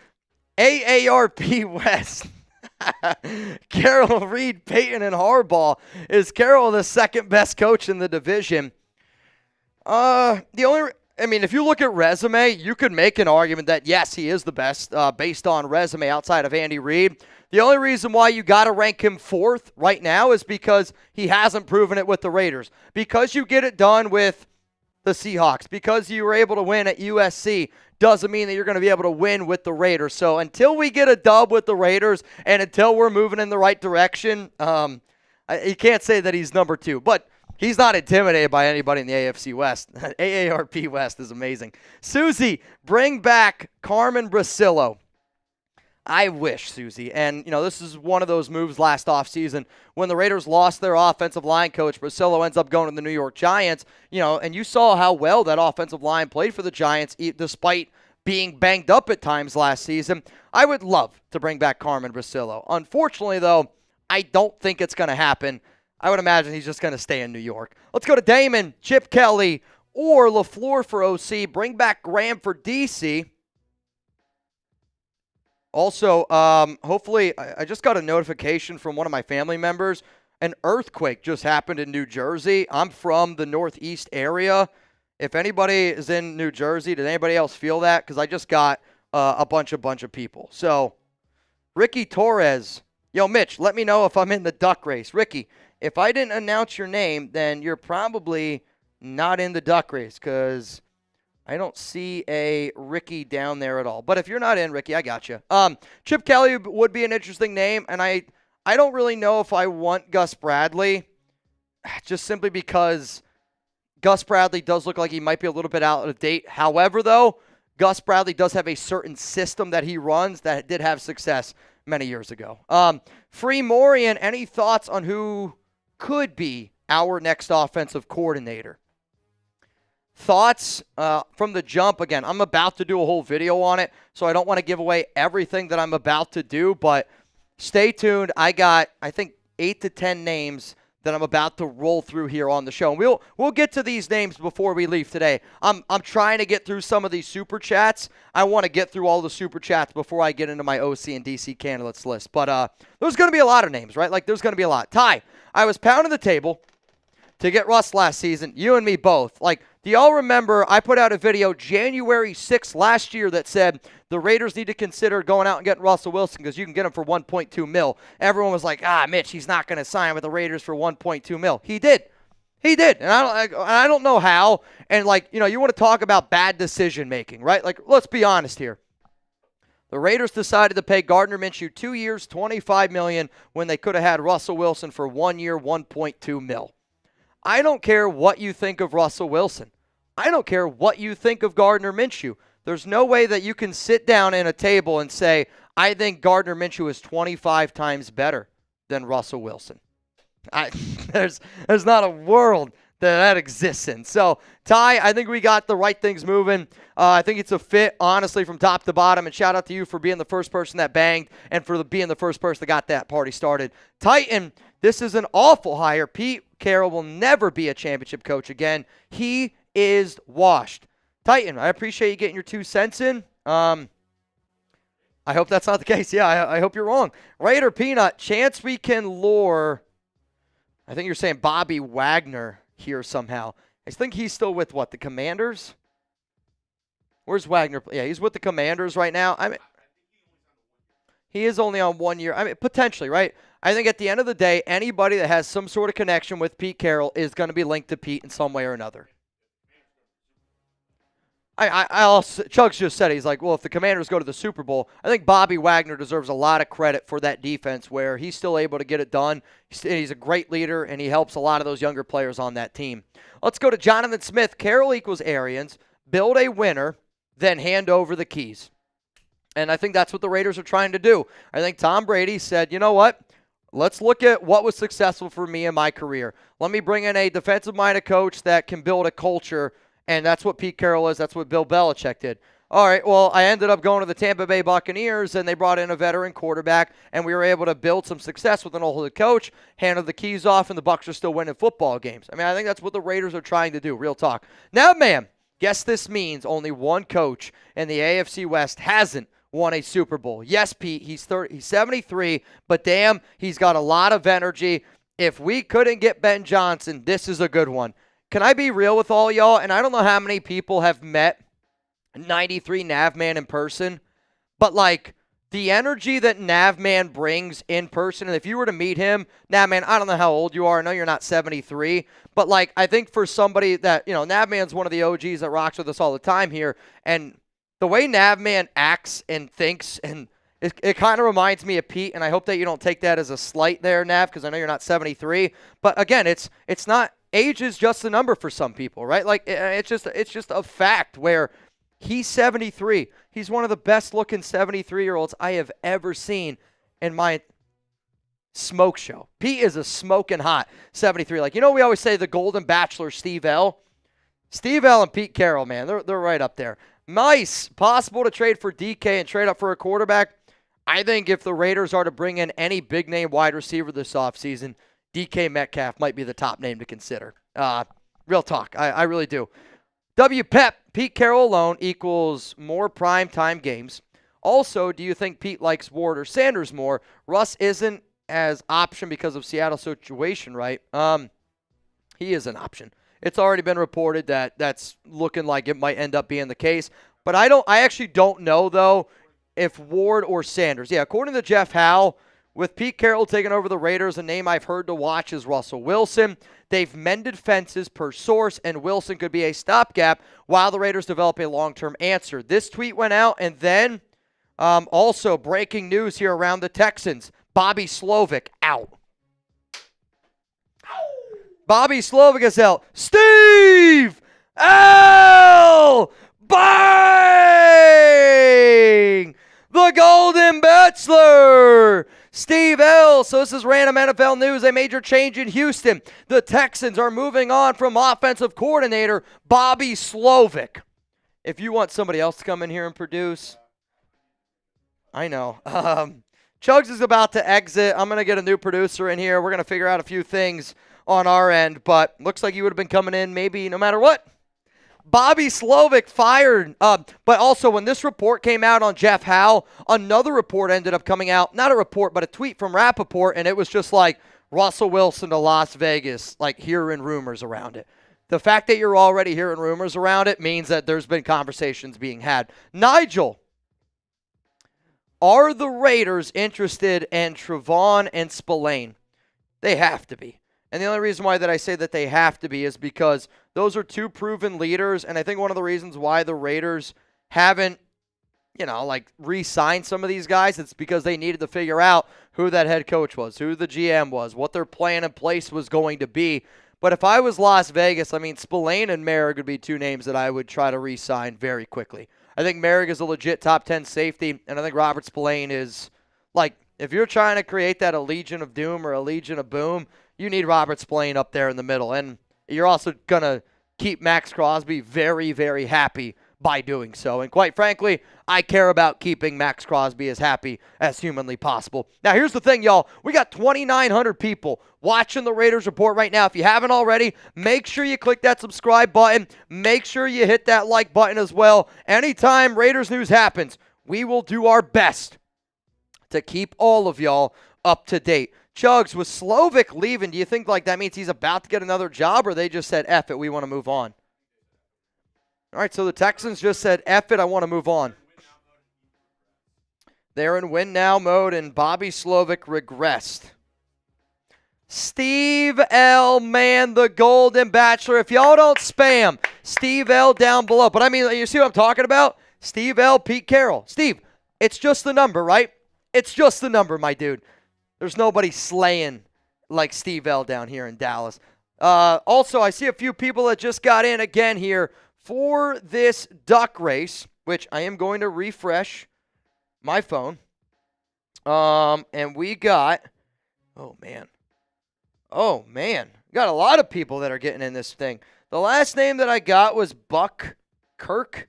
AARP West. Carroll, Reed, Peyton, and Harbaugh. Is Carroll the second best coach in the division? If you look at resume, you could make an argument that, yes, he is the best based on resume outside of Andy Reid. The only reason why you got to rank him fourth right now is because he hasn't proven it with the Raiders. Because you get it done with the Seahawks, because you were able to win at USC, doesn't mean that you're going to be able to win with the Raiders. So until we get a dub with the Raiders and until we're moving in the right direction, you can't say that he's number two. But he's not intimidated by anybody in the AFC West. AARP West is amazing. Susie, bring back Carmen Brasillo. I wish, Susie. And, this is one of those moves last offseason when the Raiders lost their offensive line coach. Brasillo ends up going to the New York Giants, and you saw how well that offensive line played for the Giants despite being banged up at times last season. I would love to bring back Carmen Brasillo. Unfortunately, though, I don't think it's going to happen. I would imagine he's just going to stay in New York. Let's go to Damon, Chip Kelly, or LaFleur for OC. Bring back Graham for DC. Also, hopefully, I just got a notification from one of my family members. An earthquake just happened in New Jersey. I'm from the Northeast area. If anybody is in New Jersey, did anybody else feel that? Because I just got a bunch of people. So, Ricky Torres. Yo, Mitch, let me know if I'm in the duck race. Ricky, if I didn't announce your name, then you're probably not in the duck race because I don't see a Ricky down there at all. But if you're not in, Ricky, I got you. Chip Kelly would be an interesting name, and I don't really know if I want Gus Bradley, just simply because Gus Bradley does look like he might be a little bit out of date. However, though, Gus Bradley does have a certain system that he runs that did have success many years ago. Free Morian, any thoughts on who could be our next offensive coordinator? Thoughts from the jump. Again, I'm about to do a whole video on it, so I don't want to give away everything that I'm about to do, but stay tuned. I got, I think, 8 to 10 names that I'm about to roll through here on the show. And we'll get to these names before we leave today. I'm trying to get through some of these super chats. I want to get through all the super chats before I get into my OC and DC candidates list. But there's going to be a lot of names, right? Like, there's going to be a lot. Ty, I was pounding the table to get Russ last season. You and me both. Like, do y'all remember I put out a video January 6th last year that said the Raiders need to consider going out and getting Russell Wilson because you can get him for $1.2 million. Everyone was like, Mitch, he's not going to sign with the Raiders for $1.2 million. He did. He did. And I don't know how. And, like, you know, you want to talk about bad decision making, right? Like, let's be honest here. The Raiders decided to pay Gardner Minshew 2 years, $25 million, when they could have had Russell Wilson for 1 year, $1.2 million. I don't care what you think of Russell Wilson. I don't care what you think of Gardner Minshew. There's no way that you can sit down in a table and say, I think Gardner Minshew is 25 times better than Russell Wilson. There's not a world that exists in. So, Ty, I think we got the right things moving. I think it's a fit, honestly, from top to bottom. And shout out to you for being the first person that banged and for being the first person that got that party started. Titan, this is an awful hire. Pete Carroll will never be a championship coach again. He is washed. Titan, I appreciate you getting your 2 cents in. I hope that's not the case. Yeah, I hope you're wrong. Raider Peanut, chance we can lure, I think you're saying Bobby Wagner here somehow. I think he's still with what, the Commanders? Where's Wagner? Yeah, he's with the Commanders right now. I mean, he is only on 1 year. I mean, potentially, right? I think at the end of the day, anybody that has some sort of connection with Pete Carroll is going to be linked to Pete in some way or another. I also, Chugs just said, he's like, well, if the Commanders go to the Super Bowl, I think Bobby Wagner deserves a lot of credit for that defense where he's still able to get it done. He's a great leader, and he helps a lot of those younger players on that team. Let's go to Jonathan Smith. Carroll equals Arians. Build a winner, then hand over the keys. And I think that's what the Raiders are trying to do. I think Tom Brady said, you know what? Let's look at what was successful for me in my career. Let me bring in a defensive-minded coach that can build a culture. And that's what Pete Carroll is. That's what Bill Belichick did. All right, well, I ended up going to the Tampa Bay Buccaneers, and they brought in a veteran quarterback, and we were able to build some success with an old coach, handed the keys off, and the Bucs are still winning football games. I mean, I think that's what the Raiders are trying to do, real talk. Now, ma'am, guess this means only one coach in the AFC West hasn't won a Super Bowl. Yes, Pete, he's 73, but damn, he's got a lot of energy. If we couldn't get Ben Johnson, this is a good one. Can I be real with all y'all? And I don't know how many people have met 93 Navman in person, but like the energy that Navman brings in person, and if you were to meet him, Navman, I don't know how old you are. I know you're not 73, but like I think for somebody that, you know, Navman's one of the OGs that rocks with us all the time here, and the way Navman acts and thinks, and it kind of reminds me of Pete, and I hope that you don't take that as a slight there, Nav, because I know you're not 73, but again, it's not. Age is just a number for some people, right? Like, it's just a fact where he's 73. He's one of the best-looking 73-year-olds I have ever seen in my smoke show. Pete is a smoking hot 73. Like, you know, we always say the Golden Bachelor, Steve L. Steve L and Pete Carroll, man, they're right up there. Nice. Possible to trade for DK and trade up for a quarterback? I think if the Raiders are to bring in any big-name wide receiver this offseason, DK Metcalf might be the top name to consider. Real talk. I really do. Pep, Pete Carroll alone equals more primetime games. Also, do you think Pete likes Ward or Sanders more? Russ isn't as option because of Seattle's situation, right? He is an option. It's already been reported that that's looking like it might end up being the case. But I actually don't know, though, if Ward or Sanders. Yeah, according to Jeff Howe, With Pete Carroll taking over the Raiders, a name I've heard to watch is Russell Wilson. They've mended fences per source, and Wilson could be a stopgap while the Raiders develop a long-term answer. This tweet went out, and then also breaking news here around the Texans. Bobby Slovic out. Bobby Slovic is out. Steve L. Bang! The Golden Bachelor! Steve L. So this is random NFL news. A major change in Houston. The Texans are moving on from offensive coordinator Bobby Slovic. If you want somebody else to come in here and produce, I know. Chugs is about to exit. I'm going to get a new producer in here. We're going to figure out a few things on our end, but looks like you would have been coming in maybe no matter what. Bobby Slovic fired. But also when this report came out on Jeff Howe, another report ended up coming out. Not a report, but a tweet from Rappaport, and it was just like Russell Wilson to Las Vegas, like hearing rumors around it. The fact that you're already hearing rumors around it means that there's been conversations being had. Nigel, are the Raiders interested in Trevon and Spillane? They have to be. And the only reason why that I say that they have to be is because those are two proven leaders, and I think one of the reasons why the Raiders haven't, re-signed some of these guys, it's because they needed to figure out who that head coach was, who the GM was, what their plan in place was going to be. But if I was Las Vegas, Spillane and Merrick would be two names that I would try to re-sign very quickly. I think Merrick is a legit top 10 safety, and I think Robert Spillane is, if you're trying to create that a Legion of Doom or a Legion of Boom, you need Robert Spillane up there in the middle. And you're also going to keep Max Crosby very, very happy by doing so. And quite frankly, I care about keeping Max Crosby as happy as humanly possible. Now, here's the thing, y'all. We got 2,900 people watching the Raiders Report right now. If you haven't already, make sure you click that subscribe button. Make sure you hit that like button as well. Anytime Raiders news happens, we will do our best to keep all of y'all up to date. Chugs, with Slovic leaving, do you think that means he's about to get another job, or they just said, F it, we want to move on? All right, so the Texans just said, F it, I want to move on. They're in win-now mode, and Bobby Slovic regressed. Steve L. Man, the Golden Bachelor. If y'all don't spam, Steve L. down below. But you see what I'm talking about? Steve L., Pete Carroll. Steve, it's just the number, right? It's just the number, my dude. There's nobody slaying like Steve L. down here in Dallas. Also, I see a few people that just got in again here for this duck race, which I am going to refresh my phone. And we got, oh, man. Got a lot of people that are getting in this thing. The last name that I got was Buck Kirk,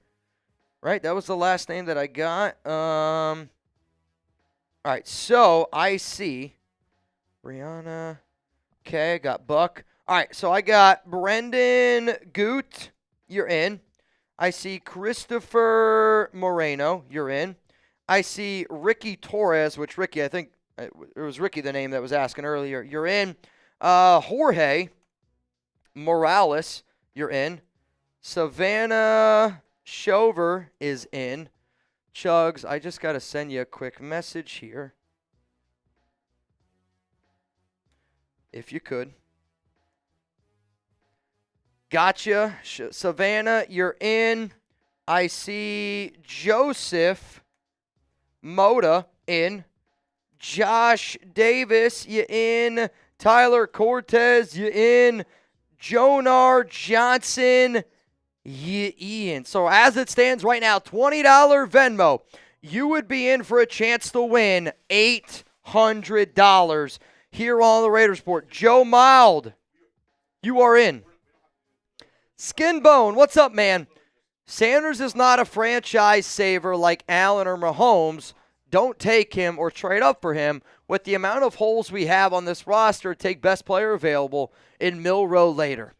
right? That was the last name that I got. All right, so I see Brianna. Okay, I got Buck. All right, so I got Brendan Goot. You're in. I see Christopher Moreno. You're in. I see Ricky Torres, which Ricky, I think it was Ricky the name that was asking earlier. You're in. Jorge Morales. You're in. Savannah Shover is in. Chugs, I just got to send you a quick message here. If you could. Gotcha. Savannah, you're in. I see Joseph Moda in. Josh Davis, you in. Tyler Cortez, you in. Jonar Johnson, Ian. So as it stands right now, $20 Venmo, you would be in for a chance to win $800 here on the Raiders Report. Joe Mild, you are in. Skinbone, what's up, man? Sanders is not a franchise saver like Allen or Mahomes. Don't take him or trade up for him. With the amount of holes we have on this roster, take best player available in Milroe later.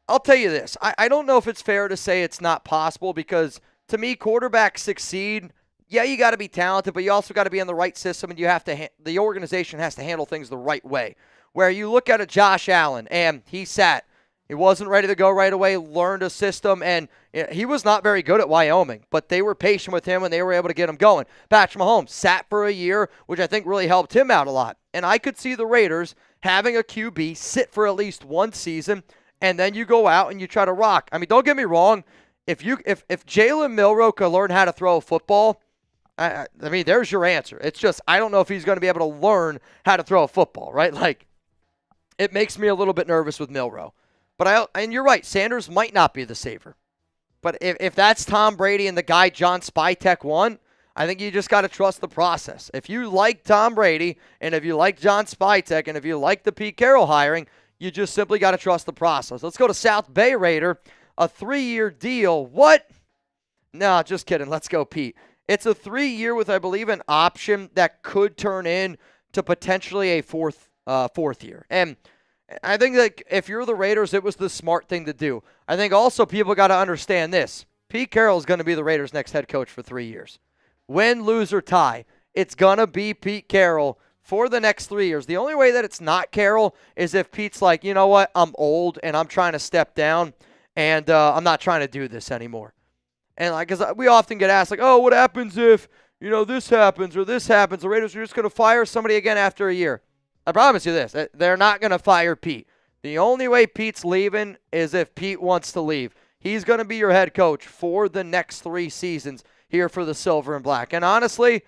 I'll tell you this. I don't know if it's fair to say it's not possible because, to me, quarterbacks succeed. Yeah, you got to be talented, but you also got to be in the right system, and you have to. The organization has to handle things the right way. Where you look at a Josh Allen, and he sat He wasn't ready to go right away, learned a system, and he was not very good at Wyoming, but they were patient with him and they were able to get him going. Patrick Mahomes sat for a year, which I think really helped him out a lot. And I could see the Raiders having a QB sit for at least one season, and then you go out and you try to rock. I mean, don't get me wrong. If Jalen Milroe could learn how to throw a football, I mean, there's your answer. It's just I don't know if he's going to be able to learn how to throw a football, right? Like, it makes me a little bit nervous with Milroe. And you're right, Sanders might not be the saver. But if that's Tom Brady and the guy John Spytek won, I think you just got to trust the process. If you like Tom Brady, and if you like John Spytek, and if you like the Pete Carroll hiring, you just simply got to trust the process. Let's go to South Bay Raider, a 3-year deal. What? No, just kidding. Let's go, Pete. It's a 3-year with, I believe, an option that could turn in to potentially a fourth year. And I think that if you're the Raiders, it was the smart thing to do. I think also people got to understand this. Pete Carroll is going to be the Raiders' next head coach for 3 years. Win, lose, or tie, it's going to be Pete Carroll for the next 3 years. The only way that it's not Carroll is if Pete's like, you know what, I'm old and I'm trying to step down and I'm not trying to do this anymore. And like, because we often get asked, like, oh, what happens if, this happens or this happens? The Raiders are just going to fire somebody again after a year. I promise you this, they're not going to fire Pete. The only way Pete's leaving is if Pete wants to leave. He's going to be your head coach for the next 3 seasons here for the Silver and Black. And honestly,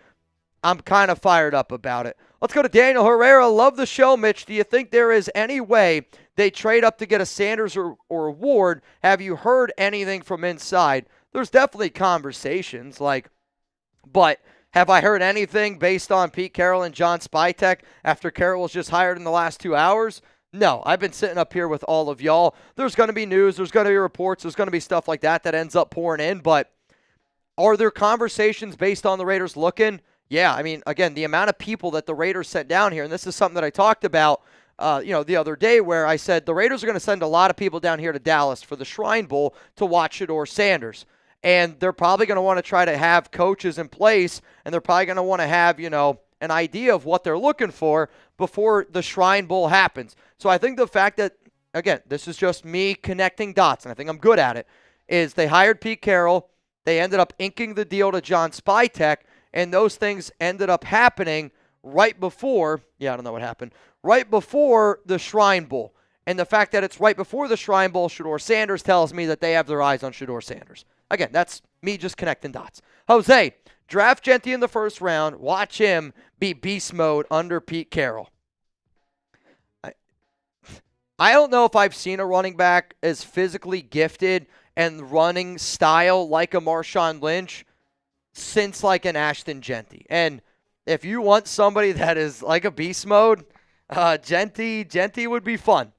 I'm kind of fired up about it. Let's go to Daniel Herrera. Love the show, Mitch. Do you think there is any way they trade up to get a Sanders or Ward? Have you heard anything from inside? There's definitely conversations, but have I heard anything based on Pete Carroll and John Spytek after Carroll was just hired in the last 2 hours? No, I've been sitting up here with all of y'all. There's going to be news. There's going to be reports. There's going to be stuff like that ends up pouring in. But are there conversations based on the Raiders looking? Yeah, I mean, again, the amount of people that the Raiders sent down here, and this is something that I talked about, the other day where I said the Raiders are going to send a lot of people down here to Dallas for the Shrine Bowl to watch Shedeur Sanders. And they're probably going to want to try to have coaches in place, and they're probably going to want to have, an idea of what they're looking for before the Shrine Bowl happens. So I think the fact that, again, this is just me connecting dots, and I think I'm good at it, is they hired Pete Carroll, they ended up inking the deal to John Spytek, and those things ended up happening right before, I don't know what happened, right before the Shrine Bowl. And the fact that it's right before the Shrine Bowl, Shedeur Sanders tells me that they have their eyes on Shedeur Sanders. Again, that's me just connecting dots. Jose, draft Genty in the first round. Watch him be beast mode under Pete Carroll. I don't know if I've seen a running back as physically gifted and running style like a Marshawn Lynch since like an Ashton Genty. And if you want somebody that is like a beast mode, Genty would be fun.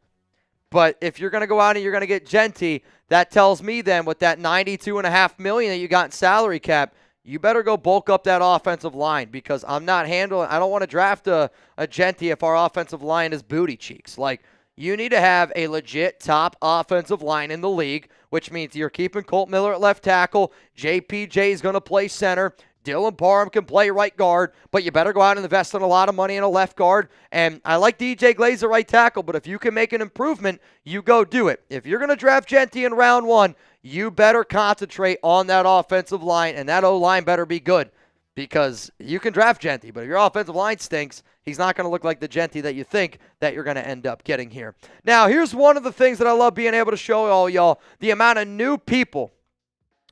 But if you're going to go out and you're going to get Genty, that tells me then with that $92.5 million that you got in salary cap, you better go bulk up that offensive line because I don't want to draft a Genty if our offensive line is booty cheeks. Like, you need to have a legit top offensive line in the league, which means you're keeping Colt Miller at left tackle. JPJ is going to play center. Dylan Parham can play right guard, but you better go out and invest in a lot of money in a left guard. And I like DJ Glaze at right tackle, but if you can make an improvement, you go do it. If you're going to draft Genty in round 1, you better concentrate on that offensive line, and that O-line better be good because you can draft Genty, but if your offensive line stinks, he's not going to look like the Genty that you think that you're going to end up getting here. Now, here's one of the things that I love being able to show all y'all, the amount of new people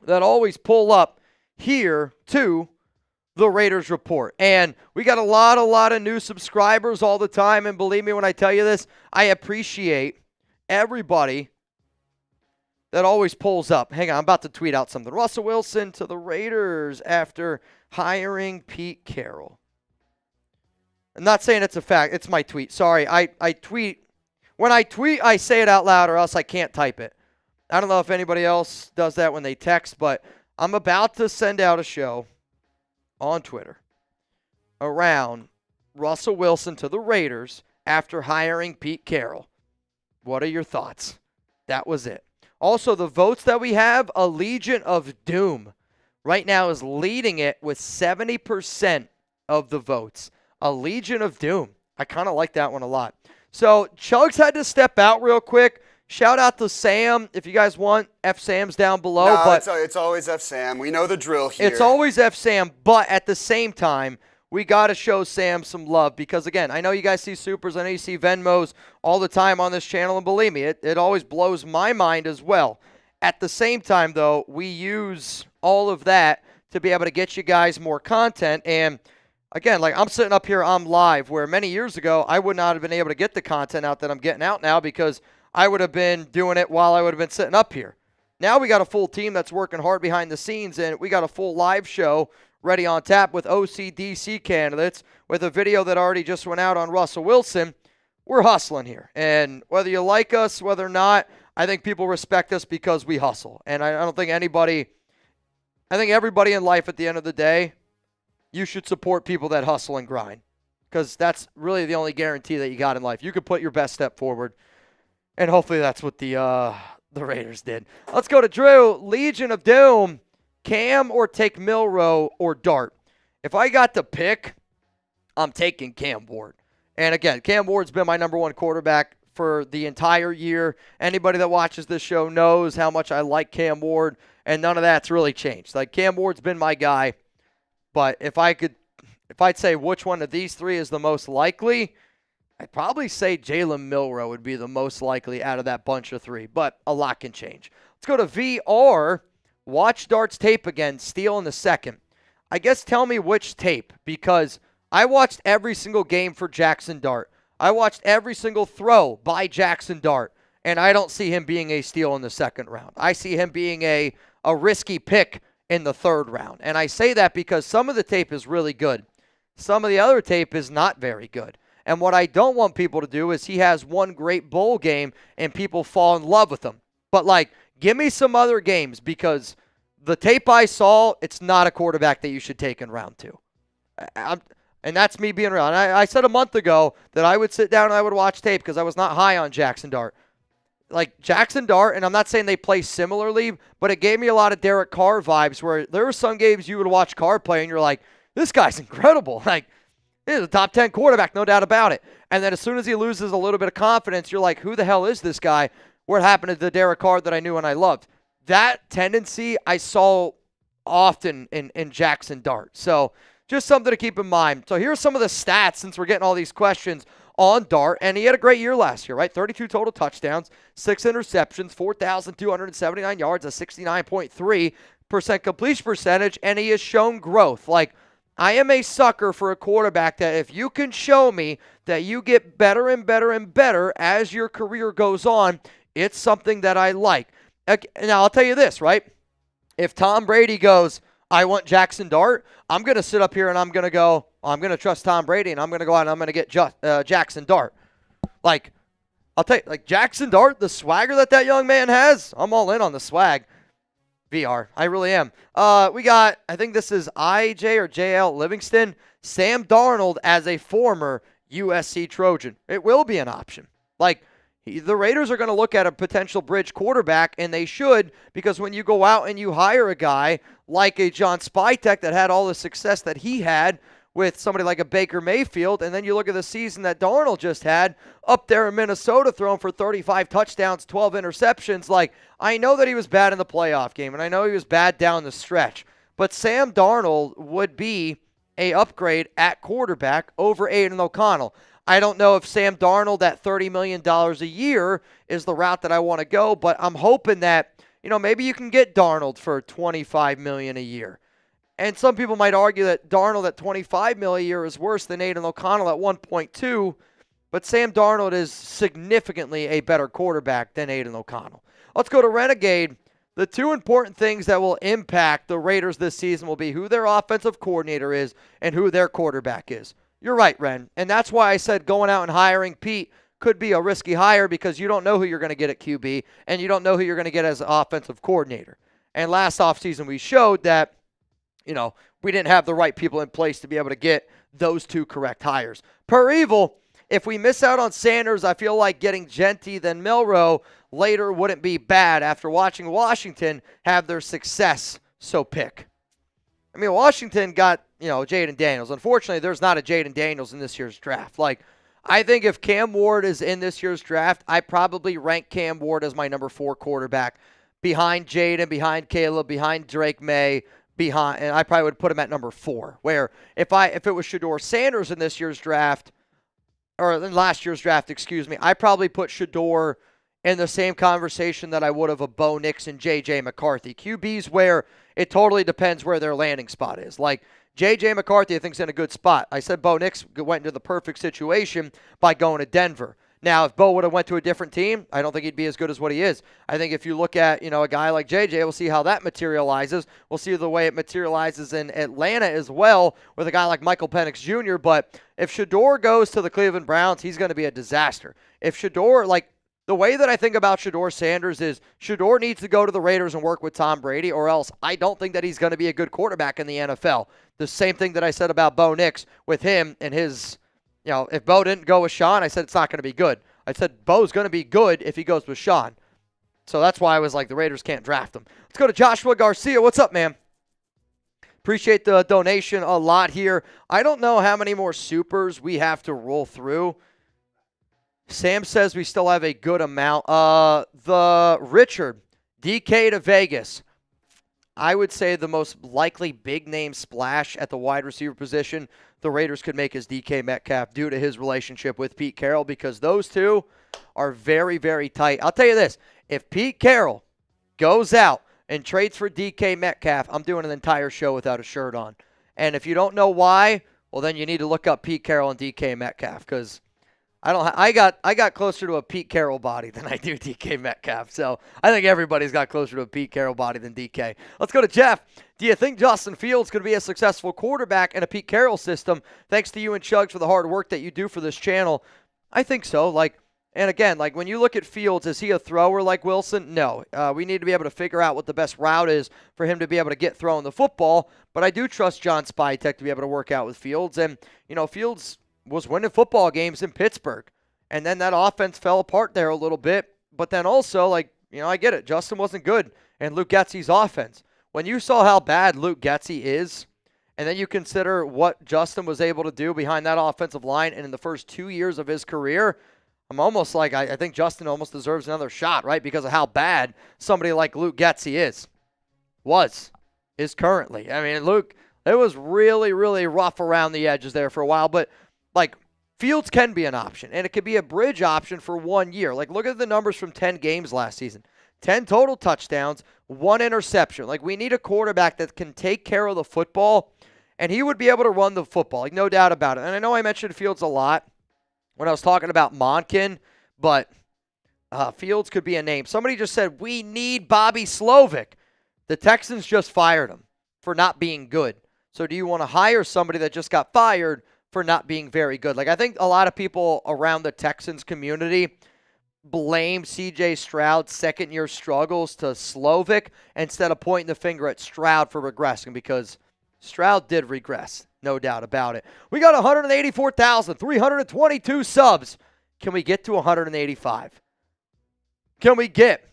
that always pull up here to the Raiders Report. And we got a lot of new subscribers all the time. And believe me when I tell you this, I appreciate everybody that always pulls up. Hang on, I'm about to tweet out something. Russell Wilson to the Raiders after hiring Pete Carroll. I'm not saying it's a fact. It's my tweet. Sorry, I tweet. When I tweet, I say it out loud or else I can't type it. I don't know if anybody else does that when they text, but I'm about to send out a show on Twitter around Russell Wilson to the Raiders after hiring Pete Carroll. What are your thoughts? That was it. Also, the votes that we have, a Legion of Doom right now is leading it with 70% of the votes. A Legion of Doom. I kind of like that one a lot. So Chugs had to step out real quick. shout out to Sam if you guys want. F Sam's down below. No, but it's always F Sam. We know the drill here. It's always F Sam, but at the same time, we got to show Sam some love because, again, I know you guys see supers. I know you see Venmos all the time on this channel, and believe me, it always blows my mind as well. At the same time, though, we use all of that to be able to get you guys more content. And, again, like I'm sitting up here, I'm live, where many years ago, I would not have been able to get the content out that I'm getting out now because I would have been doing it while I would have been sitting up here. Now we got a full team that's working hard behind the scenes, and we got a full live show ready on tap with OCDC candidates with a video that already just went out on Russell Wilson. We're hustling here. And whether you like us, whether or not, I think people respect us because we hustle. And I don't think anybody, I think everybody in life at the end of the day, you should support people that hustle and grind because that's really the only guarantee that you got in life. You could put your best step forward, and hopefully that's what the Raiders did. Let's go to Drew. Legion of Doom. Cam or take Milroe or Dart? If I got to pick, I'm taking Cam Ward. And again, Cam Ward's been my number one quarterback for the entire year. Anybody that watches this show knows how much I like Cam Ward, and none of that's really changed. Like, Cam Ward's been my guy. But if I'd say which one of these three is the most likely, I'd probably say Jalen Milroe would be the most likely out of that bunch of three. But a lot can change. Let's go to VR. Watch Dart's tape again, steal in the second. I guess tell me which tape, because I watched every single game for Jackson Dart. I watched every single throw by Jackson Dart, and I don't see him being a steal in the second round. I see him being a risky pick in the third round. And I say that because some of the tape is really good. Some of the other tape is not very good. And what I don't want people to do is he has one great bowl game and people fall in love with him. But, like, give me some other games because the tape I saw, it's not a quarterback that you should take in round two. And that's me being real. And I said a month ago that I would sit down and I would watch tape because I was not high on Jackson Dart. Like, Jackson Dart, and I'm not saying they play similarly, but it gave me a lot of Derek Carr vibes where there were some games you would watch Carr play and you're like, this guy's incredible. Like, he's a top 10 quarterback, no doubt about it. And then as soon as he loses a little bit of confidence, you're like, who the hell is this guy? What happened to the Derek Carr that I knew and I loved? That tendency I saw often in Jackson Dart. So just something to keep in mind. So here's some of the stats since we're getting all these questions on Dart. And he had a great year last year, right? 32 total touchdowns, 6 interceptions, 4,279 yards, a 69.3% completion percentage, and he has shown growth. Like, I am a sucker for a quarterback that if you can show me that you get better and better and better as your career goes on, it's something that I like. Now, I'll tell you this, right? If Tom Brady goes, I want Jackson Dart, I'm going to sit up here and I'm going to go, I'm going to trust Tom Brady and I'm going to go out and I'm going to get Jackson Dart. Like, I'll tell you, like Jackson Dart, the swagger that young man has, I'm all in on the swag. VR, I really am. We got, I think this is IJ or JL Livingston, Sam Darnold as a former USC Trojan. It will be an option. Like, the Raiders are going to look at a potential bridge quarterback, and they should, because when you go out and you hire a guy like a John Spytek that had all the success that he had with somebody like a Baker Mayfield, and then you look at the season that Darnold just had up there in Minnesota throwing for 35 touchdowns, 12 interceptions. Like, I know that he was bad in the playoff game, and I know he was bad down the stretch, but Sam Darnold would be a upgrade at quarterback over Aiden O'Connell. I don't know if Sam Darnold at $30 million a year is the route that I want to go, but I'm hoping that, you know, maybe you can get Darnold for $25 million a year. And some people might argue that Darnold at $25 million a year is worse than Aiden O'Connell at 1.2, but Sam Darnold is significantly a better quarterback than Aiden O'Connell. Let's go to Renegade. The two important things that will impact the Raiders this season will be who their offensive coordinator is and who their quarterback is. You're right, Ren. And that's why I said going out and hiring Pete could be a risky hire because you don't know who you're going to get at QB and you don't know who you're going to get as an offensive coordinator. And last offseason we showed that, you know, we didn't have the right people in place to be able to get those two correct hires. Per Evil, if we miss out on Sanders, I feel like getting Genty then Milroe later wouldn't be bad after watching Washington have their success, so pick. I mean, Washington got, you know, Jaden Daniels. Unfortunately, there's not a Jaden Daniels in this year's draft. Like, I think if Cam Ward is in this year's draft, I probably rank Cam Ward as my number 4 quarterback behind Jaden, behind Caleb, behind Drake May, and I probably would put him at number 4. Where if it was Shedeur Sanders in this year's draft, or in last year's draft, excuse me, I probably put Shedeur in the same conversation that I would have a Bo Nix and J.J. McCarthy. QBs where it totally depends where their landing spot is. Like J.J. McCarthy, I think, is in a good spot. I said Bo Nix went into the perfect situation by going to Denver. Now, if Bo would have went to a different team, I don't think he'd be as good as what he is. I think if you look at, a guy like JJ, we'll see how that materializes. We'll see the way it materializes in Atlanta as well with a guy like Michael Penix Jr. But if Shedeur goes to the Cleveland Browns, he's going to be a disaster. If Shedeur, the way that I think about Shedeur Sanders is Shedeur needs to go to the Raiders and work with Tom Brady, or else I don't think that he's going to be a good quarterback in the NFL. The same thing that I said about Bo Nix with him and his, if Bo didn't go with Sean, I said it's not going to be good. I said Bo's going to be good if he goes with Sean. So that's why I was like, the Raiders can't draft him. Let's go to Joshua Garcia. What's up, man? Appreciate the donation a lot here. I don't know how many more supers we have to roll through. Sam says we still have a good amount. The Richard, DK to Vegas. I would say the most likely big name splash at the wide receiver position the Raiders could make is DK Metcalf due to his relationship with Pete Carroll, because those two are very, very tight. I'll tell you this. If Pete Carroll goes out and trades for DK Metcalf, I'm doing an entire show without a shirt on. And if you don't know why, well, then you need to look up Pete Carroll and DK Metcalf, because I got closer to a Pete Carroll body than I do DK Metcalf. So I think everybody's got closer to a Pete Carroll body than DK. Let's go to Jeff. Do you think Justin Fields could be a successful quarterback in a Pete Carroll system? Thanks to you and Chugs for the hard work that you do for this channel. I think so. And again, when you look at Fields, is he a thrower like Wilson? No. We need to be able to figure out what the best route is for him to be able to get throwing the football. But I do trust John Spytek to be able to work out with Fields. And, Fields was winning football games in Pittsburgh. And then that offense fell apart there a little bit. But then also, I get it. Justin wasn't good in Luke Getsy's offense. When you saw how bad Luke Getsy is, and then you consider what Justin was able to do behind that offensive line and in the first 2 years of his career, I'm almost like, I think Justin almost deserves another shot, right? Because of how bad somebody like Luke Getsy is currently. I mean, Luke, it was really, really rough around the edges there for a while. But, Fields can be an option, and it could be a bridge option for 1 year. Look at the numbers from 10 games last season. 10 total touchdowns, 1 interception. We need a quarterback that can take care of the football, and he would be able to run the football, no doubt about it. And I know I mentioned Fields a lot when I was talking about Monken, but Fields could be a name. Somebody just said, we need Bobby Slovic. The Texans just fired him for not being good. So do you want to hire somebody that just got fired for not being very good? I think a lot of people around the Texans community blame C.J. Stroud's second-year struggles to Slovic instead of pointing the finger at Stroud for regressing, because Stroud did regress, no doubt about it. We got 184,322 subs. Can we get to 185? Can we get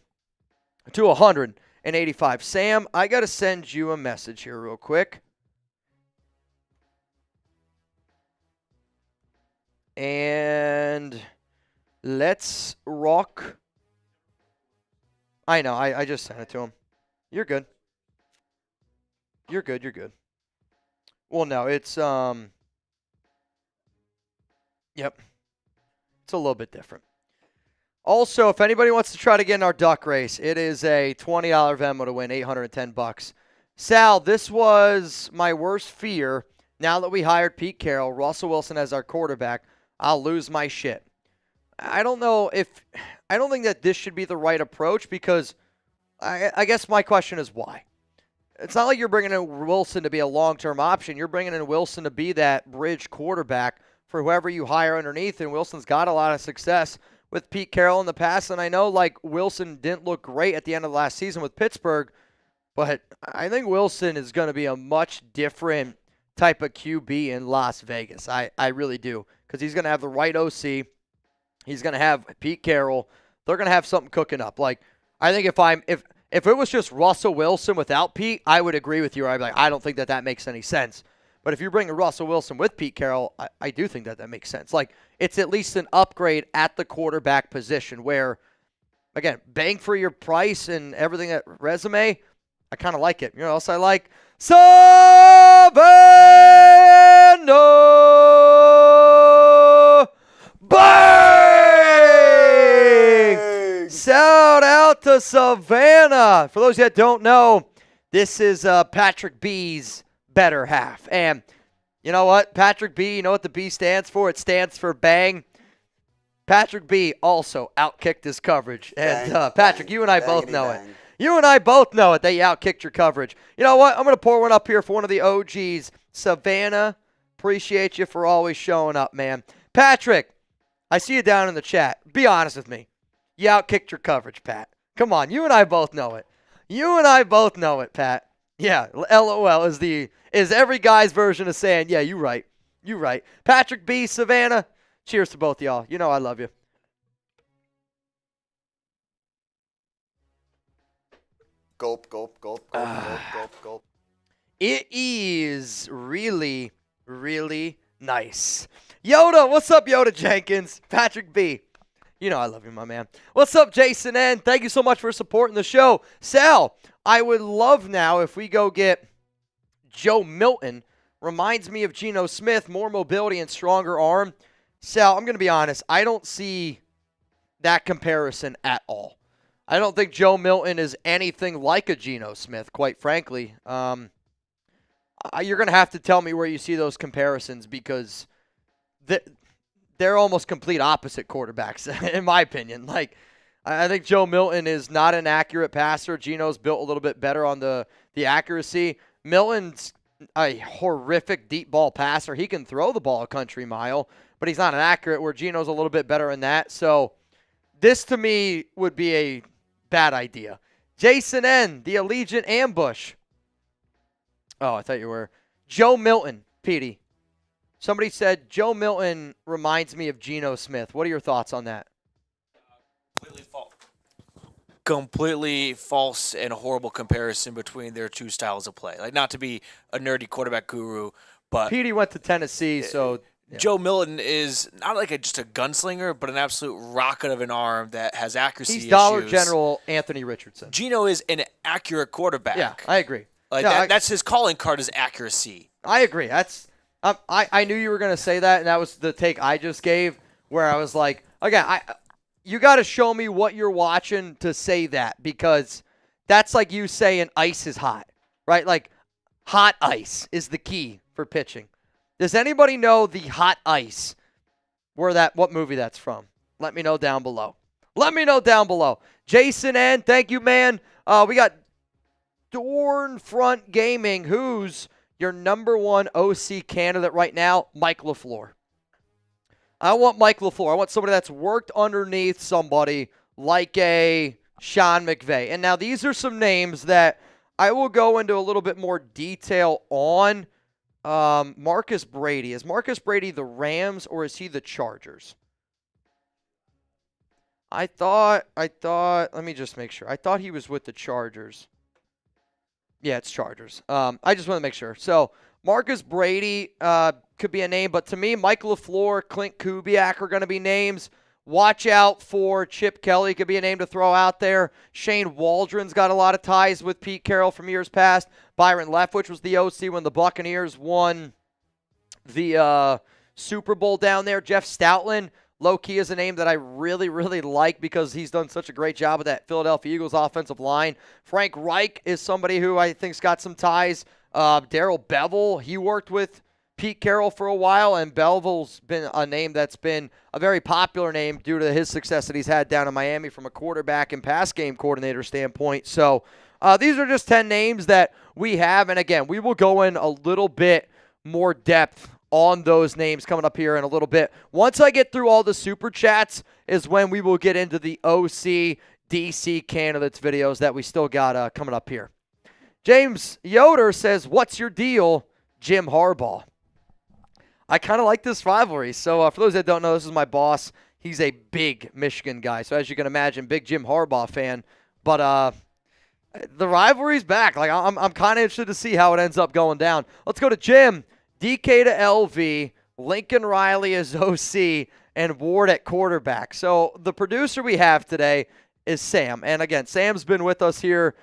to 185? Sam, I got to send you a message here real quick. And let's rock. I know, I just sent it to him. You're good. You're good. Well, no, it's, yep. It's a little bit different. Also, if anybody wants to try to get in our duck race, it is a $20 Venmo to win, $810. Sal, this was my worst fear. Now that we hired Pete Carroll, Russell Wilson as our quarterback, I'll lose my shit. I don't think that this should be the right approach, because I guess my question is why? It's not like you're bringing in Wilson to be a long-term option. You're bringing in Wilson to be that bridge quarterback for whoever you hire underneath, and Wilson's got a lot of success with Pete Carroll in the past, and I know Wilson didn't look great at the end of last season with Pittsburgh, but I think Wilson is going to be a much different type of QB in Las Vegas. I really do. Because he's going to have the right OC. He's going to have Pete Carroll. They're going to have something cooking up. I think if it was just Russell Wilson without Pete, I would agree with you. I'd be like, I don't think that makes any sense. But if you bring Russell Wilson with Pete Carroll, I do think that makes sense. Like, it's at least an upgrade at the quarterback position where, again, bang for your price and everything that resume, I kind of like it. You know what else I like? Savannah! Bang! Shout out to Savannah. For those that don't know, this is Patrick B's better half. And you know what? Patrick B, you know what the B stands for? It stands for bang. Patrick B also outkicked his coverage. And Patrick, you and I both know it. You and I both know it that you outkicked your coverage. You know what? I'm going to pour one up here for one of the OGs. Savannah, appreciate you for always showing up, man. Patrick, I see you down in the chat. Be honest with me. You outkicked your coverage, Pat. Come on. You and I both know it. You and I both know it, Pat. Yeah, LOL is every guy's version of saying, yeah, you right. You right. Patrick B, Savannah, cheers to both y'all. You know I love you. Gulp, gulp, gulp, gulp, gulp, gulp, gulp. It is really, really nice. Yoda, what's up, Yoda Jenkins? Patrick B, you know I love you, my man. What's up, Jason N? Thank you so much for supporting the show. Sal, I would love now if we go get Joe Milton. Reminds me of Geno Smith, more mobility and stronger arm. Sal, I'm going to be honest. I don't see that comparison at all. I don't think Joe Milton is anything like a Geno Smith, quite frankly. You're going to have to tell me where you see those comparisons because they're almost complete opposite quarterbacks, in my opinion. Like, I think Joe Milton is not an accurate passer. Geno's built a little bit better on the accuracy. Milton's a horrific deep ball passer. He can throw the ball a country mile, but he's not an accurate, where Geno's a little bit better in that. So this, to me, would be a bad idea. Jason N., the Allegiant Ambush. Oh, I thought you were. Joe Milton, Petey. Somebody said Joe Milton reminds me of Geno Smith. What are your thoughts on that? Completely false and horrible comparison between their two styles of play. Like, not to be a nerdy quarterback guru, but Petey went to Tennessee, so yeah. Joe Milton is not like just a gunslinger, but an absolute rocket of an arm that has accuracy He's Dollar issues. General Anthony Richardson. Geno is an accurate quarterback. Yeah, I agree. Like Yeah, that's his calling card is accuracy. I agree. That's I knew you were going to say that, and that was the take I just gave, where I was like, again, you got to show me what you're watching to say that, because that's like you saying ice is hot, right? Like, hot ice is the key for pitching. Does anybody know the hot ice, what movie that's from? Let me know down below. Let me know down below. Jason N., thank you, man. We got Dornfront Gaming. Who's your number one OC candidate right now? Mike LaFleur. I want Mike LaFleur. I want somebody that's worked underneath somebody like a Sean McVay. And now these are some names that I will go into a little bit more detail on. Marcus Brady. Is Marcus Brady the Rams or is he the Chargers? I thought, let me just make sure. I thought he was with the Chargers. Yeah, it's Chargers. I just want to make sure. So, Marcus Brady could be a name, but to me, Mike LaFleur, Clint Kubiak are going to be names. Watch out for Chip Kelly, could be a name to throw out there. Shane Waldron's got a lot of ties with Pete Carroll from years past. Byron Leftwich was the OC when the Buccaneers won the Super Bowl down there. Jeff Stoutland, low-key, is a name that I really, really like because he's done such a great job with that Philadelphia Eagles offensive line. Frank Reich is somebody who I think's got some ties. Darrell Bevell, he worked with Pete Carroll for a while, and Belleville's been a name that's been a very popular name due to his success that he's had down in Miami from a quarterback and pass game coordinator standpoint. So these are just 10 names that we have, and again, we will go in a little bit more depth on those names coming up here in a little bit. Once I get through all the super chats is when we will get into the OC DC candidates videos that we still got coming up here. James Yoder says, what's your deal, Jim Harbaugh? I kind of like this rivalry. So for those that don't know, this is my boss. He's a big Michigan guy. So as you can imagine, big Jim Harbaugh fan. But the rivalry's back. Like I'm kind of interested to see how it ends up going down. Let's go to Jim. DK to LV, Lincoln Riley as OC, and Ward at quarterback. So the producer we have today is Sam. And again, Sam's been with us here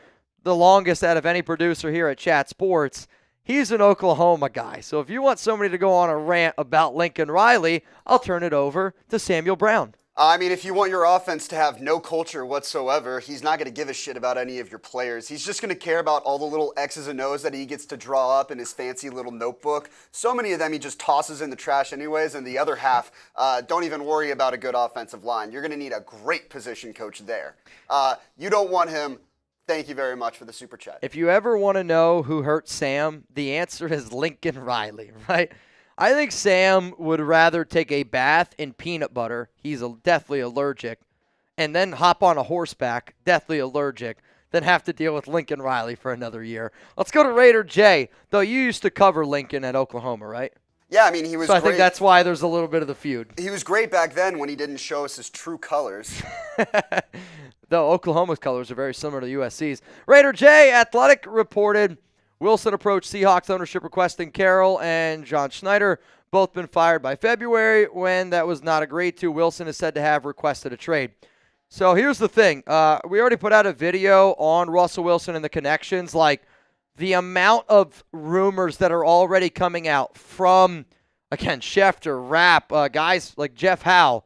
the longest out of any producer here at Chat Sports. He's an Oklahoma guy. So if you want somebody to go on a rant about Lincoln Riley, I'll turn it over to Samuel Brown. I mean, if you want your offense to have no culture whatsoever, he's not going to give a shit about any of your players. He's just going to care about all the little X's and O's that he gets to draw up in his fancy little notebook. So many of them he just tosses in the trash anyways, and the other half, don't even worry about a good offensive line. You're going to need a great position coach there. You don't want him. Thank you very much for the super chat. If you ever want to know who hurt Sam, the answer is Lincoln Riley, right? I think Sam would rather take a bath in peanut butter, he's deathly allergic, and then hop on a horseback, deathly allergic, than have to deal with Lincoln Riley for another year. Let's go to Raider J, though you used to cover Lincoln at Oklahoma, right? Yeah, I mean, he was so I great. think that's why there's a little bit of the feud. He was great back then when he didn't show us his true colors. Though Oklahoma's colors are very similar to USC's. Raider J, Athletic reported Wilson approached Seahawks ownership requesting Carroll and John Schneider, both been fired by February. When that was not agreed to, Wilson is said to have requested a trade. So here's the thing. We already put out a video on Russell Wilson and the connections. Like, the amount of rumors that are already coming out from, again, Schefter, Rapp, guys like Jeff Howe,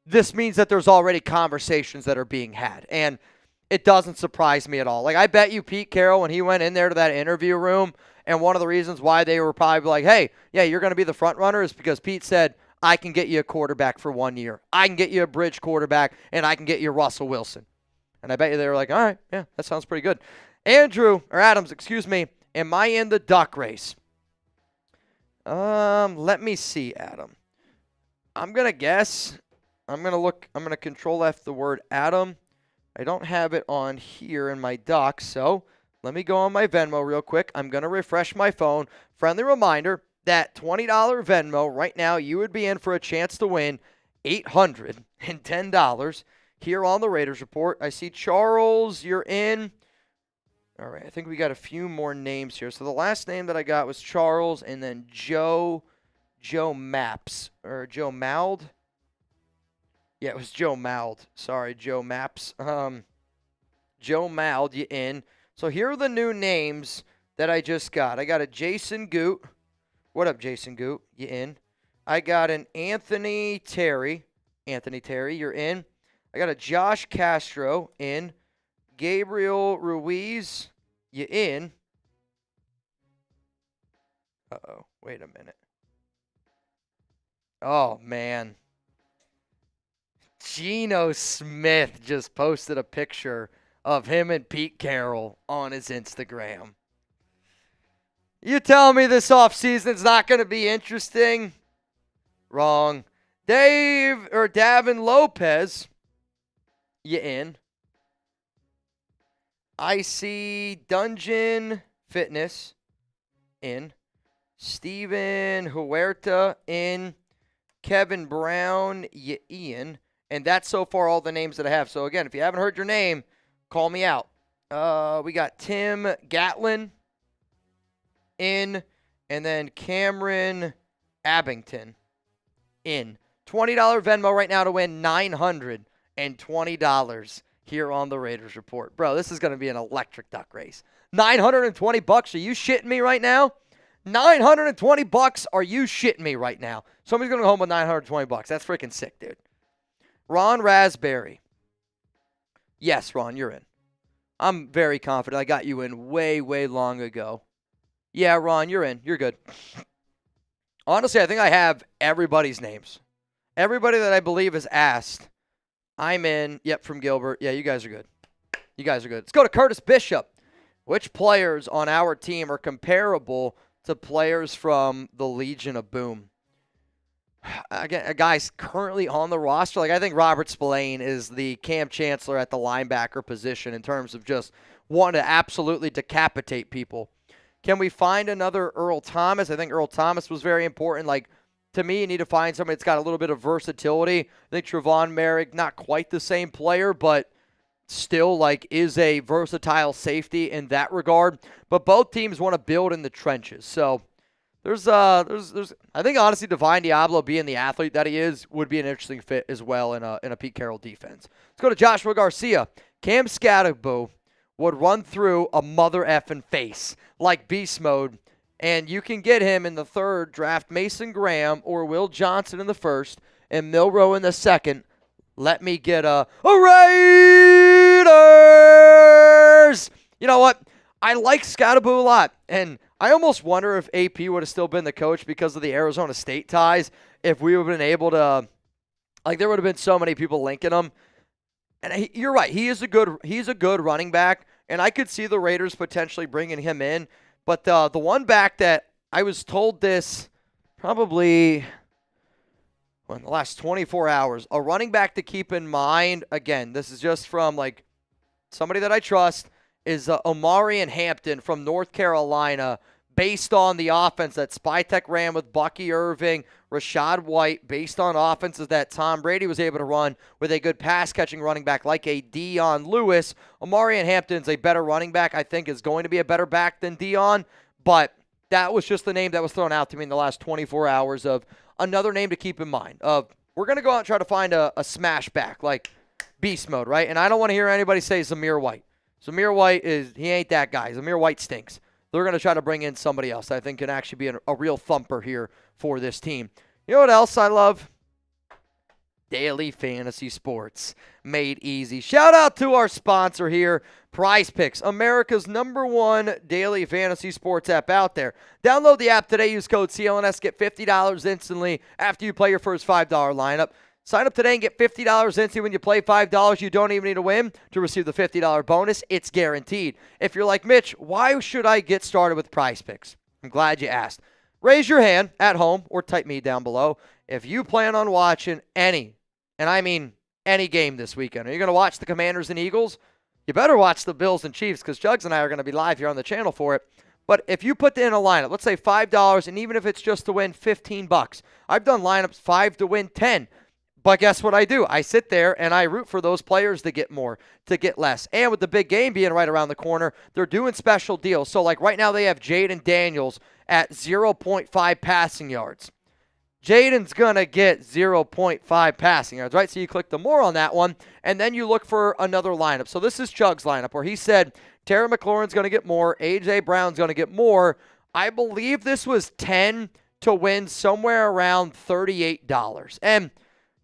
this means that there's already conversations that are being had. And it doesn't surprise me at all. Like, I bet you Pete Carroll, when he went in there to that interview room, and one of the reasons why they were probably like, hey, yeah, you're going to be the front runner is because Pete said, I can get you a quarterback for 1 year. I can get you a bridge quarterback, and I can get you Russell Wilson. And I bet you they were like, all right, yeah, that sounds pretty good. Adams, am I in the duck race? Let me see, Adam. I'm going to guess. I'm going to control F the word Adam. I don't have it on here in my docs, so let me go on my Venmo real quick. I'm going to refresh my phone. Friendly reminder that $20 Venmo right now, you would be in for a chance to win $810 here on the Raiders Report. I see Charles, you're in. All right, I think we got a few more names here. So the last name that I got was Charles, and then Joe Maps, or Joe Mould. Yeah, it was Joe Mould. Sorry, Joe Maps. Joe Mould, you in. So here are the new names that I just got. I got a Jason Goot. What up, Jason Goot? You in. I got an Anthony Terry. Anthony Terry, you're in. I got a Josh Castro in. Gabriel Ruiz, you in. Uh-oh, wait a minute. Oh, man. Geno Smith just posted a picture of him and Pete Carroll on his Instagram. You tell me this offseason's not going to be interesting? Wrong. Davin Lopez, you in. I see Dungeon Fitness in. Steven Huerta in. Kevin Brown, you in. And that's so far all the names that I have. So, again, if you haven't heard your name, call me out. We got Tim Gatlin in. And then Cameron Abington in. $20 Venmo right now to win $920 here on the Raiders Report. Bro, this is going to be an electric duck race. $920? Are you shitting me right now? $920? Are you shitting me right now? Somebody's going to go home with $920. That's freaking sick, dude. Ron Raspberry. Yes, Ron, you're in. I'm very confident I got you in way, way long ago. Yeah, Ron, you're in. You're good. Honestly, I think I have everybody's names. Everybody that I believe is asked. I'm in. Yep, from Gilbert. Yeah, you guys are good. You guys are good. Let's go to Curtis Bishop. Which players on our team are comparable to players from the Legion of Boom? Again, a guy's currently on the roster. Like, I think Robert Spillane is the Cam Chancellor at the linebacker position in terms of just wanting to absolutely decapitate people. Can we find another Earl Thomas? I think Earl Thomas was very important. Like, to me, you need to find somebody that's got a little bit of versatility. I think Trevon Merrick, not quite the same player, but still, like, is a versatile safety in that regard. But both teams want to build in the trenches. So I think honestly Divine Diablo being the athlete that he is would be an interesting fit as well in a Pete Carroll defense. Let's go to Joshua Garcia. Cam Scatterbo would run through a mother effing face like beast mode, and you can get him in the 3rd, draft Mason Graham or Will Johnson in the 1st and Milroe in the 2nd. Let me get a Raiders! You know what? I like Scatterbo a lot, and I almost wonder if AP would have still been the coach because of the Arizona State ties, if we would have been able to, like there would have been so many people linking him. And you're right, he's a good running back, and I could see the Raiders potentially bringing him in. But the one back that I was told this probably in the last 24 hours, a running back to keep in mind, again, this is just from like somebody that I trust, is Omarion Hampton from North Carolina, based on the offense that Spytek ran with Bucky Irving, Rashad White, based on offenses that Tom Brady was able to run with a good pass-catching running back like a Dion Lewis. Omarion Hampton's a better running back, I think, is going to be a better back than Dion, but that was just the name that was thrown out to me in the last 24 hours of another name to keep in mind. We're going to go out and try to find a smash back, like beast mode, right? And I don't want to hear anybody say Zamir White. Zamir White he ain't that guy. Zamir White stinks. They're going to try to bring in somebody else I think can actually be a real thumper here for this team. You know what else I love? Daily Fantasy Sports made easy. Shout out to our sponsor here, Prize Picks, America's #1 daily fantasy sports app out there. Download the app today. Use code CLNS. Get $50 instantly after you play your first $5 lineup. Sign up today and get $50 instantly when you play $5. You don't even need to win to receive the $50 bonus. It's guaranteed. If you're like Mitch, why should I get started with Prize Picks? I'm glad you asked. Raise your hand at home or type me down below if you plan on watching any, and I mean any game this weekend. Are you going to watch the Commanders and Eagles? You better watch the Bills and Chiefs because Jugs and I are going to be live here on the channel for it. But if you put in a lineup, let's say $5, and even if it's just to win $15, I've done lineups 5 to win 10. But guess what I do? I sit there and I root for those players to get more, to get less. And with the big game being right around the corner, they're doing special deals. So like right now they have Jaden Daniels at 0.5 passing yards. Jaden's going to get 0.5 passing yards, right? So you click the more on that one, and then you look for another lineup. So this is Chug's lineup where he said Terry McLaurin's going to get more, A.J. Brown's going to get more. I believe this was 10 to win somewhere around $38. And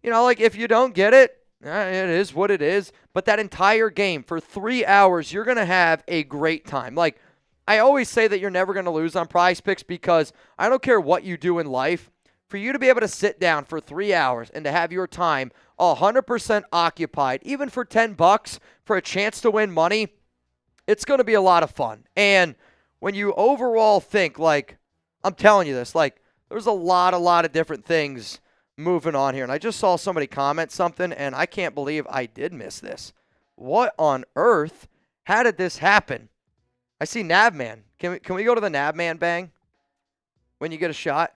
you know, like, if you don't get it, it is what it is. But that entire game, for 3 hours, you're going to have a great time. Like, I always say that you're never going to lose on Prize Picks because I don't care what you do in life. For you to be able to sit down for 3 hours and to have your time 100% occupied, even for $10 for a chance to win money, it's going to be a lot of fun. And when you overall think, like, I'm telling you this, like, there's a lot of different things moving on here. And I just saw somebody comment something, and I can't believe I did miss this. What on earth? How did this happen? I see Navman. Can we go to the Navman bang when you get a shot?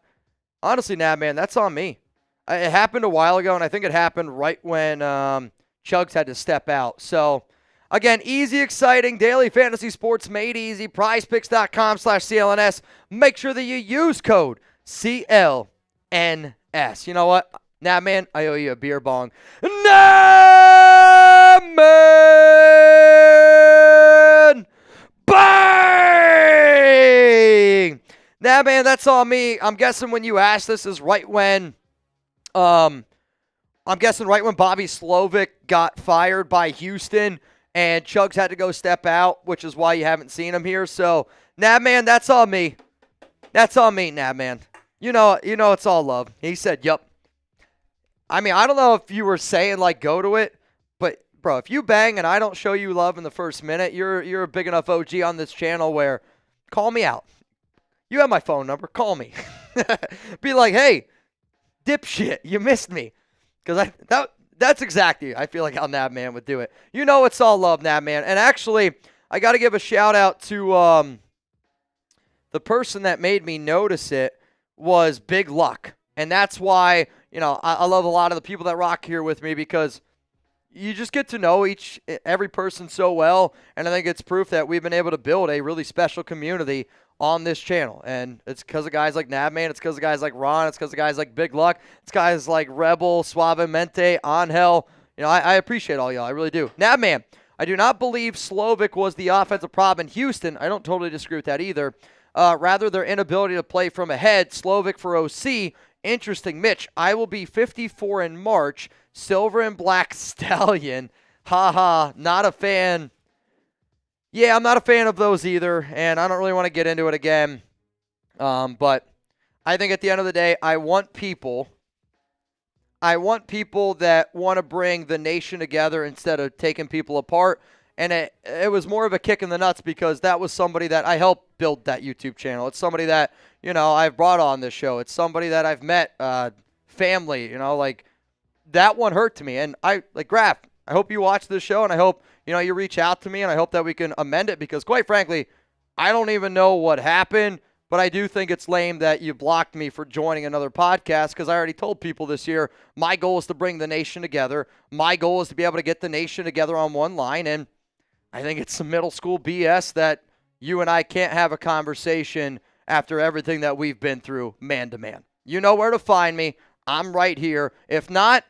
Honestly, Navman, that's on me. It happened a while ago, and I think it happened right when Chugs had to step out. So, again, easy, exciting, daily fantasy sports made easy. PrizePicks.com/CLNS. Make sure that you use code CLNS. You know what? Nah, man, I owe you a beer bong. Nah, man! Bang! Nah, man, that's on me. I'm guessing when you asked this is right when, Bobby Slovic got fired by Houston and Chugs had to go step out, which is why you haven't seen him here. So, nah, man, that's on me. That's on me, nah, man. You know it's all love. He said, yup. I mean, I don't know if you were saying, like, go to it, but, bro, if you bang and I don't show you love in the first minute, you're a big enough OG on this channel where call me out. You have my phone number. Call me. Be like, hey, dipshit, you missed me. Because that's exactly, I feel like how Nabman would do it. You know it's all love, Nabman. And actually, I got to give a shout-out to the person that made me notice it. Was Big Luck. And that's why, I love a lot of the people that rock here with me because you just get to know every person so well. And I think it's proof that we've been able to build a really special community on this channel. And it's because of guys like Nabman. It's because of guys like Ron. It's because of guys like Big Luck. It's guys like Rebel, Suavemente, Angel. I appreciate all y'all. I really do. Nabman, I do not believe Slovic was the offensive problem in Houston. I don't totally disagree with that either. Rather, their inability to play from ahead. Slovic for OC. Interesting. Mitch, I will be 54 in March. Silver and black stallion. Haha, not a fan. Yeah, I'm not a fan of those either, and I don't really want to get into it again. But I think at the end of the day, I want people that want to bring the nation together instead of taking people apart. And it was more of a kick in the nuts because that was somebody that I helped build that YouTube channel. It's somebody that, I've brought on this show. It's somebody that I've met, family, that one hurt to me. And Grad, I hope you watch this show, and I hope, you reach out to me, and I hope that we can amend it because, quite frankly, I don't even know what happened, but I do think it's lame that you blocked me for joining another podcast because I already told people this year my goal is to bring the nation together. My goal is to be able to get the nation together on one line, and I think it's some middle school BS that you and I can't have a conversation after everything that we've been through man to man. You know where to find me. I'm right here. If not,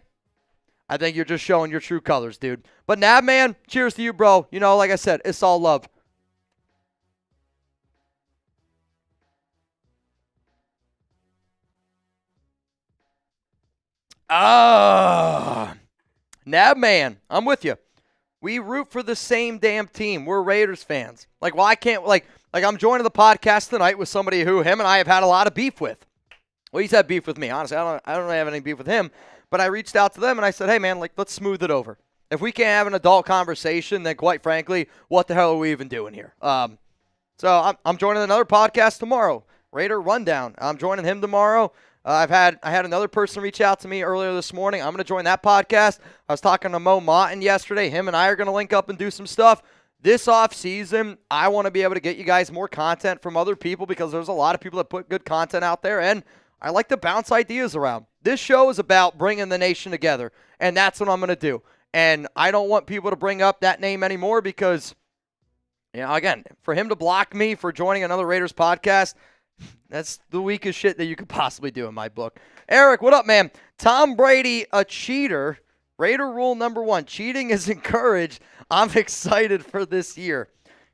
I think you're just showing your true colors, dude. But Nabman, cheers to you, bro. Like I said, it's all love. Nabman, I'm with you. We root for the same damn team. We're Raiders fans. I can't, I'm joining the podcast tonight with somebody who him and I have had a lot of beef with. Well, he's had beef with me. Honestly, I don't really have any beef with him. But I reached out to them and I said, hey, man, let's smooth it over. If we can't have an adult conversation, then quite frankly, what the hell are we even doing here? So I'm joining another podcast tomorrow, Raider Rundown. I'm joining him tomorrow. I had another person reach out to me earlier this morning. I'm going to join that podcast. I was talking to Mo Martin yesterday. Him and I are going to link up and do some stuff. This off season, I want to be able to get you guys more content from other people because there's a lot of people that put good content out there, and I like to bounce ideas around. This show is about bringing the nation together, and that's what I'm going to do. And I don't want people to bring up that name anymore because, again, for him to block me for joining another Raiders podcast, that's the weakest shit that you could possibly do in my book. Eric, what up, man? Tom Brady, a cheater. Raider rule number 1, cheating is encouraged. I'm excited for this year.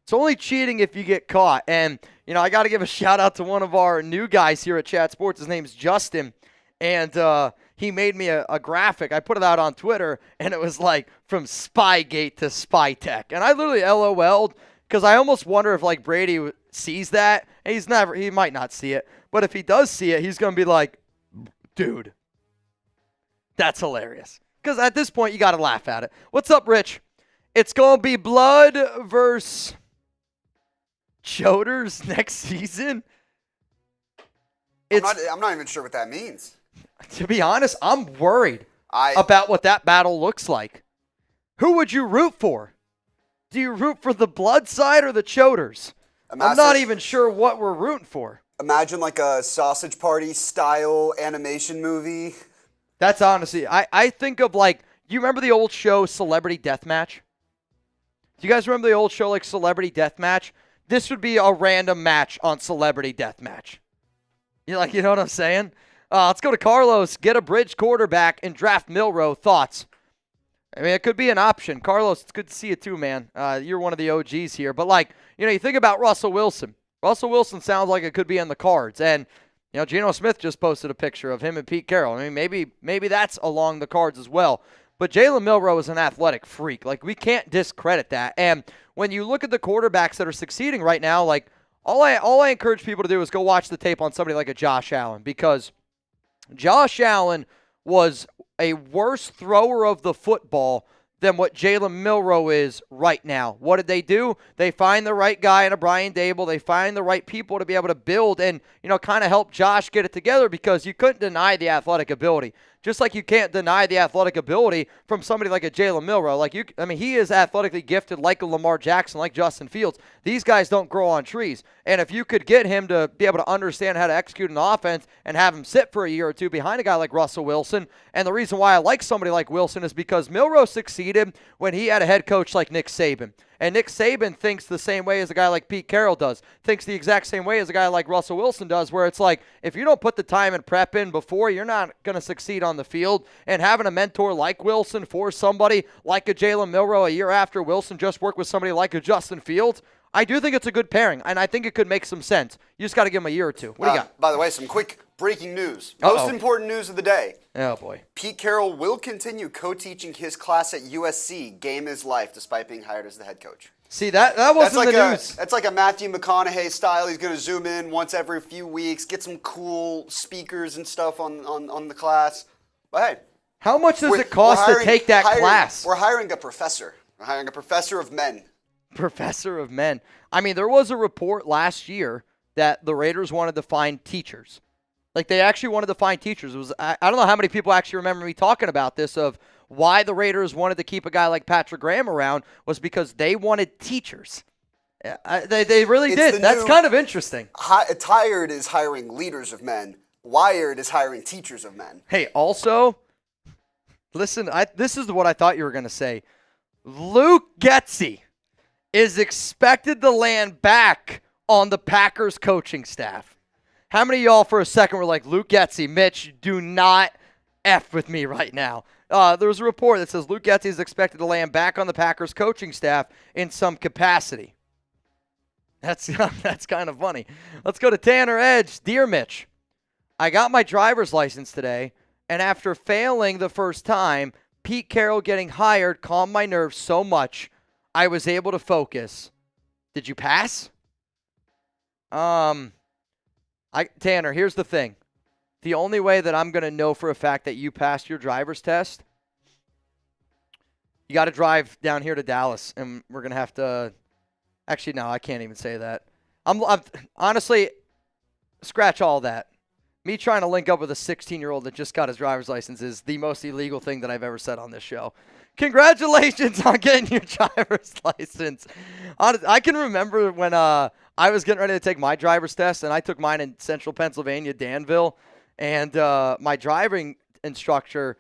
It's only cheating if you get caught. And, I got to give a shout out to one of our new guys here at Chat Sports. His name's Justin. And he made me a graphic. I put it out on Twitter, and it was from Spygate to Spytek. And I literally LOL'd because I almost wonder if Brady sees that. And he might not see it. But if he does see it, he's going to be like, dude, that's hilarious. Because at this point, you got to laugh at it. What's up, Rich? It's going to be blood versus Choders next season. I'm not even sure what that means. To be honest, I'm worried about what that battle looks like. Who would you root for? Do you root for the blood side or the Choders? I'm not even sure what we're rooting for. Imagine a sausage party style animation movie. That's honestly, I think of you remember the old show Celebrity Deathmatch? Do you guys remember the old show Celebrity Deathmatch? This would be a random match on Celebrity Deathmatch. You know what I'm saying? Let's go to Carlos, get a bridge quarterback, and draft Milroe. Thoughts? I mean, it could be an option. Carlos, it's good to see you too, man. You're one of the OGs here. But, you think about Russell Wilson. Russell Wilson sounds like it could be in the cards. And, Geno Smith just posted a picture of him and Pete Carroll. I mean, maybe that's along the cards as well. But Jalen Milroe is an athletic freak. We can't discredit that. And when you look at the quarterbacks that are succeeding right now, all I encourage people to do is go watch the tape on somebody like a Josh Allen, because Josh Allen was a worse thrower of the football than what Jalen Milroe is right now. What did they do? They find the right guy in a Brian Dable. They find the right people to be able to build and, kind of help Josh get it together, because you couldn't deny the athletic ability. Just like you can't deny the athletic ability from somebody like a Jalen Milroe. He is athletically gifted like a Lamar Jackson, like Justin Fields. These guys don't grow on trees. And if you could get him to be able to understand how to execute an offense and have him sit for a year or two behind a guy like Russell Wilson, and the reason why I like somebody like Wilson is because Milroe succeeded when he had a head coach like Nick Saban. And Nick Saban thinks the same way as a guy like Pete Carroll does, thinks the exact same way as a guy like Russell Wilson does, where it's like, if you don't put the time and prep in before, you're not going to succeed on the field. And having a mentor like Wilson for somebody like a Jalen Milroe a year after Wilson just worked with somebody like a Justin Fields, I do think it's a good pairing, and I think it could make some sense. You just got to give him a year or two. What do you got? By the way, some quick breaking news. Most important news of the day. Oh, boy. Pete Carroll will continue co-teaching his class at USC, Game is Life, despite being hired as the head coach. See, that wasn't the news. That's like a Matthew McConaughey style. He's going to zoom in once every few weeks, get some cool speakers and stuff on the class. But hey. How much does it cost to take that class? We're hiring a professor. We're hiring a professor of men. Professor of men. I mean, there was a report last year that the Raiders wanted to find teachers. Like, they actually wanted to find teachers. It was I don't know how many people actually remember me talking about this, of why the Raiders wanted to keep a guy like Patrick Graham around was because they wanted teachers. They really did. That's kind of interesting. Tired is hiring leaders of men. Wired is hiring teachers of men. Hey, also, listen, this is what I thought you were going to say. Luke Getsy is expected to land back on the Packers coaching staff. How many of y'all for a second were like, Luke Getsy, Mitch, do not F with me right now? There was a report that says Luke Getsy is expected to land back on the Packers coaching staff in some capacity. That's kind of funny. Let's go to Tanner Edge. Dear Mitch, I got my driver's license today, and after failing the first time, Pete Carroll getting hired calmed my nerves so much I was able to focus. Did you pass? Tanner, here's the thing. The only way that I'm going to know for a fact that you passed your driver's test, you got to drive down here to Dallas, and we're going to have to – actually, no, I can't even say that. I'm honestly, scratch all that. Me trying to link up with a 16-year-old that just got his driver's license is the most illegal thing that I've ever said on this show. Congratulations on getting your driver's license. I can remember when I was getting ready to take my driver's test, and I took mine in central Pennsylvania, Danville, and my driving instructor,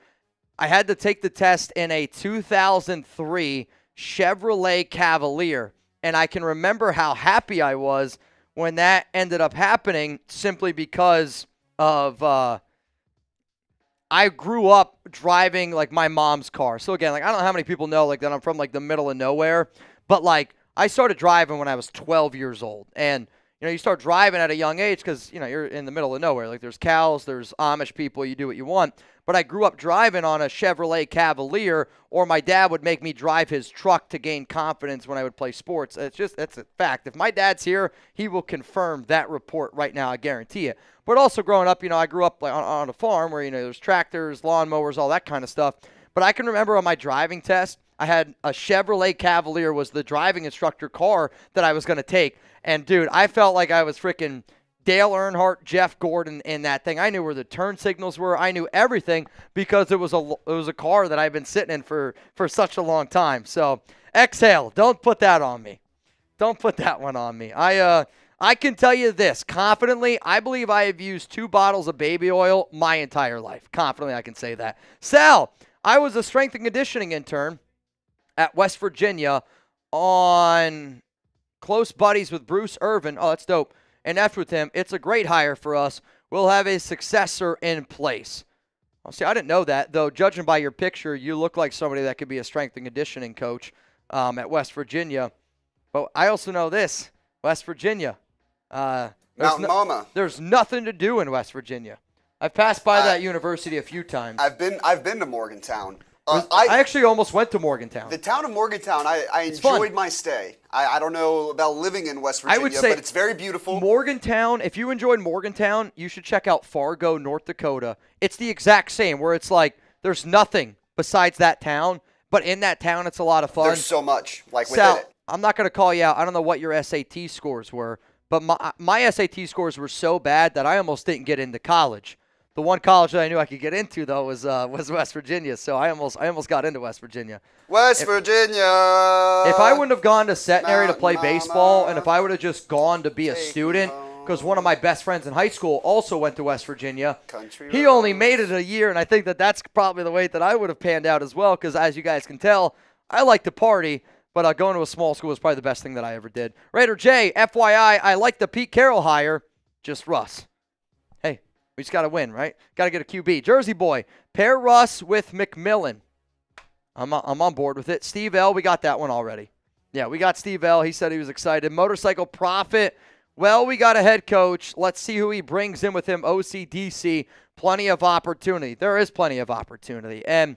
I had to take the test in a 2003 Chevrolet Cavalier, and I can remember how happy I was when that ended up happening simply because of I grew up driving like my mom's car. So again, like I don't know how many people know like that I'm from like the middle of nowhere, but like I started driving when I was 12 years old. And you know, you start driving at a young age because, you know, you're in the middle of nowhere. Like there's cows, there's Amish people, you do what you want. But I grew up driving on a Chevrolet Cavalier, or my dad would make me drive his truck to gain confidence when I would play sports. That's a fact. If my dad's here, he will confirm that report right now, I guarantee it. But also growing up, you know, I grew up like on a farm where, you know, there's tractors, lawnmowers, all that kind of stuff. But I can remember on my driving test, I had a Chevrolet Cavalier was the driving instructor car that I was going to take. And, dude, I felt like I was freaking Dale Earnhardt, Jeff Gordon in that thing. I knew where the turn signals were. I knew everything because it was a car that I've been sitting in for such a long time. So, exhale. Don't put that on me. Don't put that one on me. I can tell you this confidently. I believe I have used 2 bottles of baby oil my entire life. Confidently, I can say that. Sal, I was a strength and conditioning intern at West Virginia on close buddies with Bruce Irvin. Oh, that's dope. And after with him, it's a great hire for us. We'll have a successor in place. Well, see, I didn't know that, though. Judging by your picture, you look like somebody that could be a strength and conditioning coach at West Virginia. But I also know this, West Virginia. Mountain Mama. There's nothing to do in West Virginia. I've passed by that university a few times. I've been to Morgantown. I actually almost went to Morgantown. The town of Morgantown, I enjoyed my stay. I don't know about living in West Virginia, I would say but it's very beautiful. Morgantown, if you enjoyed Morgantown, you should check out Fargo, North Dakota. It's the exact same, where it's like there's nothing besides that town, but in that town, it's a lot of fun. There's so much, like within Sal, it. I'm not going to call you out. I don't know what your SAT scores were, but my SAT scores were so bad that I almost didn't get into college. The one college that I knew I could get into, though, was West Virginia. So I almost got into West Virginia. Virginia. If I wouldn't have gone to Centenary to play baseball, and if I would have just gone to be a student, because one of my best friends in high school also went to West Virginia, he only made it a year, and I think that's probably the way that I would have panned out as well, because as you guys can tell, I like to party, But going to a small school was probably the best thing that I ever did. Raider J, FYI, I like the Pete Carroll hire, just Russ. Hey, we just got to win, right? Got to get a QB. Jersey boy, pair Russ with McMillan. I'm on board with it. Steve L., we got that one already. Yeah, we got Steve L. He said he was excited. Motorcycle Prophet, well, we got a head coach. Let's see who he brings in with him. OCDC, plenty of opportunity. There is plenty of opportunity. And,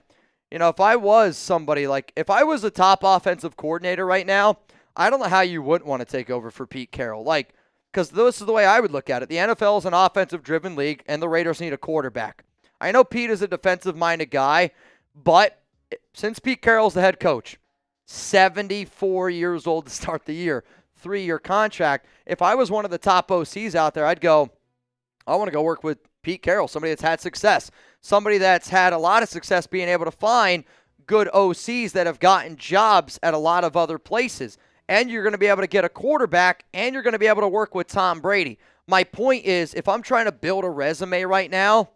you know, if I was somebody if I was a top offensive coordinator right now, I don't know how you wouldn't want to take over for Pete Carroll. Because this is the way I would look at it. The NFL is an offensive-driven league, and the Raiders need a quarterback. I know Pete is a defensive-minded guy, but since Pete Carroll's the head coach, 74 years old to start the year, 3-year contract. If I was one of the top OCs out there, I'd go, I want to go work with Pete Carroll, somebody that's had success, somebody that's had a lot of success being able to find good OCs that have gotten jobs at a lot of other places. And you're going to be able to get a quarterback, and you're going to be able to work with Tom Brady. My point is, if I'm trying to build a resume right now,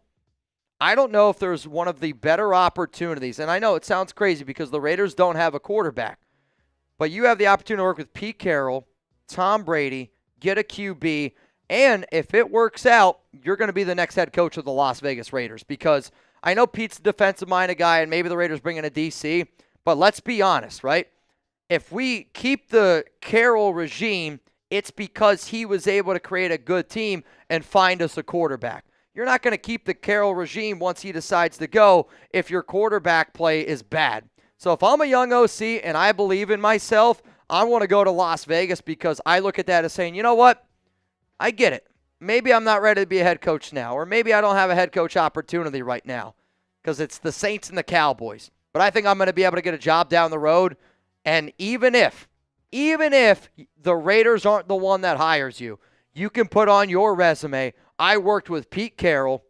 I don't know if there's one of the better opportunities. And I know it sounds crazy because the Raiders don't have a quarterback. But you have the opportunity to work with Pete Carroll, Tom Brady, get a QB, and if it works out, you're going to be the next head coach of the Las Vegas Raiders. Because I know Pete's a defensive-minded guy, and maybe the Raiders bring in a DC, but let's be honest, right? If we keep the Carroll regime, it's because he was able to create a good team and find us a quarterback. You're not going to keep the Carroll regime once he decides to go if your quarterback play is bad. So if I'm a young OC and I believe in myself, I want to go to Las Vegas because I look at that as saying, you know what? I get it. Maybe I'm not ready to be a head coach now, or maybe I don't have a head coach opportunity right now because it's the Saints and the Cowboys. But I think I'm going to be able to get a job down the road. And even if the Raiders aren't the one that hires you, you can put on your resume, I worked with Pete Carroll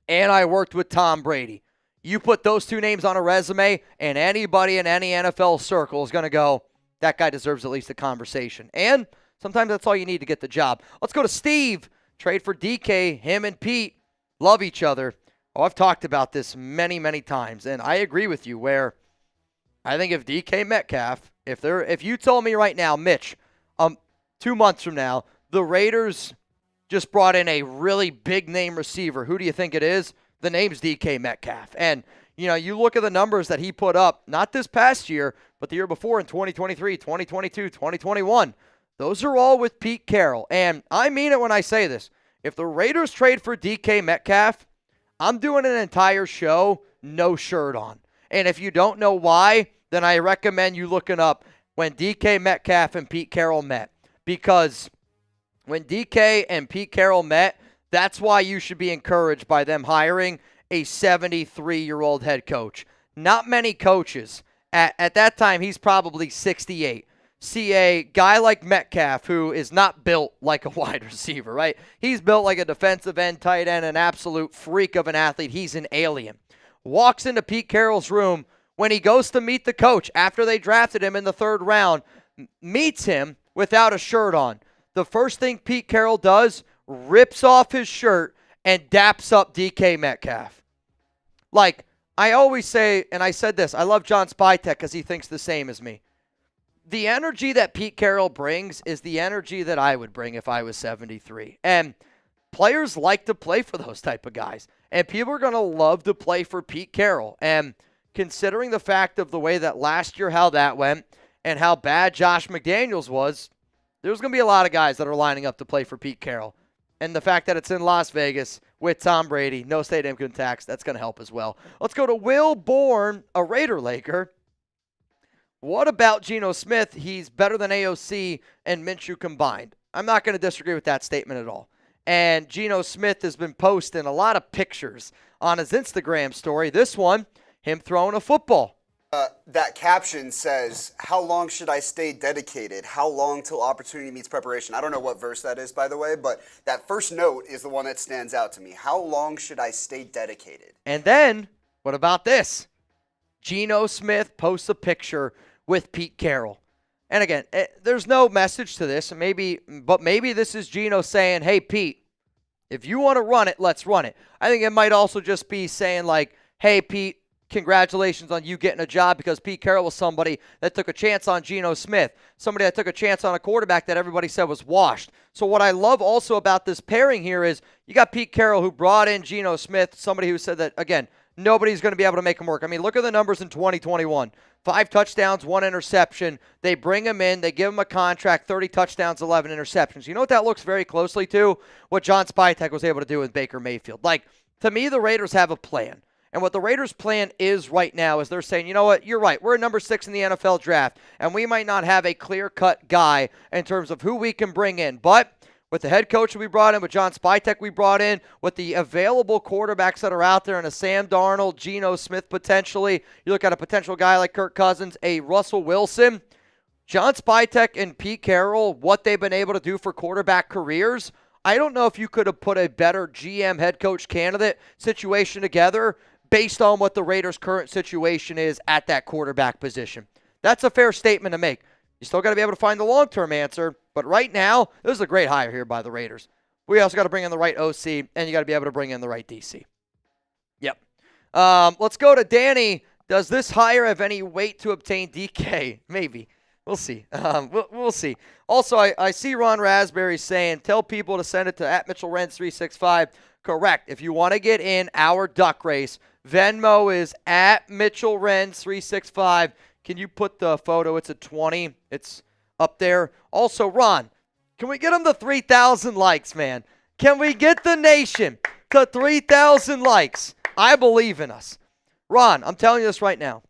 and I worked with Tom Brady. You put those two names on a resume, and anybody in any NFL circle is going to go, that guy deserves at least a conversation. And sometimes that's all you need to get the job. Let's go to Steve. Trade for DK. Him and Pete love each other. Oh, I've talked about this many, many times, and I agree with you where I think if DK Metcalf, if you told me right now, Mitch, 2 months from now, the Raiders just brought in a really big name receiver, who do you think it is? The name's DK Metcalf. And, you know, you look at the numbers that he put up, not this past year, but the year before in 2023, 2022, 2021. Those are all with Pete Carroll. And I mean it when I say this. If the Raiders trade for DK Metcalf, I'm doing an entire show, no shirt on. And if you don't know why, then I recommend you looking up when DK Metcalf and Pete Carroll met. Because when DK and Pete Carroll met, that's why you should be encouraged by them hiring a 73-year-old head coach. Not many coaches. At that time, he's probably 68. See a guy like Metcalf, who is not built like a wide receiver, right? He's built like a defensive end, tight end, an absolute freak of an athlete. He's an alien. Walks into Pete Carroll's room when he goes to meet the coach after they drafted him in the 3rd round, meets him without a shirt on. The first thing Pete Carroll does, rips off his shirt and daps up DK Metcalf. Like, I always say, and I said this, I love John Spytek because he thinks the same as me. The energy that Pete Carroll brings is the energy that I would bring if I was 73. And players like to play for those type of guys. And people are going to love to play for Pete Carroll. And considering the fact of the way that last year, how that went, and how bad Josh McDaniels was, there's going to be a lot of guys that are lining up to play for Pete Carroll. And the fact that it's in Las Vegas with Tom Brady, no state income tax, that's going to help as well. Let's go to Will Bourne, a Raider Laker. What about Geno Smith? He's better than AOC and Minshew combined. I'm not going to disagree with that statement at all. And Geno Smith has been posting a lot of pictures on his Instagram story. This one, him throwing a football. That caption says, how long should I stay dedicated? How long till opportunity meets preparation? I don't know what verse that is, by the way, but that first note is the one that stands out to me. How long should I stay dedicated? And then, what about this? Geno Smith posts a picture with Pete Carroll. And again, there's no message to this, but maybe this is Geno saying, hey, Pete, if you want to run it, let's run it. I think it might also just be saying like, hey, Pete, congratulations on you getting a job, because Pete Carroll was somebody that took a chance on Geno Smith, somebody that took a chance on a quarterback that everybody said was washed. So what I love also about this pairing here is you got Pete Carroll, who brought in Geno Smith, somebody who said that, again, nobody's going to be able to make him work. I mean, look at the numbers in 2021. 5 touchdowns, 1 interception. They bring him in. They give him a contract, 30 touchdowns, 11 interceptions. You know what that looks very closely to? What John Spytek was able to do with Baker Mayfield. Like, to me, the Raiders have a plan. And what the Raiders' plan is right now is they're saying, you know what, you're right. We're number 6 in the NFL draft, and we might not have a clear-cut guy in terms of who we can bring in. But with the head coach we brought in, with John Spytek we brought in, with the available quarterbacks that are out there, and a Sam Darnold, Geno Smith potentially, you look at a potential guy like Kirk Cousins, a Russell Wilson, John Spytek and Pete Carroll, what they've been able to do for quarterback careers, I don't know if you could have put a better GM head coach candidate situation together based on what the Raiders' current situation is at that quarterback position. That's a fair statement to make. You still got to be able to find the long-term answer, but right now, this is a great hire here by the Raiders. We also got to bring in the right OC, and you got to be able to bring in the right DC. Yep. Let's go to Danny. Does this hire have any weight to obtain DK? Maybe. We'll see. We'll see. Also, I see Ron Raspberry saying, tell people to send it to @MitchellRens365. Correct. If you want to get in our duck race, Venmo is @MitchellRens365. Can you put the photo? It's a 20. It's up there. Also, Ron, can we get them to 3,000 likes, man? Can we get the nation to 3,000 likes? I believe in us. Ron, I'm telling you this right now.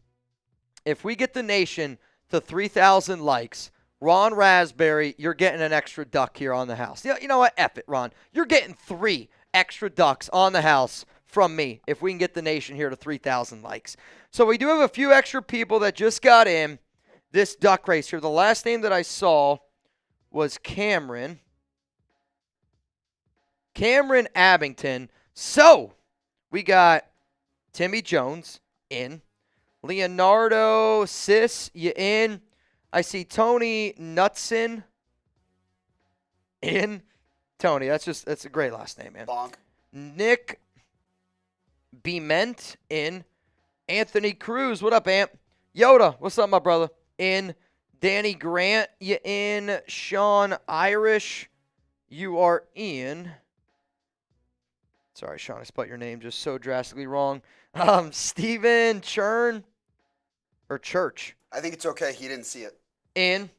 If we get the nation to 3,000 likes, Ron Raspberry, you're getting an extra duck here on the house. You know what? F it, Ron. You're getting 3 extra ducks on the house from me if we can get the nation here to 3,000 likes. So we do have a few extra people that just got in this duck race here. The last name that I saw was Cameron Abington. So we got Timmy Jones in. Leonardo Sis, you in. I see Tony Knutson in. Tony, that's a great last name, man. Bonk. Nick Bement in. Anthony Cruz, what up, Ant? Yoda, what's up, my brother? In. Danny Grant, you in. Sean Irish, you are in. Sorry, Sean, I spelled your name just so drastically wrong. Steven Church. I think it's okay. He didn't see it. In.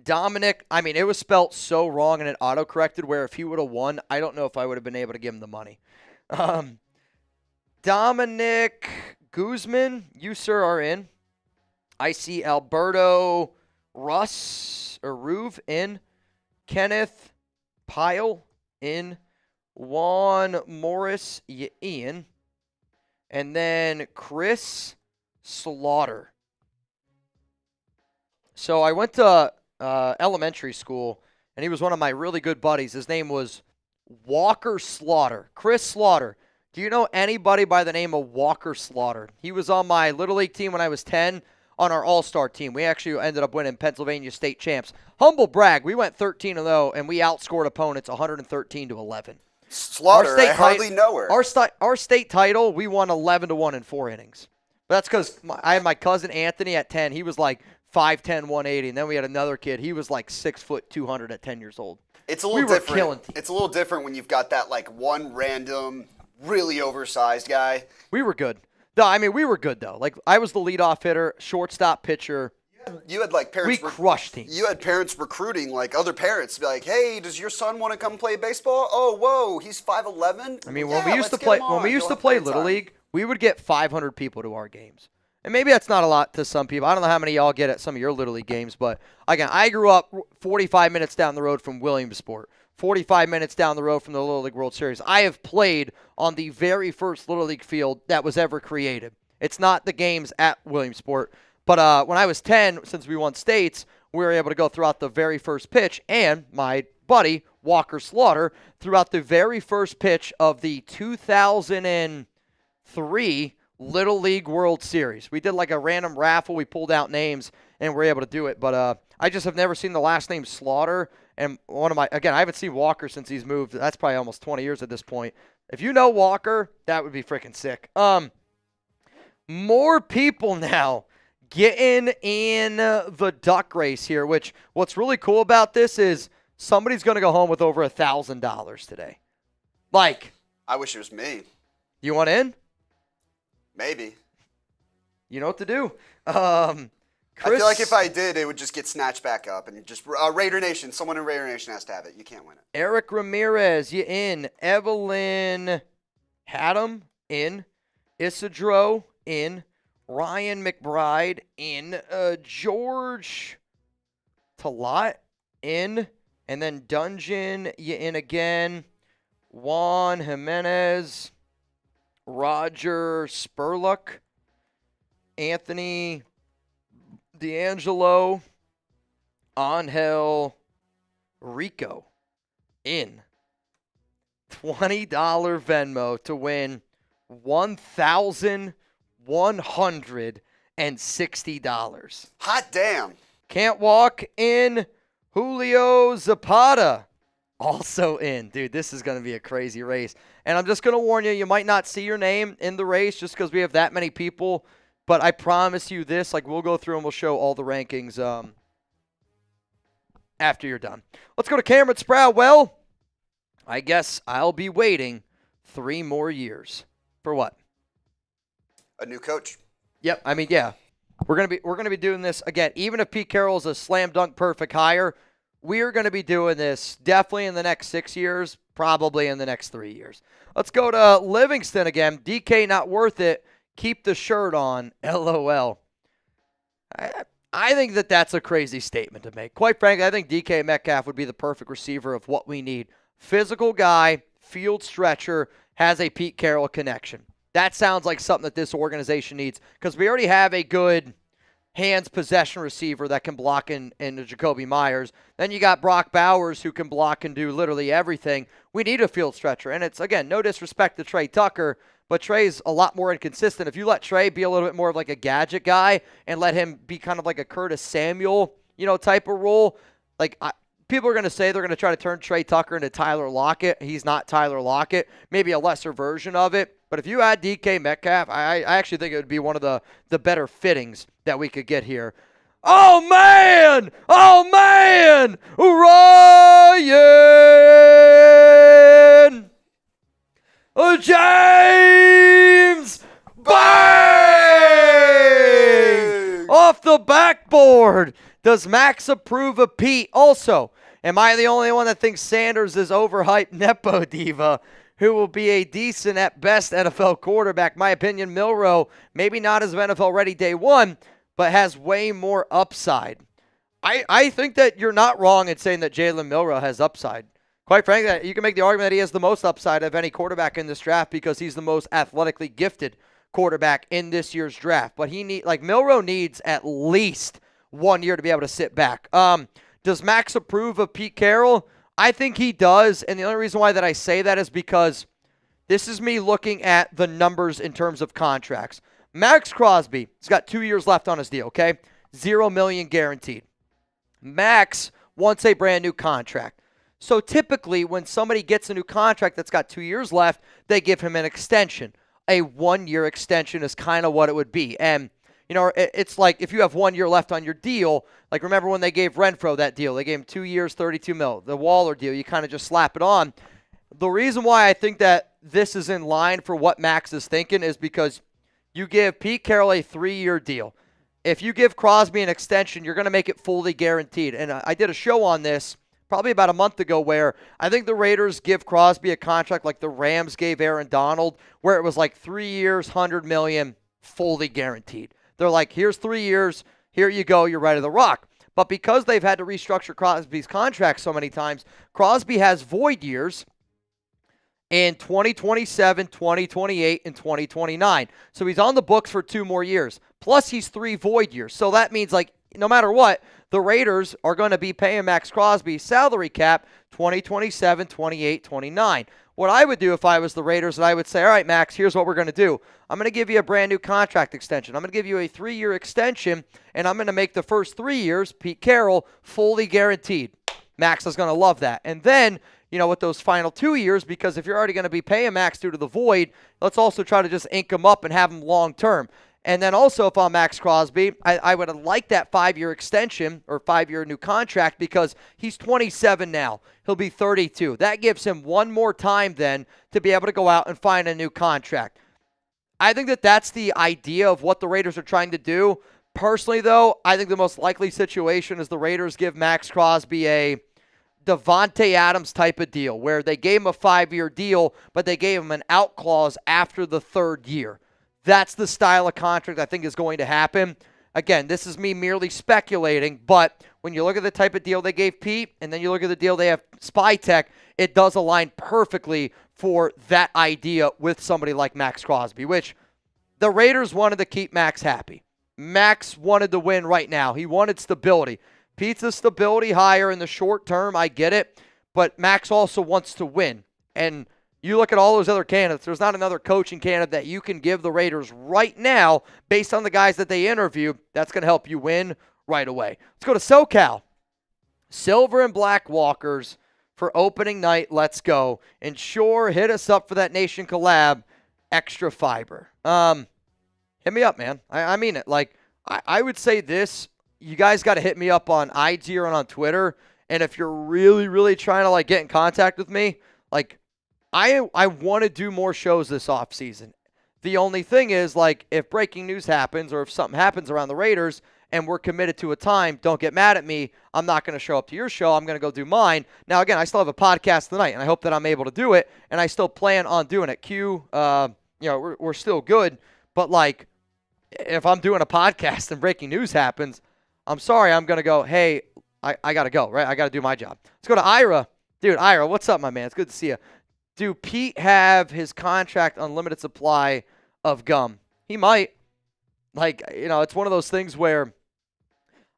Dominic, I mean, it was spelt so wrong and it autocorrected where if he would have won, I don't know if I would have been able to give him the money. Dominic Guzman, you, sir, are in. I see Alberto Ruve in. Kenneth Pyle in. Juan Morris, Ian. And then Chris Slaughter. So I went to elementary school, and he was one of my really good buddies. His name was Walker Slaughter. Chris Slaughter. Do you know anybody by the name of Walker Slaughter? He was on my Little League team when I was 10 on our All-Star team. We actually ended up winning Pennsylvania State champs. Humble brag, we went 13-0, and we outscored opponents 113-11. Slaughter, I hardly know her. Our state title, we won 11-1 in 4 innings. But that's because I had my cousin Anthony at 10. He was like 5'10", 180. And then we had another kid. He was like 6 foot 200 at 10 years old. It's a little We were different. killing teams. It's a little different when you've got that like one random, really oversized guy. We were good. No, I mean, we were good, though. Like, I was the leadoff hitter, shortstop pitcher. You had like parents. We crushed teams. You had parents recruiting like other parents to be like, "Hey, does your son want to come play baseball? Oh, whoa, he's 5'11". I mean, when we used to play Little League, we would get 500 people to our games. And maybe that's not a lot to some people. I don't know how many y'all get at some of your Little League games, but again, I grew up 45 minutes down the road from Williamsport, 45 minutes down the road from the Little League World Series. I have played on the very first Little League field that was ever created. It's not the games at Williamsport, but when I was 10, since we won states, we were able to go throughout the very first pitch, and my buddy, Walker Slaughter, throughout the very first pitch of the 2003 Little League World Series. We did like a random raffle. We pulled out names, and we're able to do it. But I just have never seen the last name Slaughter. And again, I haven't seen Walker since he's moved. That's probably almost 20 years at this point. If you know Walker, that would be freaking sick. more people now getting in the duck race here, which what's really cool about this is somebody's going to go home with over $1,000 today. Like, I wish it was me. you want in? Maybe. You know what to do. Chris, I feel like if I did, it would just get snatched back up. And just Raider Nation, someone in Raider Nation has to have it. You can't win it. Eric Ramirez, you in. Evelyn Haddam, in. Isidro, in. Ryan McBride, in. George Talat, in. And then Dungeon, you in again. Juan Jimenez, Roger Spurluck, Anthony D'Angelo, Angel Rico, in. $20 Venmo to win $1,160. Hot damn. Can't walk in. Julio Zapata, also in. Dude, this is going to be a crazy race. And I'm just going to warn you, you might not see your name in the race just because we have that many people. But I promise you this, like, we'll go through and we'll show all the rankings after you're done. Let's go to Cameron Sproul. Well, I guess I'll be waiting 3 more years. For what? A new coach. Yep, I mean, yeah. We're gonna be doing this again. Even if Pete Carroll's a slam dunk perfect hire, we're gonna be doing this definitely in the next 6 years, probably in the next 3 years. Let's go to Livingston again. DK not worth it. Keep the shirt on. LOL. I think that's a crazy statement to make. Quite frankly, I think DK Metcalf would be the perfect receiver of what we need. Physical guy, field stretcher, has a Pete Carroll connection. That sounds like something that this organization needs because we already have a good hands possession receiver that can block in Jacoby Myers. Then you got Brock Bowers who can block and do literally everything. We need a field stretcher. And it's, again, no disrespect to Trey Tucker, but Trey's a lot more inconsistent. If you let Trey be a little bit more of like a gadget guy and let him be kind of like a Curtis Samuel, type of role, like people are going to say they're going to try to turn Trey Tucker into Tyler Lockett. He's not Tyler Lockett, maybe a lesser version of it. But if you add DK Metcalf, I actually think it would be one of the better fittings that we could get here. Oh, man! Oh, man! Ryan! James! Bang! Off the backboard. Does Max approve of Pete? Also, am I the only one that thinks Sanders is overhyped Nepo diva who will be a decent at best NFL quarterback? My opinion, Milroe, maybe not as NFL ready day one, but has way more upside. I think that you're not wrong in saying that Jalen Milroe has upside. Quite frankly, you can make the argument that he has the most upside of any quarterback in this draft because he's the most athletically gifted quarterback in this year's draft. But Milroe needs at least 1 year to be able to sit back. Does Max approve of Pete Carroll? I think he does, and the only reason why that I say that is because this is me looking at the numbers in terms of contracts. Max Crosby has got 2 years left on his deal, okay? $0 million guaranteed. Max wants a brand new contract. So typically when somebody gets a new contract that's got 2 years left, they give him an extension. A 1 year extension is kind of what it would be. And it's like if you have 1 year left on your deal, like remember when they gave Renfro that deal, they gave him 2 years, $32 million. The Waller deal, you kind of just slap it on. The reason why I think that this is in line for what Max is thinking is because you give Pete Carroll a 3-year deal. If you give Crosby an extension, you're going to make it fully guaranteed. And I did a show on this probably about a month ago where I think the Raiders give Crosby a contract like the Rams gave Aaron Donald, where it was like 3 years, $100 million, fully guaranteed. They're like, here's 3 years, here you go, you're ready to rock. But because they've had to restructure Crosby's contract so many times, Crosby has void years in 2027, 2028, and 2029. So he's on the books for 2 more years. Plus he's 3 void years. So that means like no matter what, the Raiders are going to be paying Max Crosby salary cap 2027, 28, 29. What I would do if I was the Raiders, and I would say, all right, Max, here's what we're going to do. I'm going to give you a brand new contract extension. I'm going to give you a 3-year extension, and I'm going to make the first 3 years, Pete Carroll, fully guaranteed. Max is going to love that. And then, with those final 2 years, because if you're already going to be paying Max due to the void, let's also try to just ink him up and have him long term. And then also, if I'm Max Crosby, I would like that 5-year extension or 5-year new contract because he's 27 now. He'll be 32. That gives him one more time then to be able to go out and find a new contract. I think that that's the idea of what the Raiders are trying to do. Personally, though, I think the most likely situation is the Raiders give Max Crosby a Devontae Adams type of deal where they gave him a 5-year deal, but they gave him an out clause after the 3rd year. That's the style of contract I think is going to happen. Again, this is me merely speculating, but when you look at the type of deal they gave Pete and then you look at the deal they have Spytek, it does align perfectly for that idea with somebody like Max Crosby, which the Raiders wanted to keep Max happy. Max wanted to win right now. He wanted stability. Pete's a stability hire in the short term, I get it, but Max also wants to win. And you look at all those other candidates, there's not another coaching candidate that you can give the Raiders right now based on the guys that they interview that's going to help you win right away. Let's go to SoCal. Silver and Black Walkers for opening night. Let's go. And sure, hit us up for that Nation collab, Extra Fiber. Hit me up, man. I mean it. Like, I would say this. You guys got to hit me up on IG or on Twitter. And if you're really, really trying to, like, get in contact with me, like, I want to do more shows this offseason. The only thing is, like, if breaking news happens or if something happens around the Raiders and we're committed to a time, don't get mad at me. I'm not going to show up to your show. I'm going to go do mine. Now, again, I still have a podcast tonight, and I hope that I'm able to do it, and I still plan on doing it. We're still good, but, like, if I'm doing a podcast and breaking news happens, I'm sorry, I'm going to go, hey, I got to go, right? I got to do my job. Let's go to Ira. Dude, Ira, what's up, my man? It's good to see you. Do Pete have his contract unlimited supply of gum? He might. Like, it's one of those things where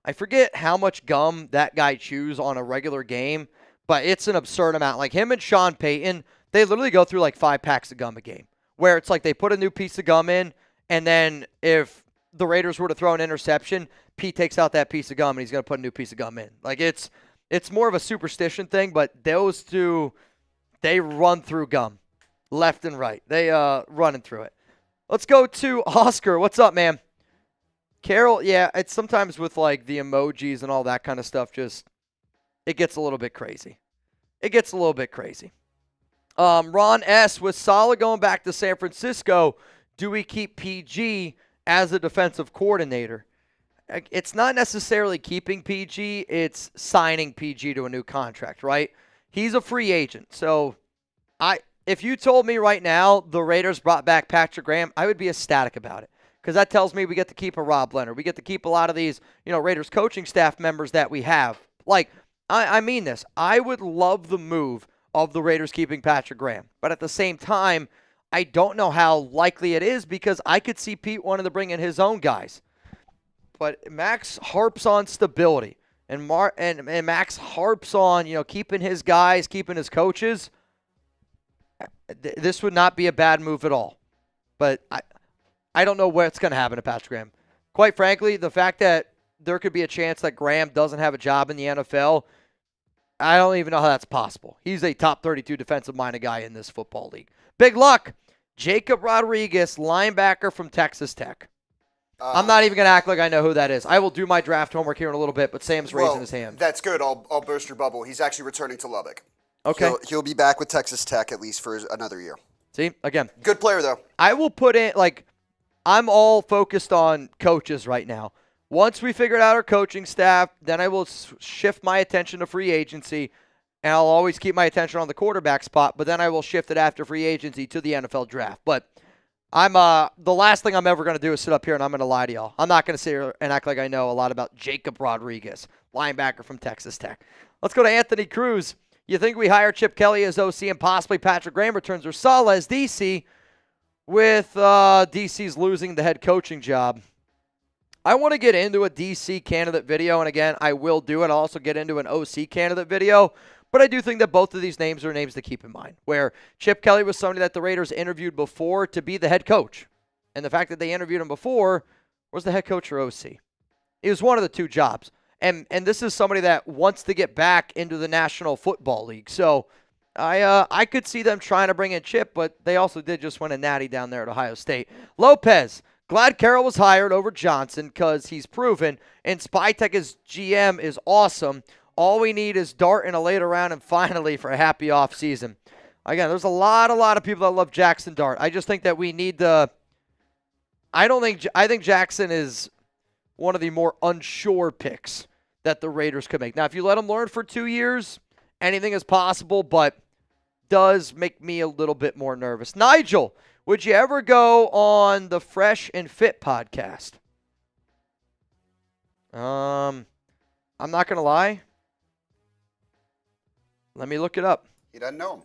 I forget how much gum that guy chews on a regular game, but it's an absurd amount. Like him and Sean Payton, they literally go through like 5 packs of gum a game, where it's like they put a new piece of gum in, and then if the Raiders were to throw an interception, Pete takes out that piece of gum and he's going to put a new piece of gum in. Like it's more of a superstition thing, but those two, they run through gum left and right. They running through it. Let's go to Oscar. What's up, man? Carroll, yeah, it's sometimes with like the emojis and all that kind of stuff, just it gets a little bit crazy. Ron S. with Saleh going back to San Francisco. Do we keep PG as a defensive coordinator? It's not necessarily keeping PG, it's signing PG to a new contract, right? He's a free agent. So if you told me right now the Raiders brought back Patrick Graham, I would be ecstatic about it. Because that tells me we get to keep a Rob Leonard. We get to keep a lot of these, Raiders coaching staff members that we have. Like, I mean this. I would love the move of the Raiders keeping Patrick Graham. But at the same time, I don't know how likely it is because I could see Pete wanting to bring in his own guys. But Max harps on stability. And Max harps on, keeping his guys, keeping his coaches. This would not be a bad move at all. But I don't know what's going to happen to Patrick Graham. Quite frankly, the fact that there could be a chance that Graham doesn't have a job in the NFL, I don't even know how that's possible. He's a top 32 defensive-minded guy in this football league. Big luck. Jacob Rodriguez, linebacker from Texas Tech. I'm not even going to act like I know who that is. I will do my draft homework here in a little bit, but Sam's raising his hand. That's good. I'll burst your bubble. He's actually returning to Lubbock. Okay. He'll be back with Texas Tech at least for another year. See, again. Good player, though. I will put in, I'm all focused on coaches right now. Once we figured out our coaching staff, then I will shift my attention to free agency, and I'll always keep my attention on the quarterback spot, but then I will shift it after free agency to the NFL draft. But the last thing I'm ever going to do is sit up here and I'm going to lie to y'all. I'm not going to sit here and act like I know a lot about Jacob Rodriguez, linebacker from Texas Tech. Let's go to Anthony Cruz. You think we hire Chip Kelly as OC and possibly Patrick Graham returns or Saleh as DC with DC's losing the head coaching job? I want to get into a DC candidate video, and again, I will do it. I'll also get into an OC candidate video. But I do think that both of these names are names to keep in mind, where Chip Kelly was somebody that the Raiders interviewed before to be the head coach. And the fact that they interviewed him before was the head coach or OC. It was one of the two jobs. And this is somebody that wants to get back into the National Football League. So I could see them trying to bring in Chip, but they also did just win a natty down there at Ohio State. Lopez, glad Carroll was hired over Johnson because he's proven, and Spytek as GM is awesome. All we need is Dart in a later round and finally for a happy off season. Again, there's a lot of people that love Jackson Dart. I just think that we need the – I think Jackson is one of the more unsure picks that the Raiders could make. Now, if you let him learn for 2 years, anything is possible, but does make me a little bit more nervous. Nigel, would you ever go on the Fresh and Fit podcast? I'm not going to lie. Let me look it up. He doesn't know him.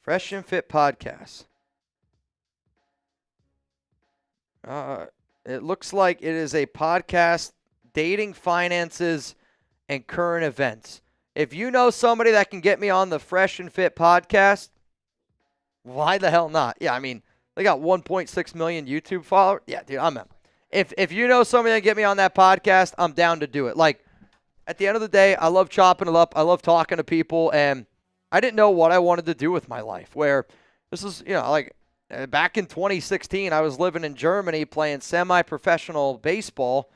Fresh and Fit podcast. It looks like it is a podcast dating, finances, and current events. If you know somebody that can get me on the Fresh and Fit podcast, why the hell not? Yeah, I mean, they got 1.6 million YouTube followers. Yeah, dude, I'm in. If you know somebody that can get me on that podcast, I'm down to do it. Like, at the end of the day, I love chopping it up. I love talking to people, and I didn't know what I wanted to do with my life. Where this is, like back in 2016, I was living in Germany playing semi-professional baseball,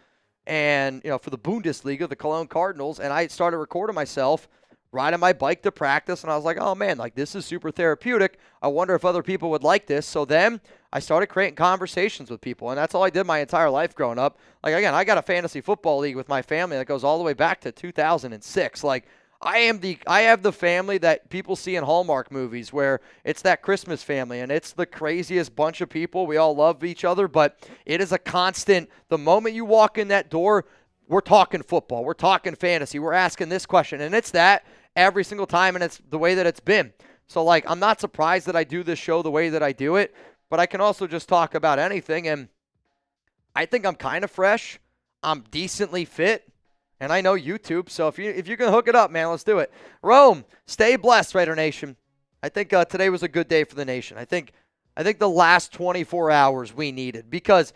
and for the Bundesliga, the Cologne Cardinals, and I started recording myself riding my bike to practice, and I was like, oh man, like this is super therapeutic. I wonder if other people would like this. So then I started creating conversations with people, and that's all I did my entire life growing up. Like, again, I got a fantasy football league with my family that goes all the way back to 2006. Like, I have the family that people see in Hallmark movies where it's that Christmas family, and it's the craziest bunch of people. We all love each other, but it is a constant. The moment you walk in that door, we're talking football. We're talking fantasy. We're asking this question, and it's that every single time, and it's the way that it's been. So, like, I'm not surprised that I do this show the way that I do it, but I can also just talk about anything, and I think I'm kind of fresh. I'm decently fit. And I know YouTube, so if you can hook it up, man, let's do it. Rome, stay blessed, Raider Nation. I think today was a good day for the nation. I think the last 24 hours we needed, because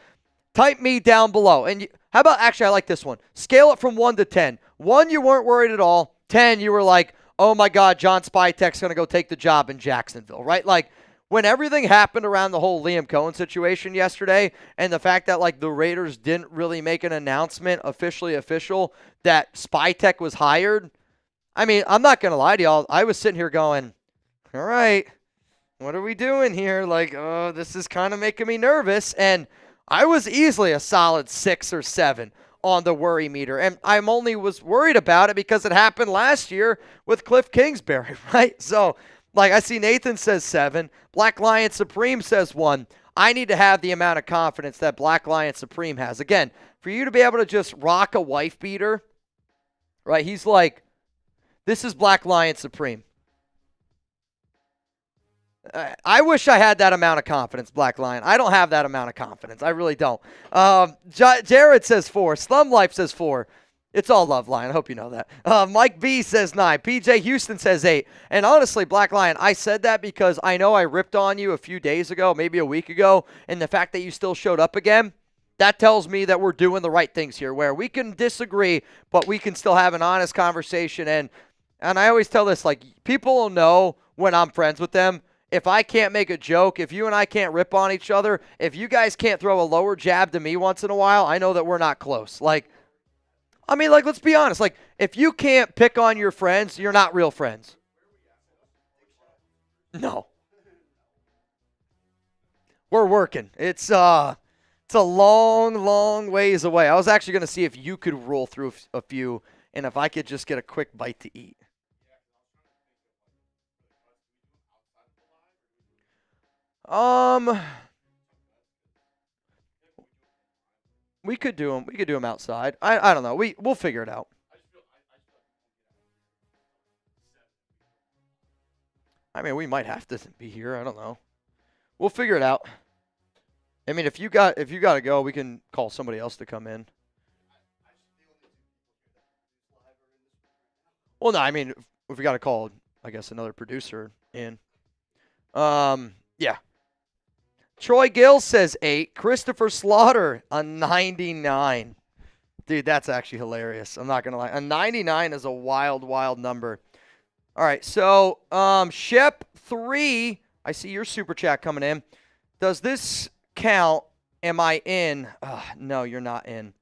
type me down below. And how about, actually, I like this one. Scale it from 1 to 10. 1, you weren't worried at all. 10, you were like, oh my God, John Spytek's going to go take the job in Jacksonville, right? Like, when everything happened around the whole Liam Cohen situation yesterday, and the fact that, like, the Raiders didn't really make an announcement official that Spytek was hired, I mean, I'm not going to lie to y'all. I was sitting here going, all right, what are we doing here? Like, oh, this is kind of making me nervous. And I was easily a solid 6 or 7 on the worry meter. And I only was worried about it because it happened last year with Cliff Kingsbury, right? So, like, I see Nathan says 7. Black Lion Supreme says 1. I need to have the amount of confidence that Black Lion Supreme has. Again, for you to be able to just rock a wife beater, right? He's like, this is Black Lion Supreme. I wish I had that amount of confidence, Black Lion. I don't have that amount of confidence. I really don't. Jared says 4. Slum Life says 4. It's all love, Lion. I hope you know that. Mike B says 9. PJ Houston says 8. And honestly, Black Lion, I said that because I know I ripped on you a few days ago, maybe a week ago, and the fact that you still showed up again, that tells me that we're doing the right things here, where we can disagree, but we can still have an honest conversation. And I always tell this, like, people will know when I'm friends with them. If I can't make a joke, if you and I can't rip on each other, if you guys can't throw a lower jab to me once in a while, I know that we're not close. Like, I mean, like, let's be honest. Like, if you can't pick on your friends, you're not real friends. No. We're working. It's a long ways away. I was actually going to see if you could roll through a few, and if I could just get a quick bite to eat. We could do them. We could do them outside. I don't know. We'll figure it out. I mean, we might have to be here. I don't know. We'll figure it out. I mean, if you got to go, we can call somebody else to come in. Well, no, I mean, if we got to call, I guess, another producer in. Yeah. Troy Gill says 8. Christopher Slaughter, a 99. Dude, that's actually hilarious. I'm not going to lie. A 99 is a wild number. All right, so Shep 3, I see your super chat coming in. Does this count am I in? No, you're not in.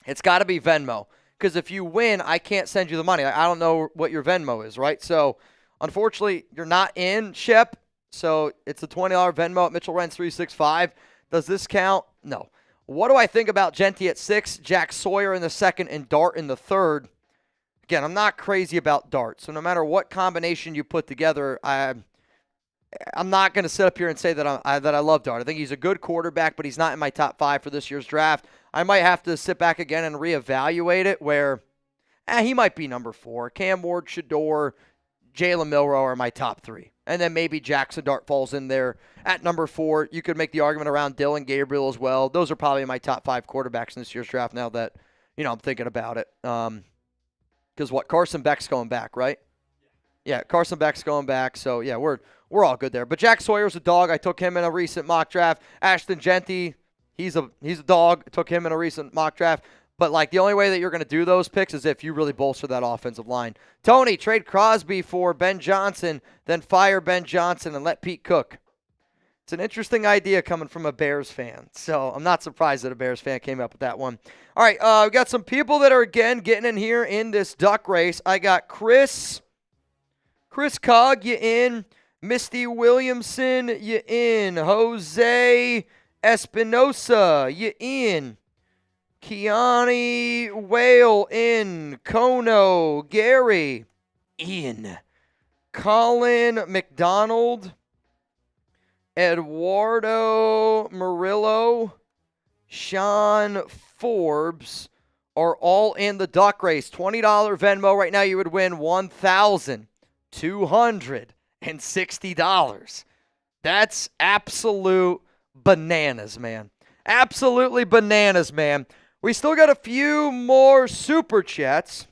It's got to be Venmo. Because if you win, I can't send you the money. I don't know what your Venmo is, right? So, unfortunately, you're not in, Shep. So, it's a $20 Venmo at Mitchell Rents 365. Does this count? No. What do I think about Genty at 6, Jack Sawyer in the 2nd, and Dart in the 3rd? Again, I'm not crazy about Dart. So, no matter what combination you put together, I'm not going to sit up here and say that I love Dart. I think he's a good quarterback, but he's not in my top 5 for this year's draft. I might have to sit back again and reevaluate it where he might be number 4. Cam Ward, Shador, Jalen Milroe are my top 3. And then maybe Jackson Dart falls in there at number 4. You could make the argument around Dylan Gabriel as well. Those are probably my top 5 quarterbacks in this year's draft now that, I'm thinking about it. Because Carson Beck's going back, right? Yeah, Carson Beck's going back. So, yeah, we're all good there. But Jack Sawyer's a dog. I took him in a recent mock draft. Ashton Genty, he's a dog. I took him in a recent mock draft. But, the only way that you're going to do those picks is if you really bolster that offensive line. Tony, trade Crosby for Ben Johnson, then fire Ben Johnson and let Pete cook. It's an interesting idea coming from a Bears fan. So, I'm not surprised that a Bears fan came up with that one. All right, we got some people that are, again, getting in here in this duck race. I got Chris Cog, you in. Misty Williamson, you in. Jose Espinosa, you in. Kiani Whale in. Kono, Gary in. Colin McDonald, Eduardo Murillo, Sean Forbes are all in the duck race. $20 Venmo. Right now you would win $1,260. That's absolute bananas, man. Absolutely bananas, man. We still got a few more super chats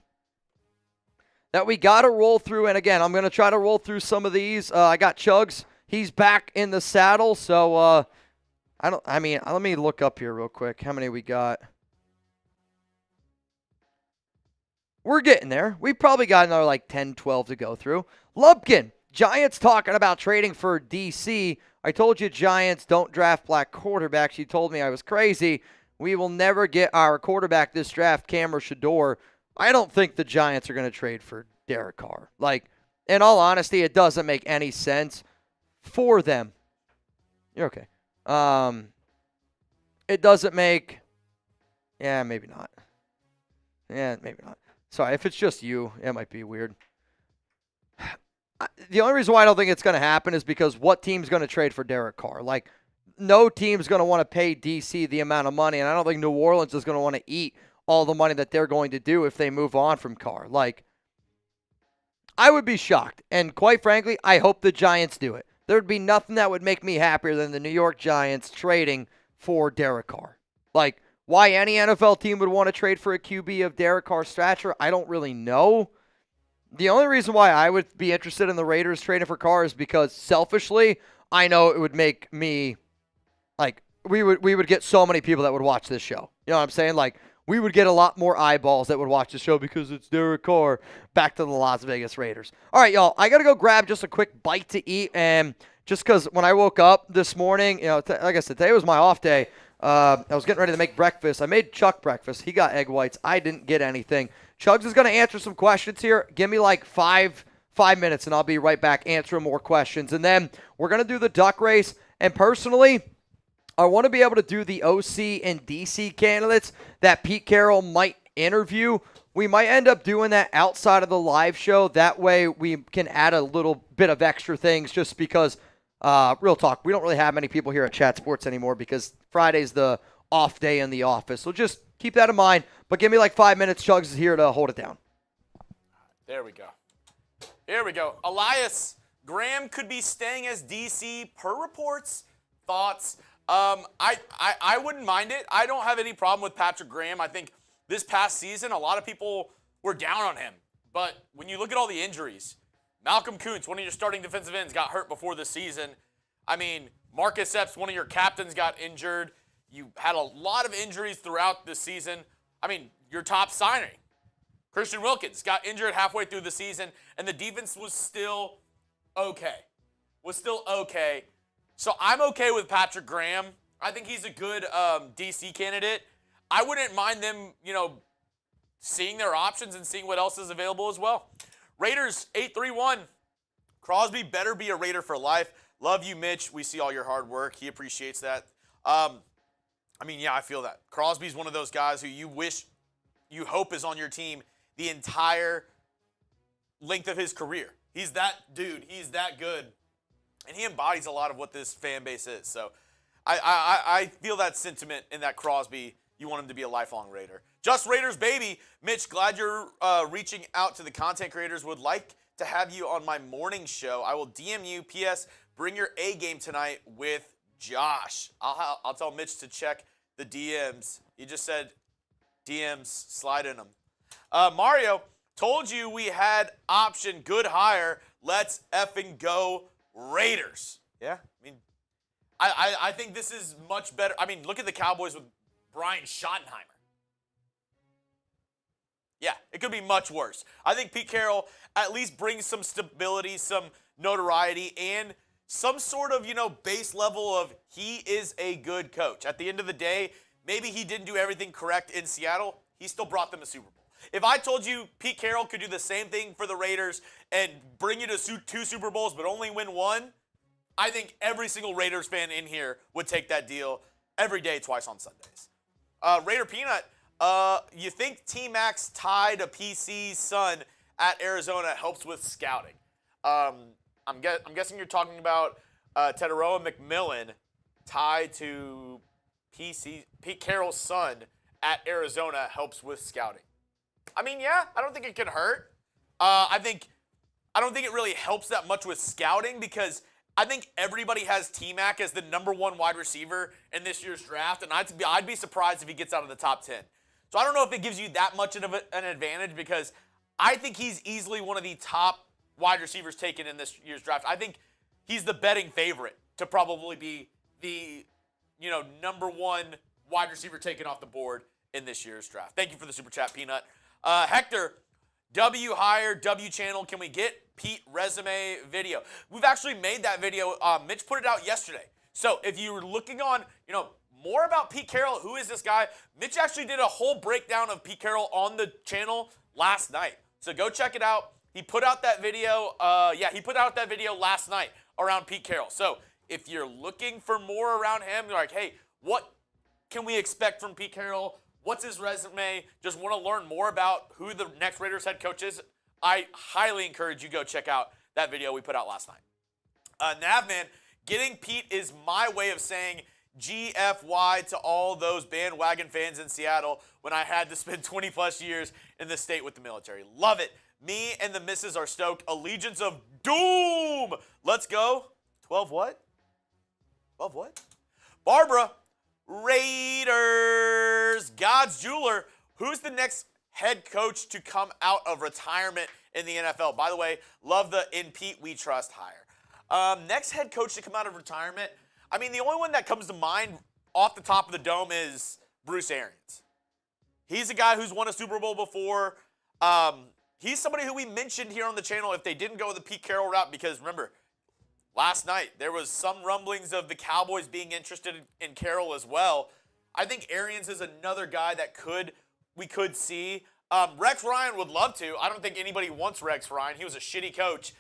that we got to roll through. And again, I'm going to try to roll through some of these. I got Chugs. He's back in the saddle. So, let me look up here real quick. How many we got? We're getting there. We probably got another 10, 12 to go through. Lubkin, Giants talking about trading for DC. I told you Giants don't draft black quarterbacks. You told me I was crazy. We will never get our quarterback this draft, Cameron Shador. I don't think the Giants are going to trade for Derek Carr. In all honesty, it doesn't make any sense for them. You're okay. It doesn't make... Yeah, maybe not. Yeah, maybe not. Sorry, if it's just you, it might be weird. The only reason why I don't think it's going to happen is because what team's going to trade for Derek Carr? No team's going to want to pay DC the amount of money, and I don't think New Orleans is going to want to eat all the money that they're going to do if they move on from Carr. I would be shocked, and quite frankly, I hope the Giants do it. There would be nothing that would make me happier than the New York Giants trading for Derek Carr. Why any NFL team would want to trade for a QB of Derek Carr's stature, I don't really know. The only reason why I would be interested in the Raiders trading for Carr is because selfishly, I know it would make me, we would get so many people that would watch this show. You know what I'm saying? We would get a lot more eyeballs that would watch the show because it's Derek Carr. Back to the Las Vegas Raiders. All right, y'all, I got to go grab just a quick bite to eat. And just because when I woke up this morning, like I said, today was my off day. I was getting ready to make breakfast. I made Chuck breakfast. He got egg whites. I didn't get anything. Chugs is going to answer some questions here. Give me 5 minutes, and I'll be right back answering more questions. And then we're going to do the duck race. And personally, I want to be able to do the OC and DC candidates that Pete Carroll might interview. We might end up doing that outside of the live show. That way we can add a little bit of extra things just because, real talk, we don't really have many people here at Chat Sports anymore because Friday's the off day in the office. So just keep that in mind. But give me 5 minutes. Chugs is here to hold it down. There we go. Here we go. Elias, Graham could be staying as DC per reports. Thoughts? I wouldn't mind it. I don't have any problem with Patrick Graham. I think this past season, a lot of people were down on him. But when you look at all the injuries, Malcolm Kuntz, one of your starting defensive ends, got hurt before the season. Marcus Epps, one of your captains, got injured. You had a lot of injuries throughout the season. Your top signing, Christian Wilkins, got injured halfway through the season, and the defense was still okay. So I'm okay with Patrick Graham. I think he's a good DC candidate. I wouldn't mind them, seeing their options and seeing what else is available as well. Raiders 831. Crosby better be a Raider for life. Love you, Mitch. We see all your hard work. He appreciates that. I feel that. Crosby's one of those guys who you hope is on your team the entire length of his career. He's that dude. He's that good. And he embodies a lot of what this fan base is. So I feel that sentiment in that Crosby. You want him to be a lifelong Raider. Just Raiders, baby. Mitch, glad you're reaching out to the content creators. Would like to have you on my morning show. I will DM you. P.S. Bring your A game tonight with Josh. I'll tell Mitch to check the DMs. He just said DMs, slide in them. Mario, told you we had option, good hire. Let's effing go Raiders. Yeah, I think this is much better. Look at the Cowboys with Brian Schottenheimer. Yeah, it could be much worse. I think Pete Carroll at least brings some stability, some notoriety, and some sort of, base level of he is a good coach. At the end of the day, maybe he didn't do everything correct in Seattle. He still brought them a Super Bowl. If I told you Pete Carroll could do the same thing for the Raiders and bring you to 2 Super Bowls but only win 1, I think every single Raiders fan in here would take that deal every day, twice on Sundays. Raider Peanut, you think T-Mac's tie to PC's son at Arizona helps with scouting? I'm guessing you're talking about Teteroa McMillan tied to Pete Carroll's son at Arizona helps with scouting. Yeah, I don't think it can hurt. I don't think it really helps that much with scouting because I think everybody has T-Mac as the #1 wide receiver in this year's draft, and I'd be surprised if he gets out of the top 10. So I don't know if it gives you that much of an advantage because I think he's easily one of the top wide receivers taken in this year's draft. I think he's the betting favorite to probably be the #1 wide receiver taken off the board in this year's draft. Thank you for the super chat, Peanut. Hector, W hire, W channel. Can we get Pete resume video? We've actually made that video. Mitch put it out yesterday. So if you were looking on, more about Pete Carroll, who is this guy? Mitch actually did a whole breakdown of Pete Carroll on the channel last night. So go check it out. He put out that video. He put out that video last night around Pete Carroll. So if you're looking for more around him, you're like, hey, what can we expect from Pete Carroll? What's his resume? Just want to learn more about who the next Raiders head coach is? I highly encourage you go check out that video we put out last night. Navman, getting Pete is my way of saying GFY to all those bandwagon fans in Seattle when I had to spend 20 plus years in the state with the military. Love it. Me and the missus are stoked. Allegiance of Doom. Let's go. 12 what? 12 what? Barbara, Raiders, God's Jeweler. Who's the next head coach to come out of retirement in the NFL? By the way, love the In Pete We Trust hire. Next head coach to come out of retirement. The only one that comes to mind off the top of the dome is Bruce Arians. He's a guy who's won a Super Bowl before. He's somebody who we mentioned here on the channel if they didn't go the Pete Carroll route because remember, last night there was some rumblings of the Cowboys being interested in Carroll as well. I think Arians is another guy that we could see. Rex Ryan would love to. I don't think anybody wants Rex Ryan. He was a shitty coach.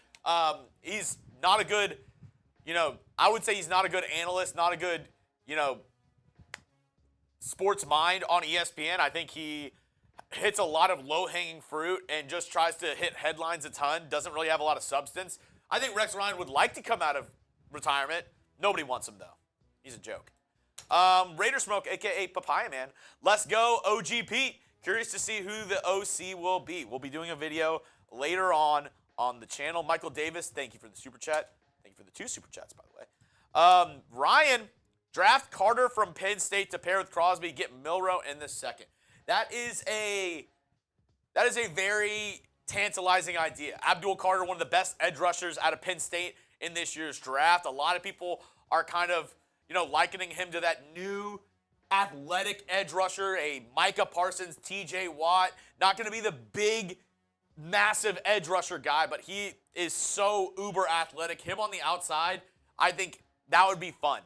He's not a good, I would say he's not a good analyst, not a good, sports mind on ESPN. I think he hits a lot of low-hanging fruit and just tries to hit headlines a ton, doesn't really have a lot of substance. I think Rex Ryan would like to come out of retirement. Nobody wants him, though. He's a joke. Raider Smoke, a.k.a. Papaya Man. Let's go, OG Pete. Curious to see who the OC will be. We'll be doing a video later on the channel. Michael Davis, thank you for the super chat. Thank you for the 2 super chats, by the way. Ryan, draft Carter from Penn State to pair with Crosby. Get Milroe in the second. That is a very tantalizing idea. Abdul Carter, one of the best edge rushers out of Penn State in this year's draft. A lot of people are kind of, likening him to that new athletic edge rusher, a Micah Parsons, TJ Watt. Not going to be the big, massive edge rusher guy, but he is so uber athletic. Him on the outside, I think that would be fun.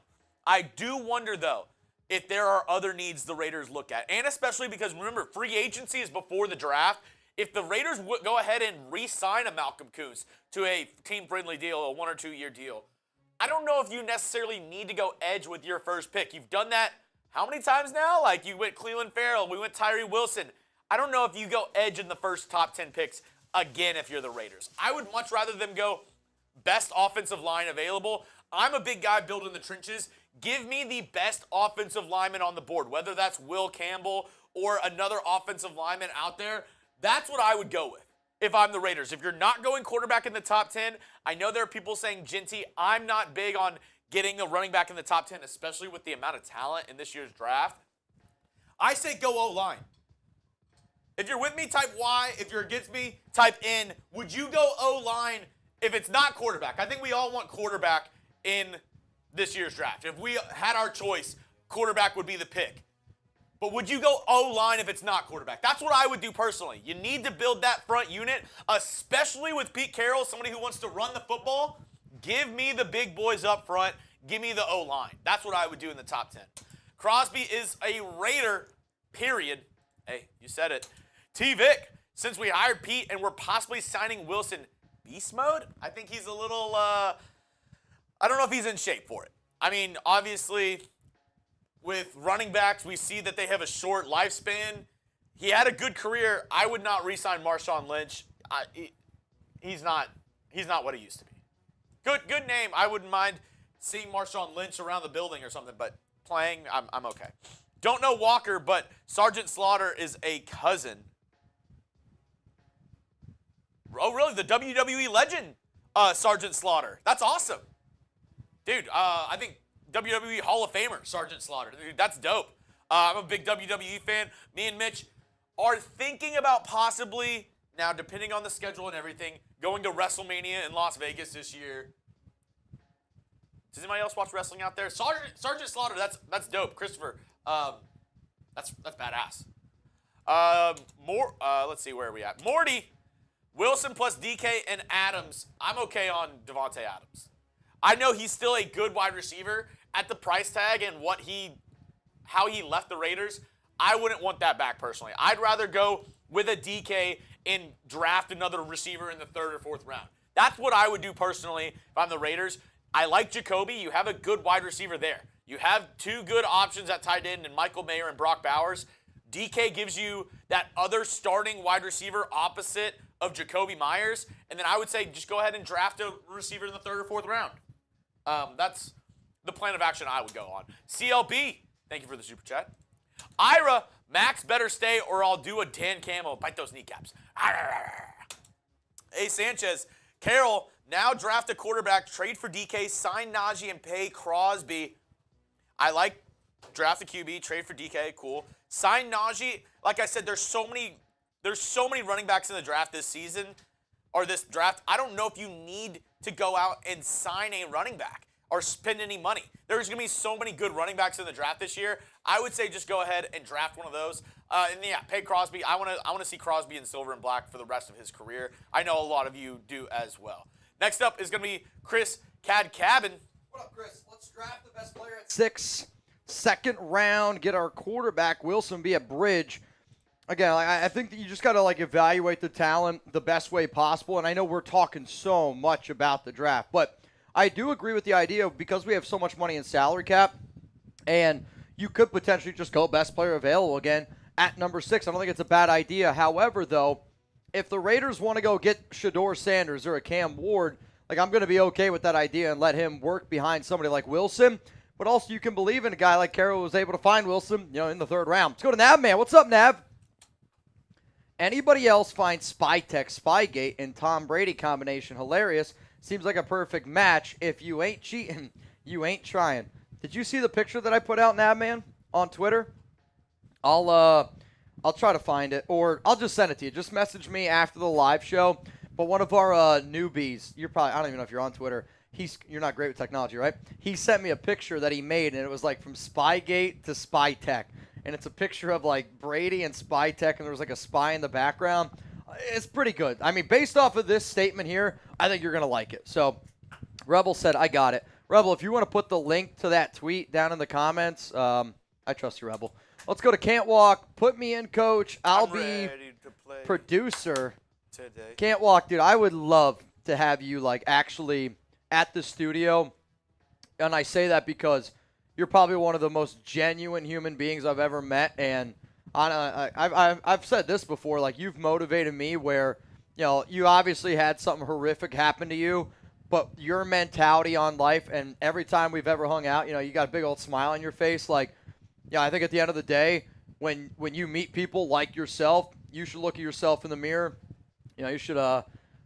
I do wonder, though, if there are other needs the Raiders look at. And especially because, remember, free agency is before the draft. If the Raiders would go ahead and re-sign a Malcolm Koonce to a team-friendly deal, a 1 or 2 year deal, I don't know if you necessarily need to go edge with your first pick. You've done that how many times now? Like, you went Cleveland Farrell, we went Tyree Wilson. I don't know if you go edge in the first top 10 picks again if you're the Raiders. I would much rather them go best offensive line available. I'm a big guy building the trenches. Give me the best offensive lineman on the board, whether that's Will Campbell or another offensive lineman out there. That's what I would go with if I'm the Raiders. If you're not going quarterback in the top 10, I know there are people saying Genty. I'm not big on getting a running back in the top 10, especially with the amount of talent in this year's draft. I say go O-line. If you're with me, type Y. If you're against me, type N. Would you go O-line if it's not quarterback? I think we all want quarterback in this year's draft. If we had our choice, quarterback would be the pick. But would you go O-line if it's not quarterback? That's what I would do personally. You need to build that front unit, especially with Pete Carroll, somebody who wants to run the football. Give me the big boys up front. Give me the O-line. That's what I would do in the top 10. Crosby is a Raider, period. Hey, you said it. T-Vic, since we hired Pete and we're possibly signing Wilson, beast mode? I think he's a little, I don't know if he's in shape for it. I mean, obviously, with running backs, we see that they have a short lifespan. He had a good career. I would not re-sign Marshawn Lynch. He's not what he used to be. Good name. I wouldn't mind seeing Marshawn Lynch around the building or something, but playing, I'm okay. Don't know Walker, but Sergeant Slaughter is a cousin. Oh, really? The WWE legend, Sergeant Slaughter. That's awesome. Dude, I think WWE Hall of Famer, Sergeant Slaughter. Dude, that's dope. I'm a big WWE fan. Me and Mitch are thinking about possibly, now depending on the schedule and everything, going to WrestleMania in Las Vegas this year. Does anybody else watch wrestling out there? Sergeant Slaughter, that's dope. Christopher, that's badass. Let's see, where are we at? Morty, Wilson plus DK and Adams. I'm okay on Devontae Adams. I know he's still a good wide receiver at the price tag and how he left the Raiders. I wouldn't want that back personally. I'd rather go with a DK and draft another receiver in the 3rd or 4th round. That's what I would do personally if I'm the Raiders. I like Jacoby. You have a good wide receiver there. You have 2 good options at tight end in Michael Mayer and Brock Bowers. DK gives you that other starting wide receiver opposite of Jacoby Myers. And then I would say just go ahead and draft a receiver in the 3rd or 4th round. That's the plan of action I would go on. CLB, thank you for the super chat. Ira, Max better stay or I'll do a Dan Campbell. Bite those kneecaps. A. Sanchez, Carroll, now draft a quarterback, trade for DK, sign Najee, and pay Crosby. I like draft a QB, trade for DK, cool. Sign Najee. Like I said, there's so many running backs in the draft this season, or this draft. I don't know if you need to go out and sign a running back or spend any money. There's going to be so many good running backs in the draft this year. I would say just go ahead and draft one of those. And yeah, pay Crosby. I want to see Crosby in silver and black for the rest of his career. I know a lot of you do as well. Next up is going to be Chris Cadcabin. What up, Chris? Let's draft the best player at 6. 2nd round, get our quarterback, Wilson, be a bridge. Again, I think that you just got to evaluate the talent the best way possible. And I know we're talking so much about the draft, but I do agree with the idea of, because we have so much money in salary cap, and you could potentially just go best player available again at number 6. I don't think it's a bad idea. However, though, if the Raiders want to go get Shedeur Sanders or a Cam Ward, I'm going to be okay with that idea and let him work behind somebody like Wilson. But also, you can believe in a guy like Carroll who was able to find Wilson, in the 3rd round. Let's go to Nav Man. What's up, Nav? Anybody else find Spytek, Spygate, and Tom Brady combination hilarious? Seems like a perfect match. If you ain't cheating, you ain't trying. Did you see the picture that I put out, Nabman, on Twitter? I'll try to find it, or I'll just send it to you. Just message me after the live show. But one of our newbies, I don't even know if you're on Twitter. You're not great with technology, right? He sent me a picture that he made, and it was from Spygate to Spytek. And it's a picture of Brady and Spytek, and there was a spy in the background. It's pretty good. I mean, based off of this statement here, I think you're going to like it. So, Rebel said, I got it. Rebel, if you want to put the link to that tweet down in the comments, I trust you, Rebel. Let's go to Can't Walk. Put me in, Coach. I'll I'm be ready to play producer. today. Can't Walk, dude. I would love to have you like actually at the studio, and I say that because you're probably one of the most genuine human beings I've ever met, and I've said this before. Like, you've motivated me where, you know, you obviously had something horrific happen to you, but your mentality on life, and every time we've ever hung out, you know, you got a big old smile on your face. Like, yeah, I think at the end of the day, when you meet people like yourself, you should look at yourself in the mirror. You know, you should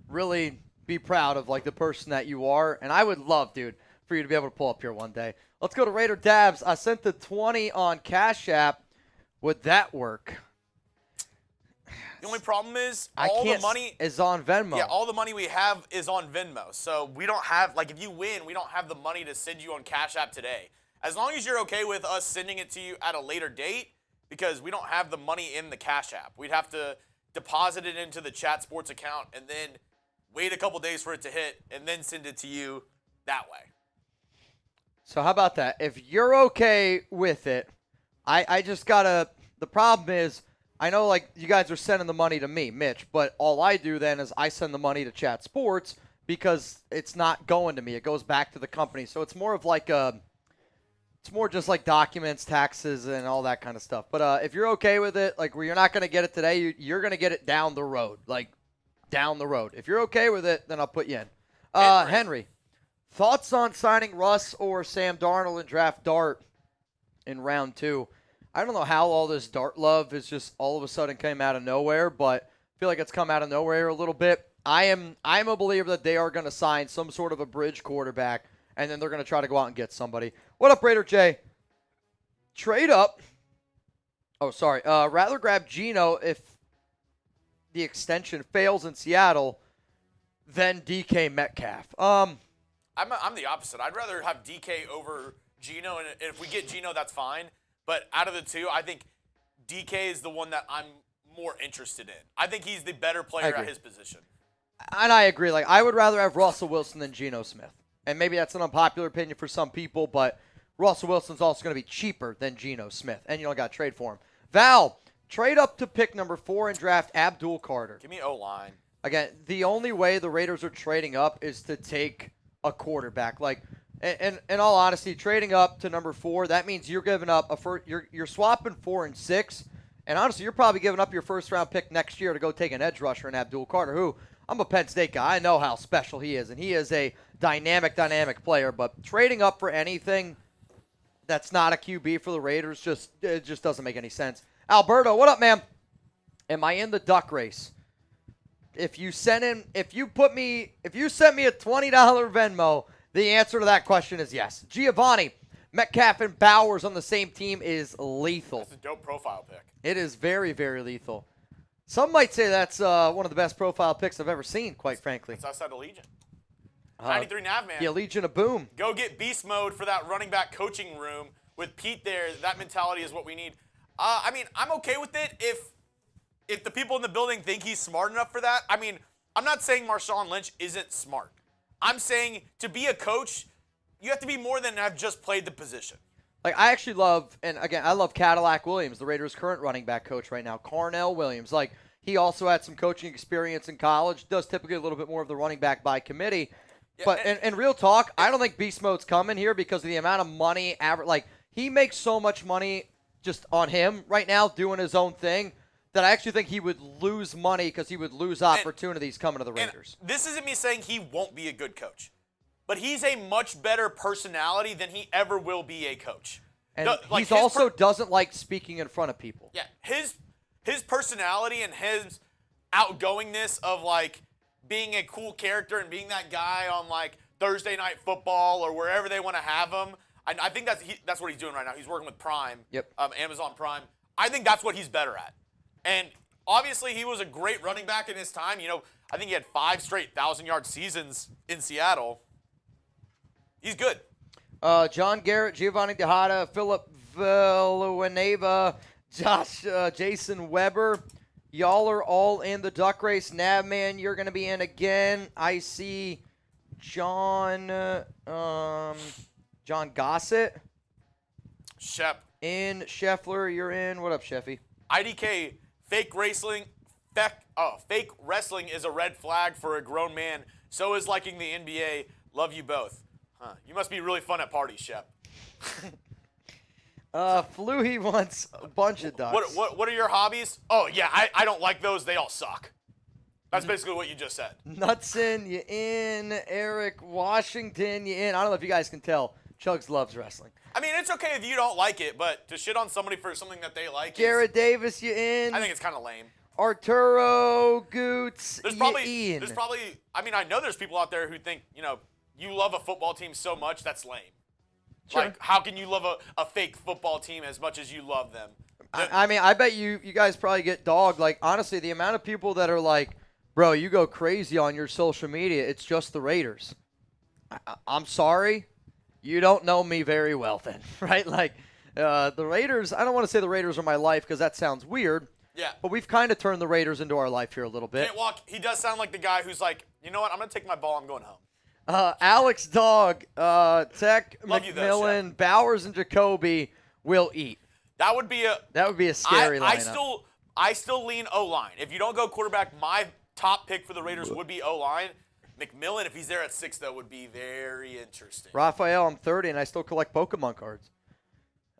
really be proud of, like, the person that you are. And I would love, dude, for you to be able to pull up here one day. Let's go to Raider Dabs. I sent the 20 on Cash App. Would that work? The only problem is all the money is on Venmo. Yeah, all the money we have is on Venmo. So we don't have, like, if you win, we don't have the money to send you on Cash App today. As long as you're okay with us sending it to you at a later date, because we don't have the money in the Cash App. We'd have to deposit it into the Chat Sports account and then wait a couple days for it to hit and then send it to you that way. So how about that? If you're okay with it, I just got to – the problem is I know, like, you guys are sending the money to me, Mitch, but all I do then is I send the money to Chat Sports because it's not going to me. It goes back to the company. So it's more of like a – it's more just like documents, taxes, and all that kind of stuff. But if you're okay with it, like, where you're not going to get it today, you're going to get it down the road, like down the road. If you're okay with it, then I'll put you in. Henry, thoughts on signing Russ or Sam Darnold in draft Dart in round 2? I don't know how all this Dart love is just all of a sudden came out of nowhere, but I feel like it's come out of nowhere a little bit. I'm a believer that they are going to sign some sort of a bridge quarterback, and then they're going to try to go out and get somebody. What up, Raider J? Trade up. Oh, sorry. Rather grab Geno if the extension fails in Seattle than DK Metcalf. I'm the opposite. I'd rather have DK over Geno, and if we get Geno, that's fine. But out of the two, I think DK is the one that I'm more interested in. I think he's the better player at his position. And I agree. Like, I would rather have Russell Wilson than Geno Smith. And maybe that's an unpopular opinion for some people, but Russell Wilson's also going to be cheaper than Geno Smith. And you don't got to trade for him. Val, trade up to pick number 4 and draft Abdul Carter. Give me O-line. Again, the only way the Raiders are trading up is to take a quarterback. Like, and in all honesty, trading up to number 4, that means you're giving up you're swapping 4 and 6. And honestly, you're probably giving up your first-round pick next year to go take an edge rusher in Abdul Carter, who I'm a Penn State guy. I know how special he is, and he is a dynamic player. But trading up for anything that's not a QB for the Raiders it just doesn't make any sense. Alberto, what up, man? Am I in the duck race? If you sent me a $20 Venmo, the answer to that question is yes. Giovanni, Metcalf and Bowers on the same team is lethal. That's a dope profile pick. It is very, very lethal. Some might say that's one of the best profile picks I've ever seen, quite frankly. It's outside the Legion. 93 nav, man. Yeah, Legion of Boom. Go get beast mode for that running back coaching room with Pete there. That mentality is what we need. I mean, I'm okay with it if the people in the building think he's smart enough for that. I mean, I'm not saying Marshawn Lynch isn't smart. I'm saying to be a coach, you have to be more than have just played the position. Like, I actually love, and again, I love Cadillac Williams, the Raiders' current running back coach right now, Carnell Williams. Like, he also had some coaching experience in college, does typically a little bit more of the running back by committee. Yeah, but in real talk, I don't think beast mode's coming here because of the amount of money. Like, he makes so much money just on him right now doing his own thing that I actually think he would lose money because he would lose opportunities coming to the Raiders. This isn't me saying he won't be a good coach, but he's a much better personality than he ever will be a coach. And he also doesn't like speaking in front of people. Yeah, his personality and his outgoingness of, like, being a cool character and being that guy on, like, Thursday Night Football or wherever they want to have him. I think that's what he's doing right now. He's working with Prime, Amazon Prime. I think that's what he's better at. And obviously he was a great running back in his time. You know, I think he had 5 straight 1,000-yard seasons in Seattle. He's good. John Garrett, Giovanni Tejada, Philip Villanueva, Jason Weber. Y'all are all in the duck race. Navman, you're going to be in again. I see John Gossett. Shep. In Schefter, you're in. What up, Sheffy? IDK, fake wrestling is a red flag for a grown man. So is liking the NBA. Love you both. Huh. You must be really fun at parties, Shep. Fluey wants a bunch of ducks. What are your hobbies? Oh, yeah, I don't like those. They all suck. That's basically what you just said. Nutson, you in. Eric Washington, you in. I don't know if you guys can tell. Chugs loves wrestling. I mean, it's okay if you don't like it, but to shit on somebody for something that they like Garrett Davis, you in. I think it's kind of lame. Arturo Goots, There's you in. I mean, I know there's people out there who think, you love a football team so much, that's lame. Sure. Like, how can you love a fake football team as much as you love them? I mean, I bet you guys probably get dogged. Like, honestly, the amount of people that are like, bro, you go crazy on your social media, it's just the Raiders. I'm sorry. You don't know me very well then, right? Like, the Raiders, I don't want to say the Raiders are my life because that sounds weird. Yeah. But we've kind of turned the Raiders into our life here a little bit. Can't walk. He does sound like the guy who's like, you know what, I'm going to take my ball, I'm going home. Alex Dog, Tech, Love you though, McMillan, Bowers, and Jacoby will eat. That would be a scary lineup. I still lean O-line. If you don't go quarterback, my top pick for the Raiders would be O-line. McMillan, if he's there at 6, though, would be very interesting. Raphael, I'm 30, and I still collect Pokemon cards.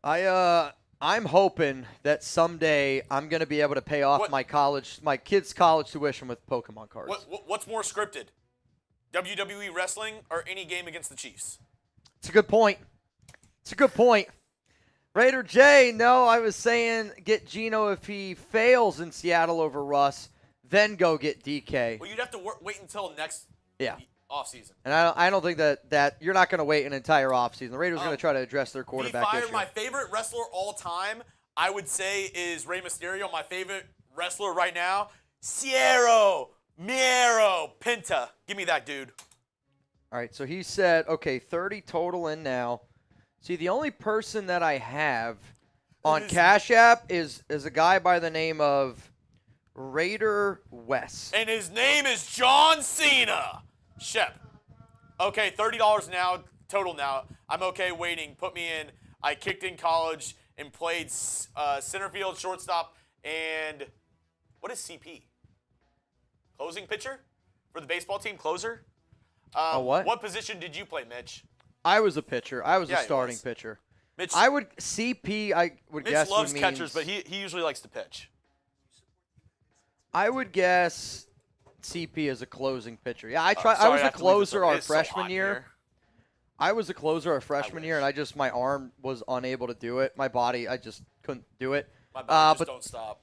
I'm hoping that someday I'm going to be able to pay off my kids' college tuition with Pokemon cards. What's more scripted, WWE wrestling or any game against the Chiefs? It's a good point. Raider J, no, I was saying get Geno if he fails in Seattle over Russ, then go get DK. Well, you'd have to wait until next offseason. And I don't think that you're not going to wait an entire offseason. The Raiders are going to try to address their quarterback issue. My favorite wrestler all time, I would say, is Rey Mysterio. My favorite wrestler right now, Miero Pinta. Give me that dude. All right, so he said, okay, 30 total in now. See, the only person that I have on Cash App is a guy by the name of Raider West. And his name is John Cena. Shep. Okay, $30 now, total now. I'm okay waiting. Put me in. I kicked in college and played center field, shortstop, and what is CP? Closing pitcher? For the baseball team, closer? What? What position did you play, Mitch? I was a pitcher. I was a starting pitcher. Mitch, I would guess Mitch loves means, catchers, but he usually likes to pitch. I would guess CP is a closing pitcher. Yeah, I was a closer our freshman year. I was a closer our freshman year, and my arm was unable to do it. My body, I just couldn't do it. My body don't stop.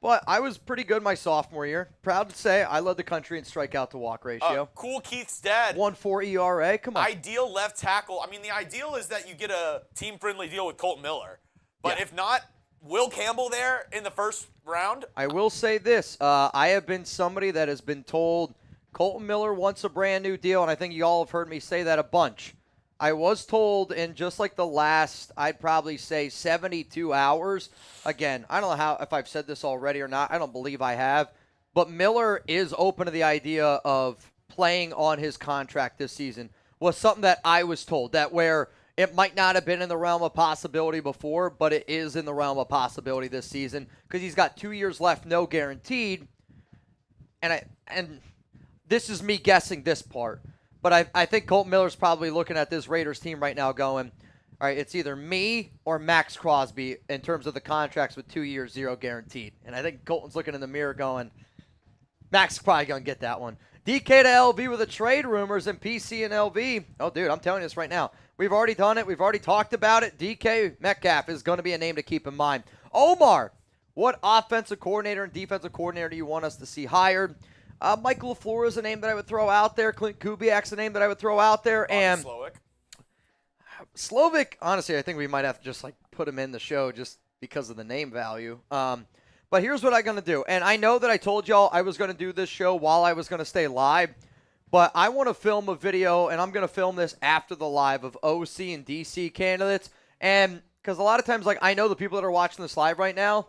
But I was pretty good my sophomore year. Proud to say I led the country in strikeout to walk ratio. Cool Keith's dad. 1.4 ERA. Come on. Ideal left tackle. I mean, the ideal is that you get a team-friendly deal with Colton Miller. But if not, Will Campbell there in the first round? I will say this. I have been somebody that has been told Colton Miller wants a brand new deal, and I think you all have heard me say that a bunch. I was told in just like the last, I'd probably say 72 hours. Again, I don't know if I've said this already or not. I don't believe I have. But Miller is open to the idea of playing on his contract this season. Was something that I was told, that where it might not have been in the realm of possibility before, but it is in the realm of possibility this season because he's got 2 years left, no guaranteed. And this is me guessing this part. But I think Colton Miller's probably looking at this Raiders team right now going, all right, it's either me or Max Crosby in terms of the contracts with 2 years, 0 guaranteed. And I think Colton's looking in the mirror going, Max is probably going to get that one. DK to LV with the trade rumors and PC and LV. Oh, dude, I'm telling you this right now. We've already done it. We've already talked about it. DK Metcalf is going to be a name to keep in mind. Omar, what offensive coordinator and defensive coordinator do you want us to see hired? Michael LaFleur is a name that I would throw out there. Clint Kubiak's a name that I would throw out there. And Slovic, honestly, I think we might have to just put him in the show just because of the name value. But here's what I'm going to do. And I know that I told y'all I was going to do this show while I was going to stay live. But I want to film a video, and I'm going to film this after the live of OC and DC candidates. And because a lot of times, I know the people that are watching this live right now,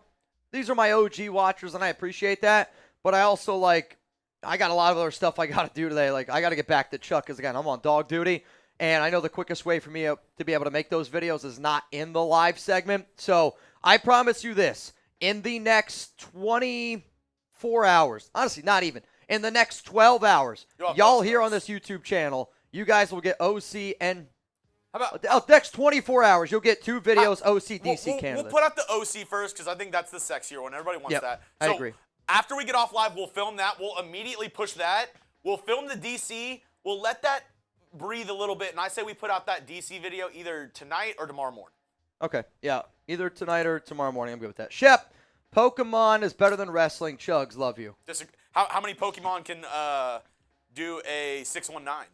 these are my OG watchers, and I appreciate that. But I also I got a lot of other stuff I got to do today. Like, I got to get back to Chuck because, again, I'm on dog duty. And I know the quickest way for me to be able to make those videos is not in the live segment. So I promise you this. In the next 24 hours, honestly, not even, in the next 12 hours, y'all here on this YouTube channel, you guys will get OC and How about next 24 hours, you'll get 2 videos OC DC we'll candidates. put out the OC first because I think that's the sexier one. Everybody wants that. I So agree. After we get off live, we'll film that. We'll immediately push that. We'll film the DC. We'll let that breathe a little bit, and I say we put out that DC video either tonight or tomorrow morning. Okay, yeah, either tonight or tomorrow morning. I'm good with that. Shep, Pokemon is better than wrestling. Chugs, love you. How many Pokemon can do a 619?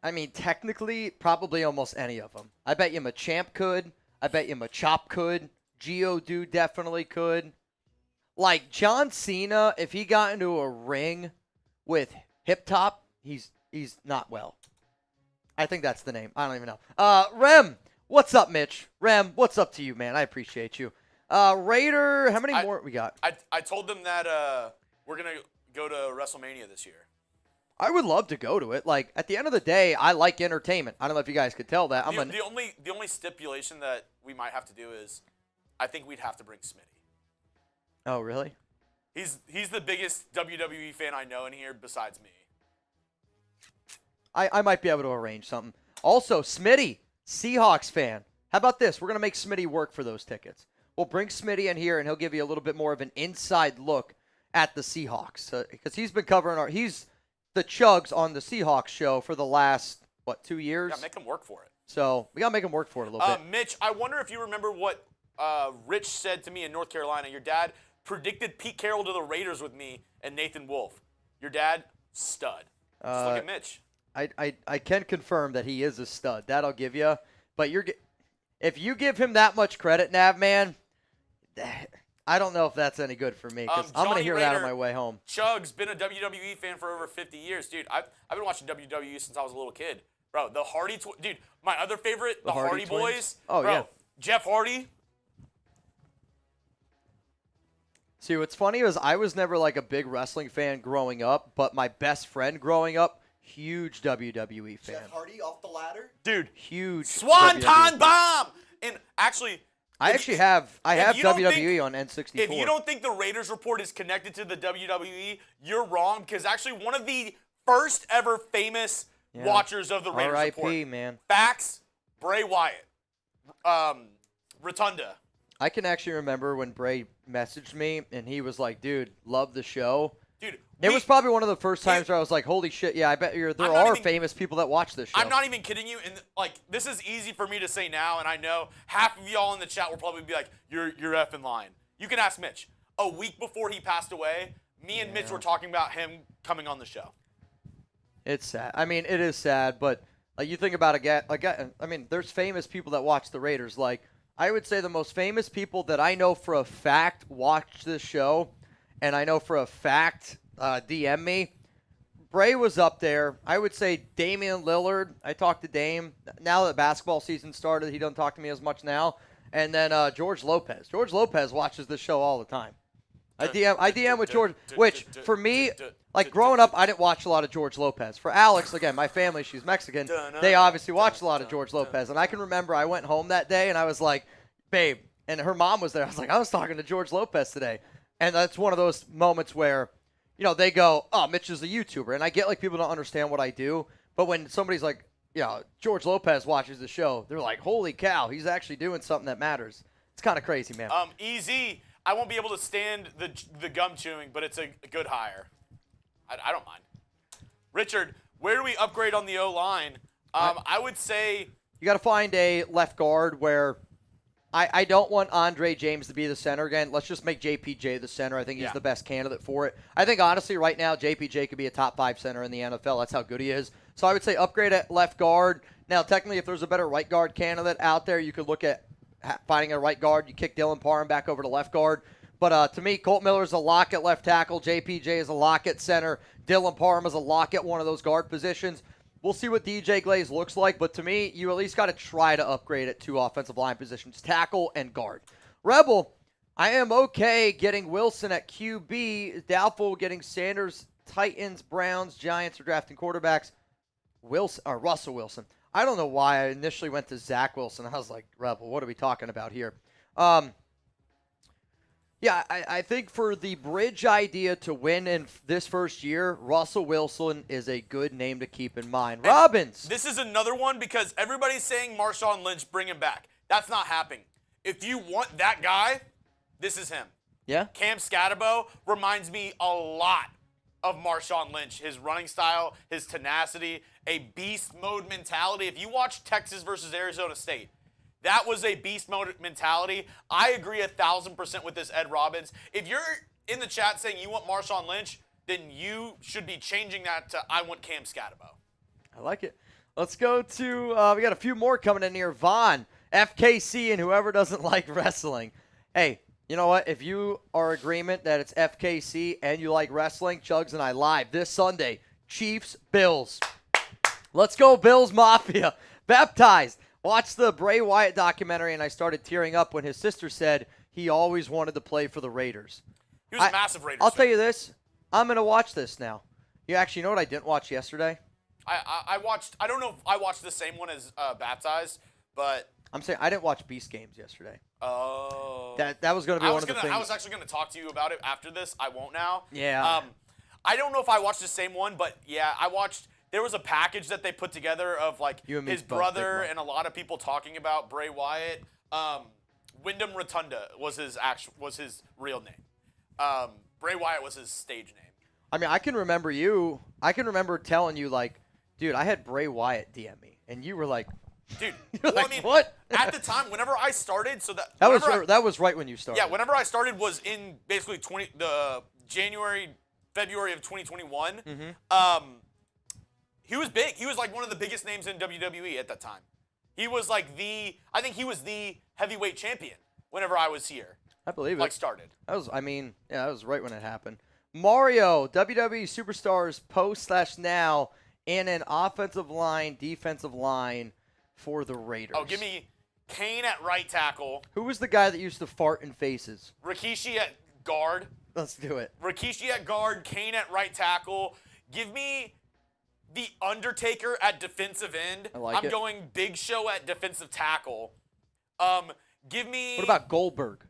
I mean, technically, probably almost any of them. I bet you Machamp could. I bet you Machop could. Geodude definitely could. Like, John Cena, if he got into a ring with Hip Top, he's not well. I think that's the name. I don't even know. Rem, what's up, Mitch? Rem, what's up to you, man? I appreciate you. Raider, how many more we got? I told them that we're going to go to WrestleMania this year. I would love to go to it. Like, at the end of the day, I like entertainment. I don't know if you guys could tell that. The only stipulation that we might have to do is I think we'd have to bring Smitty. Oh, really? He's the biggest WWE fan I know in here besides me. I might be able to arrange something. Also, Smitty, Seahawks fan. How about this? We're going to make Smitty work for those tickets. We'll bring Smitty in here, and he'll give you a little bit more of an inside look at the Seahawks. Because he's been covering he's the Chugs on the Seahawks show for the last, 2 years? Yeah, make him work for it. So we got to make him work for it a little bit. Mitch, I wonder if you remember what Rich said to me in North Carolina. Your dad predicted Pete Carroll to the Raiders with me and Nathan Wolfe. Your dad, stud. Just look at Mitch. I can confirm that he is a stud. That I'll give you. But if you give him that much credit, Nav, man, I don't know if that's any good for me because I'm going to hear that on my way home. Chug's been a WWE fan for over 50 years. Dude, I've been watching WWE since I was a little kid. Bro, the Hardy dude, my other favorite, the Hardy Boys. Oh, bro, yeah. Jeff Hardy. See, what's funny is I was never like a big wrestling fan growing up, but my best friend growing up, huge WWE fan. Jeff Hardy off the ladder? Dude, Huge. Swanton WWE. Bomb! And actually, I have WWE on N64. if you don't think the Raiders report is connected to the WWE, you're wrong, because actually one of the first ever famous watchers of the Raiders report. R.I.P., man. Facts, Bray Wyatt. Rotunda. I can actually remember when Bray messaged me, and he was like, dude, love the show. Dude, It was probably one of the first times where I was like, holy shit, yeah, I bet there are famous people that watch this show. I'm not even kidding you. And this is easy for me to say now, and I know half of y'all in the chat will probably be like, you're effing lying. You can ask Mitch. A week before he passed away, me and Mitch were talking about him coming on the show. It's sad. I mean, it is sad, but like you think about it, I mean, there's famous people that watch the Raiders. Like, I would say the most famous people that I know for a fact watch this show, and I know for a fact DM me. Bray was up there. I would say Damian Lillard. I talked to Dame. Now that basketball season started, he doesn't talk to me as much now. And then George Lopez. George Lopez watches this show all the time. I DM with George, which for me, like growing up, I didn't watch a lot of George Lopez. For Alex, again, my family, she's Mexican. They obviously watched a lot of George Lopez. And I can remember I went home that day and I was like, babe, and her mom was there. I was like, I was talking to George Lopez today. And that's one of those moments where, you know, they go, oh, Mitch is a YouTuber. And I get like people don't understand what I do. But when somebody's like, George Lopez watches the show, they're like, holy cow, he's actually doing something that matters. It's kind of crazy, man. Easy. I won't be able to stand the gum chewing, but it's a good hire. I don't mind. Richard, where do we upgrade on the O-line? I would say you got to find a left guard where I don't want Andre James to be the center again. Let's just make JPJ the center. I think he's the best candidate for it. I think, honestly, right now, JPJ could be a top 5 center in the NFL. That's how good he is. So I would say upgrade at left guard. Now, technically, if there's a better right guard candidate out there, you could look at finding a right guard. You kick Dylan Parham back over to left guard. But to me, Colt Miller is a lock at left tackle. JPJ is a lock at center. Dylan Parham is a lock at one of those guard positions. We'll see what DJ Glaze looks like. But to me, you at least got to try to upgrade at 2 offensive line positions, tackle and guard. Rebel, I am okay getting Wilson at QB. Doubtful getting Sanders, Titans, Browns, Giants are drafting quarterbacks. Russell Wilson. I don't know why I initially went to Zach Wilson. I was like, Rebel, what are we talking about here? Yeah, I think for the bridge idea to win in this first year, Russell Wilson is a good name to keep in mind. And Robbins. This is another one because everybody's saying Marshawn Lynch, bring him back. That's not happening. If you want that guy, this is him. Yeah? Cam Scatterbo reminds me a lot of Marshawn Lynch. His running style, his tenacity, a beast mode mentality. If you watch Texas versus Arizona State, that was a beast mode mentality. I agree 1,000% with this Ed Robbins. If you're in the chat saying you want Marshawn Lynch, then you should be changing that to I want Cam Scatterbo. I like it. Let's go to, we got a few more coming in here. Vaughn, FKC, and whoever doesn't like wrestling. Hey, you know what? If you are agreement that it's FKC and you like wrestling, Chugs and I live this Sunday, Chiefs, Bills. Let's go, Bills Mafia. Baptized. Watched the Bray Wyatt documentary, and I started tearing up when his sister said he always wanted to play for the Raiders. He was a massive Raiders I'll fan. tell you this. I'm going to watch this now. You actually know what I didn't watch yesterday? I watched, I don't know if I watched the same one as Baptized, but. I'm saying I didn't watch Beast Games yesterday. Oh. That was going to be one of the things. I was actually going to talk to you about it after this. I won't now. Yeah. I don't know if I watched the same one, but yeah, I watched. There was a package that they put together of like his brother and a lot of people talking about Bray Wyatt. Wyndham Rotunda was his real name. Bray Wyatt was his stage name. I mean, I can remember telling you like, dude, I had Bray Wyatt DM me, and you were like, dude, well, I mean, what? At the time, whenever I started, that was right when you started. Yeah, whenever I started was in basically February of 2021. Mm-hmm. He was big. He was like one of the biggest names in WWE at that time. He was like I think he was the heavyweight champion whenever I was here. I believe it. Like started. That was right when it happened. Mario, WWE Superstars post/now in an offensive line, defensive line for the Raiders. Oh, give me Kane at right tackle. Who was the guy that used to fart in faces? Rikishi at guard. Let's do it. Rikishi at guard, Kane at right tackle. Give me The Undertaker at defensive end. I'm going Big Show at defensive tackle. Give me... What about Goldberg?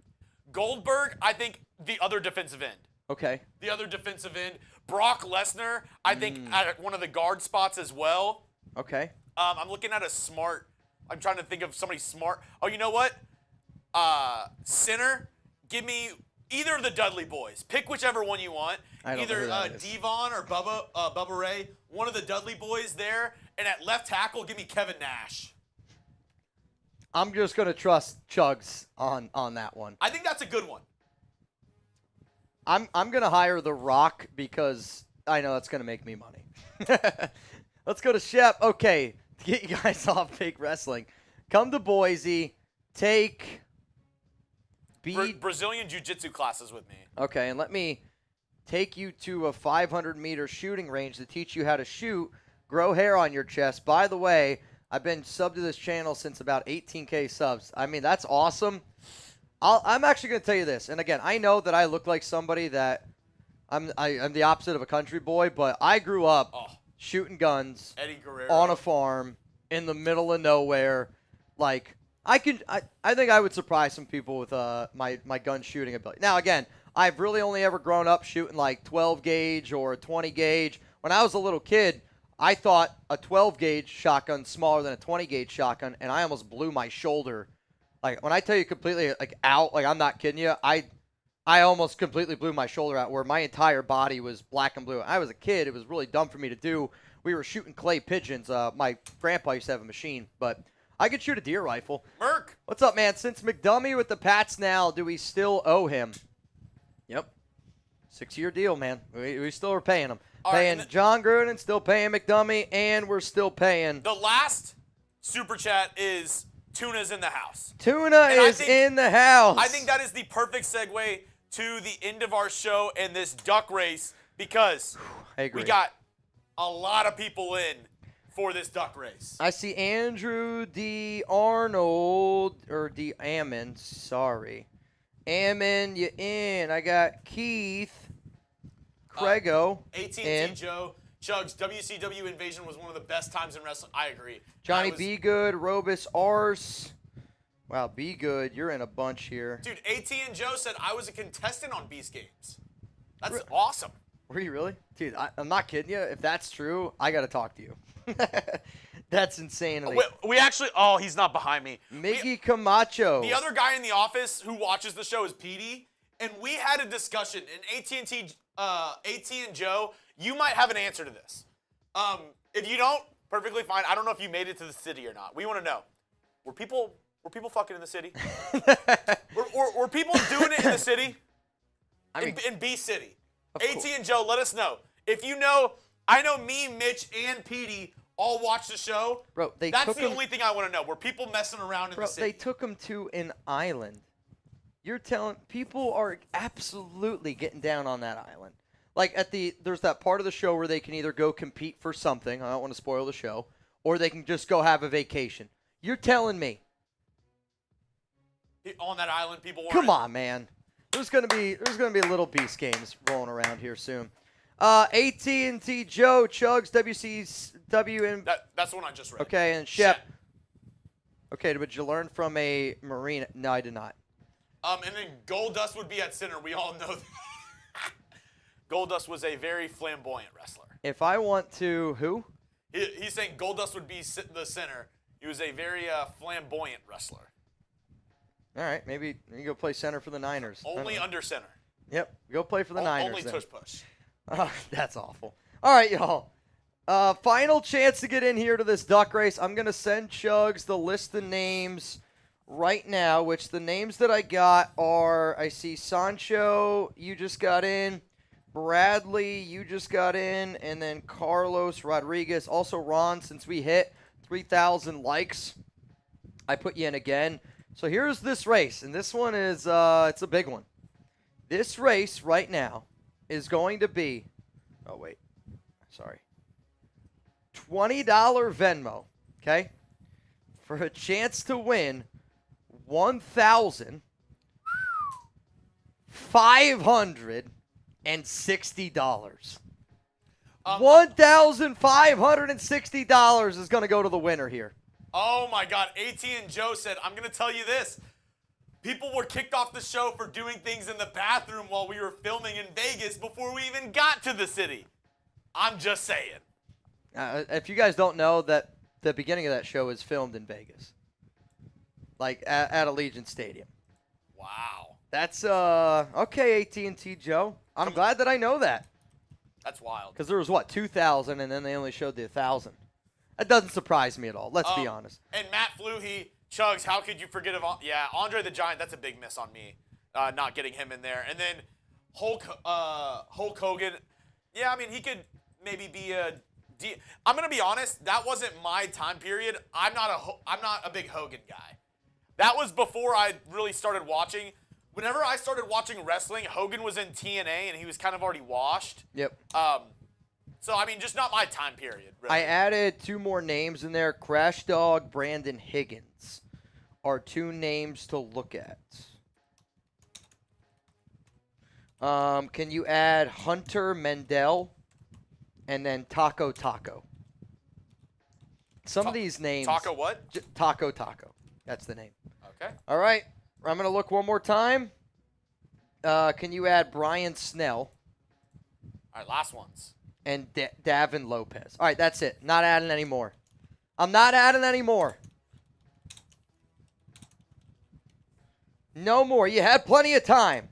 Goldberg, I think the other defensive end. Okay. The other defensive end. Brock Lesnar, I think at one of the guard spots as well. Okay. I'm looking at I'm trying to think of somebody smart. Oh, you know what? Center, give me either of the Dudley boys. Pick whichever one you want. Either Devon or Bubba Ray, one of the Dudley boys there. And at left tackle, give me Kevin Nash. I'm just going to trust Chugs on that one. I think that's a good one. I'm going to hire The Rock because I know that's going to make me money. Let's go to Shep. Okay, to get you guys off fake wrestling, come to Boise, take Brazilian Jiu-Jitsu classes with me. Okay, and let me take you to a 500-meter shooting range to teach you how to shoot, grow hair on your chest. By the way, I've been subbed to this channel since about 18K subs. I mean, that's awesome. I'm actually going to tell you this. And, again, I know that I look like somebody that I'm the opposite of a country boy, but I grew up shooting guns on a farm in the middle of nowhere. Like, I think I would surprise some people with my gun shooting ability. Now, again, I've really only ever grown up shooting like 12 gauge or 20 gauge. When I was a little kid, I thought a 12 gauge shotgun smaller than a 20 gauge shotgun, and I almost blew my shoulder. Like, when I tell you completely like out, like I'm not kidding you, I almost completely blew my shoulder out where my entire body was black and blue. I was a kid. It was really dumb for me to do. We were shooting clay pigeons. My grandpa used to have a machine, but I could shoot a deer rifle. Merc. What's up, man? Since McDummy with the Pats now, do we still owe him? Yep. 6-year deal, man. We still are paying him. Paying John Gruden, still paying McDummy, and we're still paying. The last super chat is Tuna's in the house. Tuna is in the house. I think that is the perfect segue to the end of our show and this duck race because we got a lot of people in for this duck race. I see Andrew D. Arnold, or D. Ammon, sorry. Ammon, you in. I got Keith, Craigo, AT&T in. Joe, Chugs, WCW Invasion was one of the best times in wrestling. I agree. Johnny Be Good, Robus Ars. Wow, Be Good, you're in a bunch here. Dude, AT and Joe said I was a contestant on Beast Games. That's awesome. Were you really? Dude, I'm not kidding you. If that's true, I got to talk to you. That's insanity. We actually, he's not behind me. Miggy Camacho. The other guy in the office who watches the show is Petey, and we had a discussion. And AT and Joe, you might have an answer to this. If you don't, perfectly fine. I don't know if you made it to the city or not. We want to know. Were people fucking in the city? were people doing it in the city? In B City. AT and Joe, let us know. If you know, I know me, Mitch, and Petey all watch the show. Bro, that's the only thing I want to know. Were people messing around in the city? They took him to an island. You're telling people are absolutely getting down on that island. Like there's that part of the show where they can either go compete for something. I don't want to spoil the show, or they can just go have a vacation. You're telling me on that island, people weren't. Come on, man. There's gonna be little Beast Games rolling around here soon. AT&T Joe, Chugs, WCW. That's the one I just read. Okay, and Shep. Okay, but you learned from a Marine. No, I did not. And then Goldust would be at center. We all know that. Goldust was a very flamboyant wrestler. If I want to, who? He's saying Goldust would be the center. He was a very flamboyant wrestler. All right, maybe you go play center for the Niners. Only under center. Yep, go play for the Niners. Only then. tush push. That's awful. All right, y'all. Final chance to get in here to this duck race. I'm going to send Chugs the list of names right now, which the names that I got are, I see Sancho, you just got in. Bradley, you just got in. And then Carlos Rodriguez. Also, Ron, since we hit 3,000 likes, I put you in again. So here's this race, and this one is it's a big one. This race right now is going to be, oh wait, sorry, $20 Venmo, okay, for a chance to win $1,560. $1,560 is going to go to the winner here. Oh my God, AT and Joe said, I'm going to tell you this. People were kicked off the show for doing things in the bathroom while we were filming in Vegas before we even got to the city. I'm just saying. If you guys don't know, that the beginning of that show is filmed in Vegas. Like at Allegiant Stadium. Wow. That's, okay, AT&T Joe. I'm glad that I know that. That's wild. Because there was, 2,000, and then they only showed the 1,000. That doesn't surprise me at all. Let's be honest. And Matt Fluhey, Chugs, how could you forget of? Yeah, Andre the Giant. That's a big miss on me, not getting him in there. And then Hulk Hogan. Yeah, I mean he could maybe be I'm gonna be honest. That wasn't my time period. I'm not a big Hogan guy. That was before I really started watching. Whenever I started watching wrestling, Hogan was in TNA and he was kind of already washed. Yep. So, I mean, just not my time period. Really. I added 2 more names in there. Crash Dog, Brandon Higgins are 2 names to look at. Can you add Hunter Mendel and then Taco Taco? Some of these names. Taco what? Taco Taco. That's the name. Okay. All right. I'm going to look one more time. Can you add Brian Snell? All right, last ones. And Davin Lopez. All right, that's it. Not adding any more. I'm not adding any more. No more. You had plenty of time.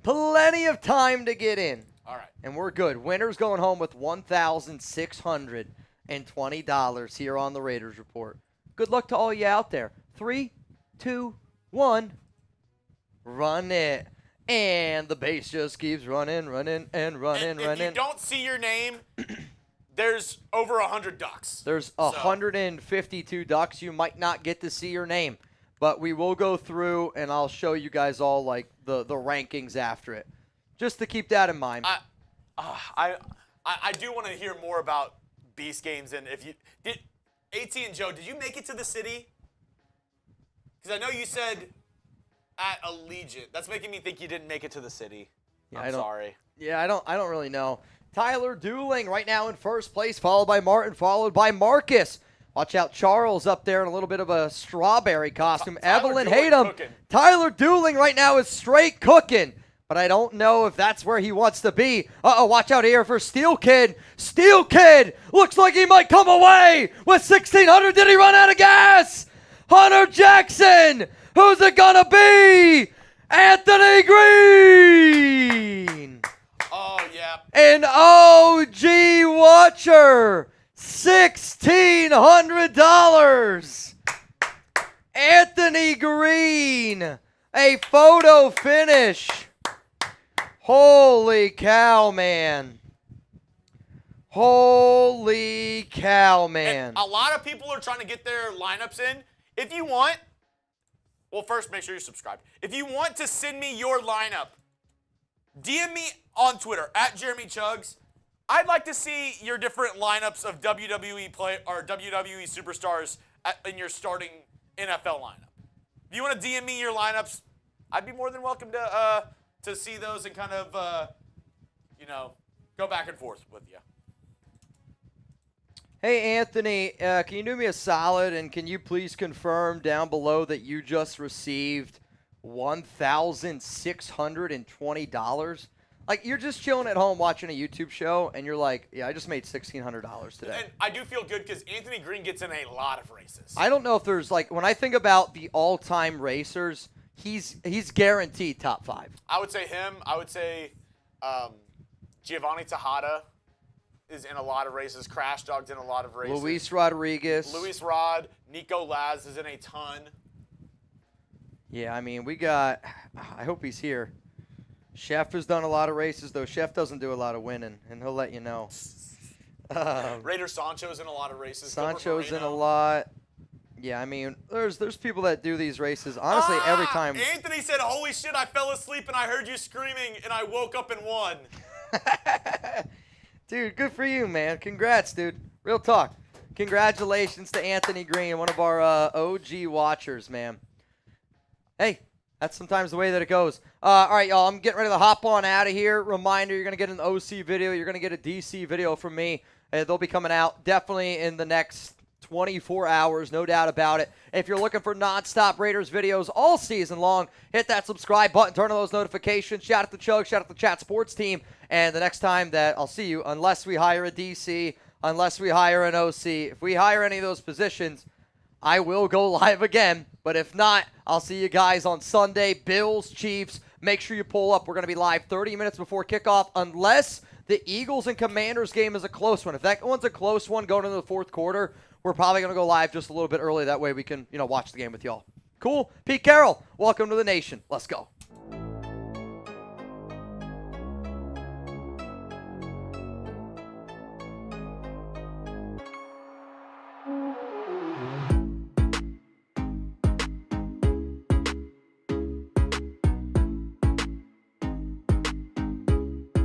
Plenty of time to get in. All right. And we're good. Winner's going home with $1,620 here on the Raiders Report. Good luck to all you out there. 3, 2, 1. Run it. And the base just keeps running. If you don't see your name, there's over 100 ducks. There's 152 ducks. You might not get to see your name, but we will go through and I'll show you guys all like the rankings after it, just to keep that in mind. I do want to hear more about Beast Games, and if you did, AT and Joe, did you make it to the city? Because I know you said at Allegiant. That's making me think you didn't make it to the city. Yeah, I'm sorry. Yeah, I don't really know. Tyler Dooling right now in first place, followed by Martin, followed by Marcus. Watch out, Charles up there in a little bit of a strawberry costume. Evelyn Hayden. Tyler Dooling right now is straight cooking, but I don't know if that's where he wants to be. Uh-oh, watch out here for Steel Kid. Steel Kid looks like he might come away with 1,600. Did he run out of gas? Hunter Jackson. Who's it going to be? Anthony Green. Oh, yeah. An OG watcher. $1,600. Anthony Green. A photo finish. Holy cow, man. Holy cow, man. And a lot of people are trying to get their lineups in. If you want, well, first make sure you're subscribed. If you want to send me your lineup, DM me on Twitter at Jeremy Chugs. I'd like to see your different lineups of WWE superstars in your starting NFL lineup. If you want to DM me your lineups, I'd be more than welcome to see those and kind of go back and forth with you. Hey, Anthony, can you do me a solid, and can you please confirm down below that you just received $1,620? Like, you're just chilling at home watching a YouTube show, and you're like, yeah, I just made $1,600 today. And I do feel good because Anthony Green gets in a lot of races. I don't know if there's, like, when I think about the all-time racers, he's guaranteed top 5. I would say him. I would say Giovanni Tejada is in a lot of races. Crash Dog's in a lot of races. Luis Rodriguez. Luis Rod. Nico Laz is in a ton. Yeah, I mean, we got – I hope he's here. Schefter's done a lot of races, though. Chef doesn't do a lot of winning, and he'll let you know. Raider Sancho's in a lot of races. Sancho's in a lot. Yeah, I mean, there's people that do these races, honestly, every time. Anthony said, holy shit, I fell asleep and I heard you screaming and I woke up and won. Dude, good for you, man. Congrats, dude. Real talk. Congratulations to Anthony Green, one of our OG watchers, man. Hey, that's sometimes the way that it goes. All right, y'all, I'm getting ready to hop on out of here. Reminder, you're going to get an OC video. You're going to get a DC video from me. They'll be coming out definitely in the next 24 hours, no doubt about it. If you're looking for nonstop Raiders videos all season long, hit that subscribe button, turn on those notifications. Shout out to Chug, shout out to the Chat Sports team. And the next time that I'll see you, unless we hire a DC, unless we hire an OC, if we hire any of those positions, I will go live again. But if not, I'll see you guys on Sunday. Bills, Chiefs, make sure you pull up. We're going to be live 30 minutes before kickoff, unless the Eagles and Commanders game is a close one. If that one's a close one going into the fourth quarter, we're probably going to go live just a little bit early. That way we can, watch the game with y'all. Cool. Pete Carroll, welcome to the nation. Let's go.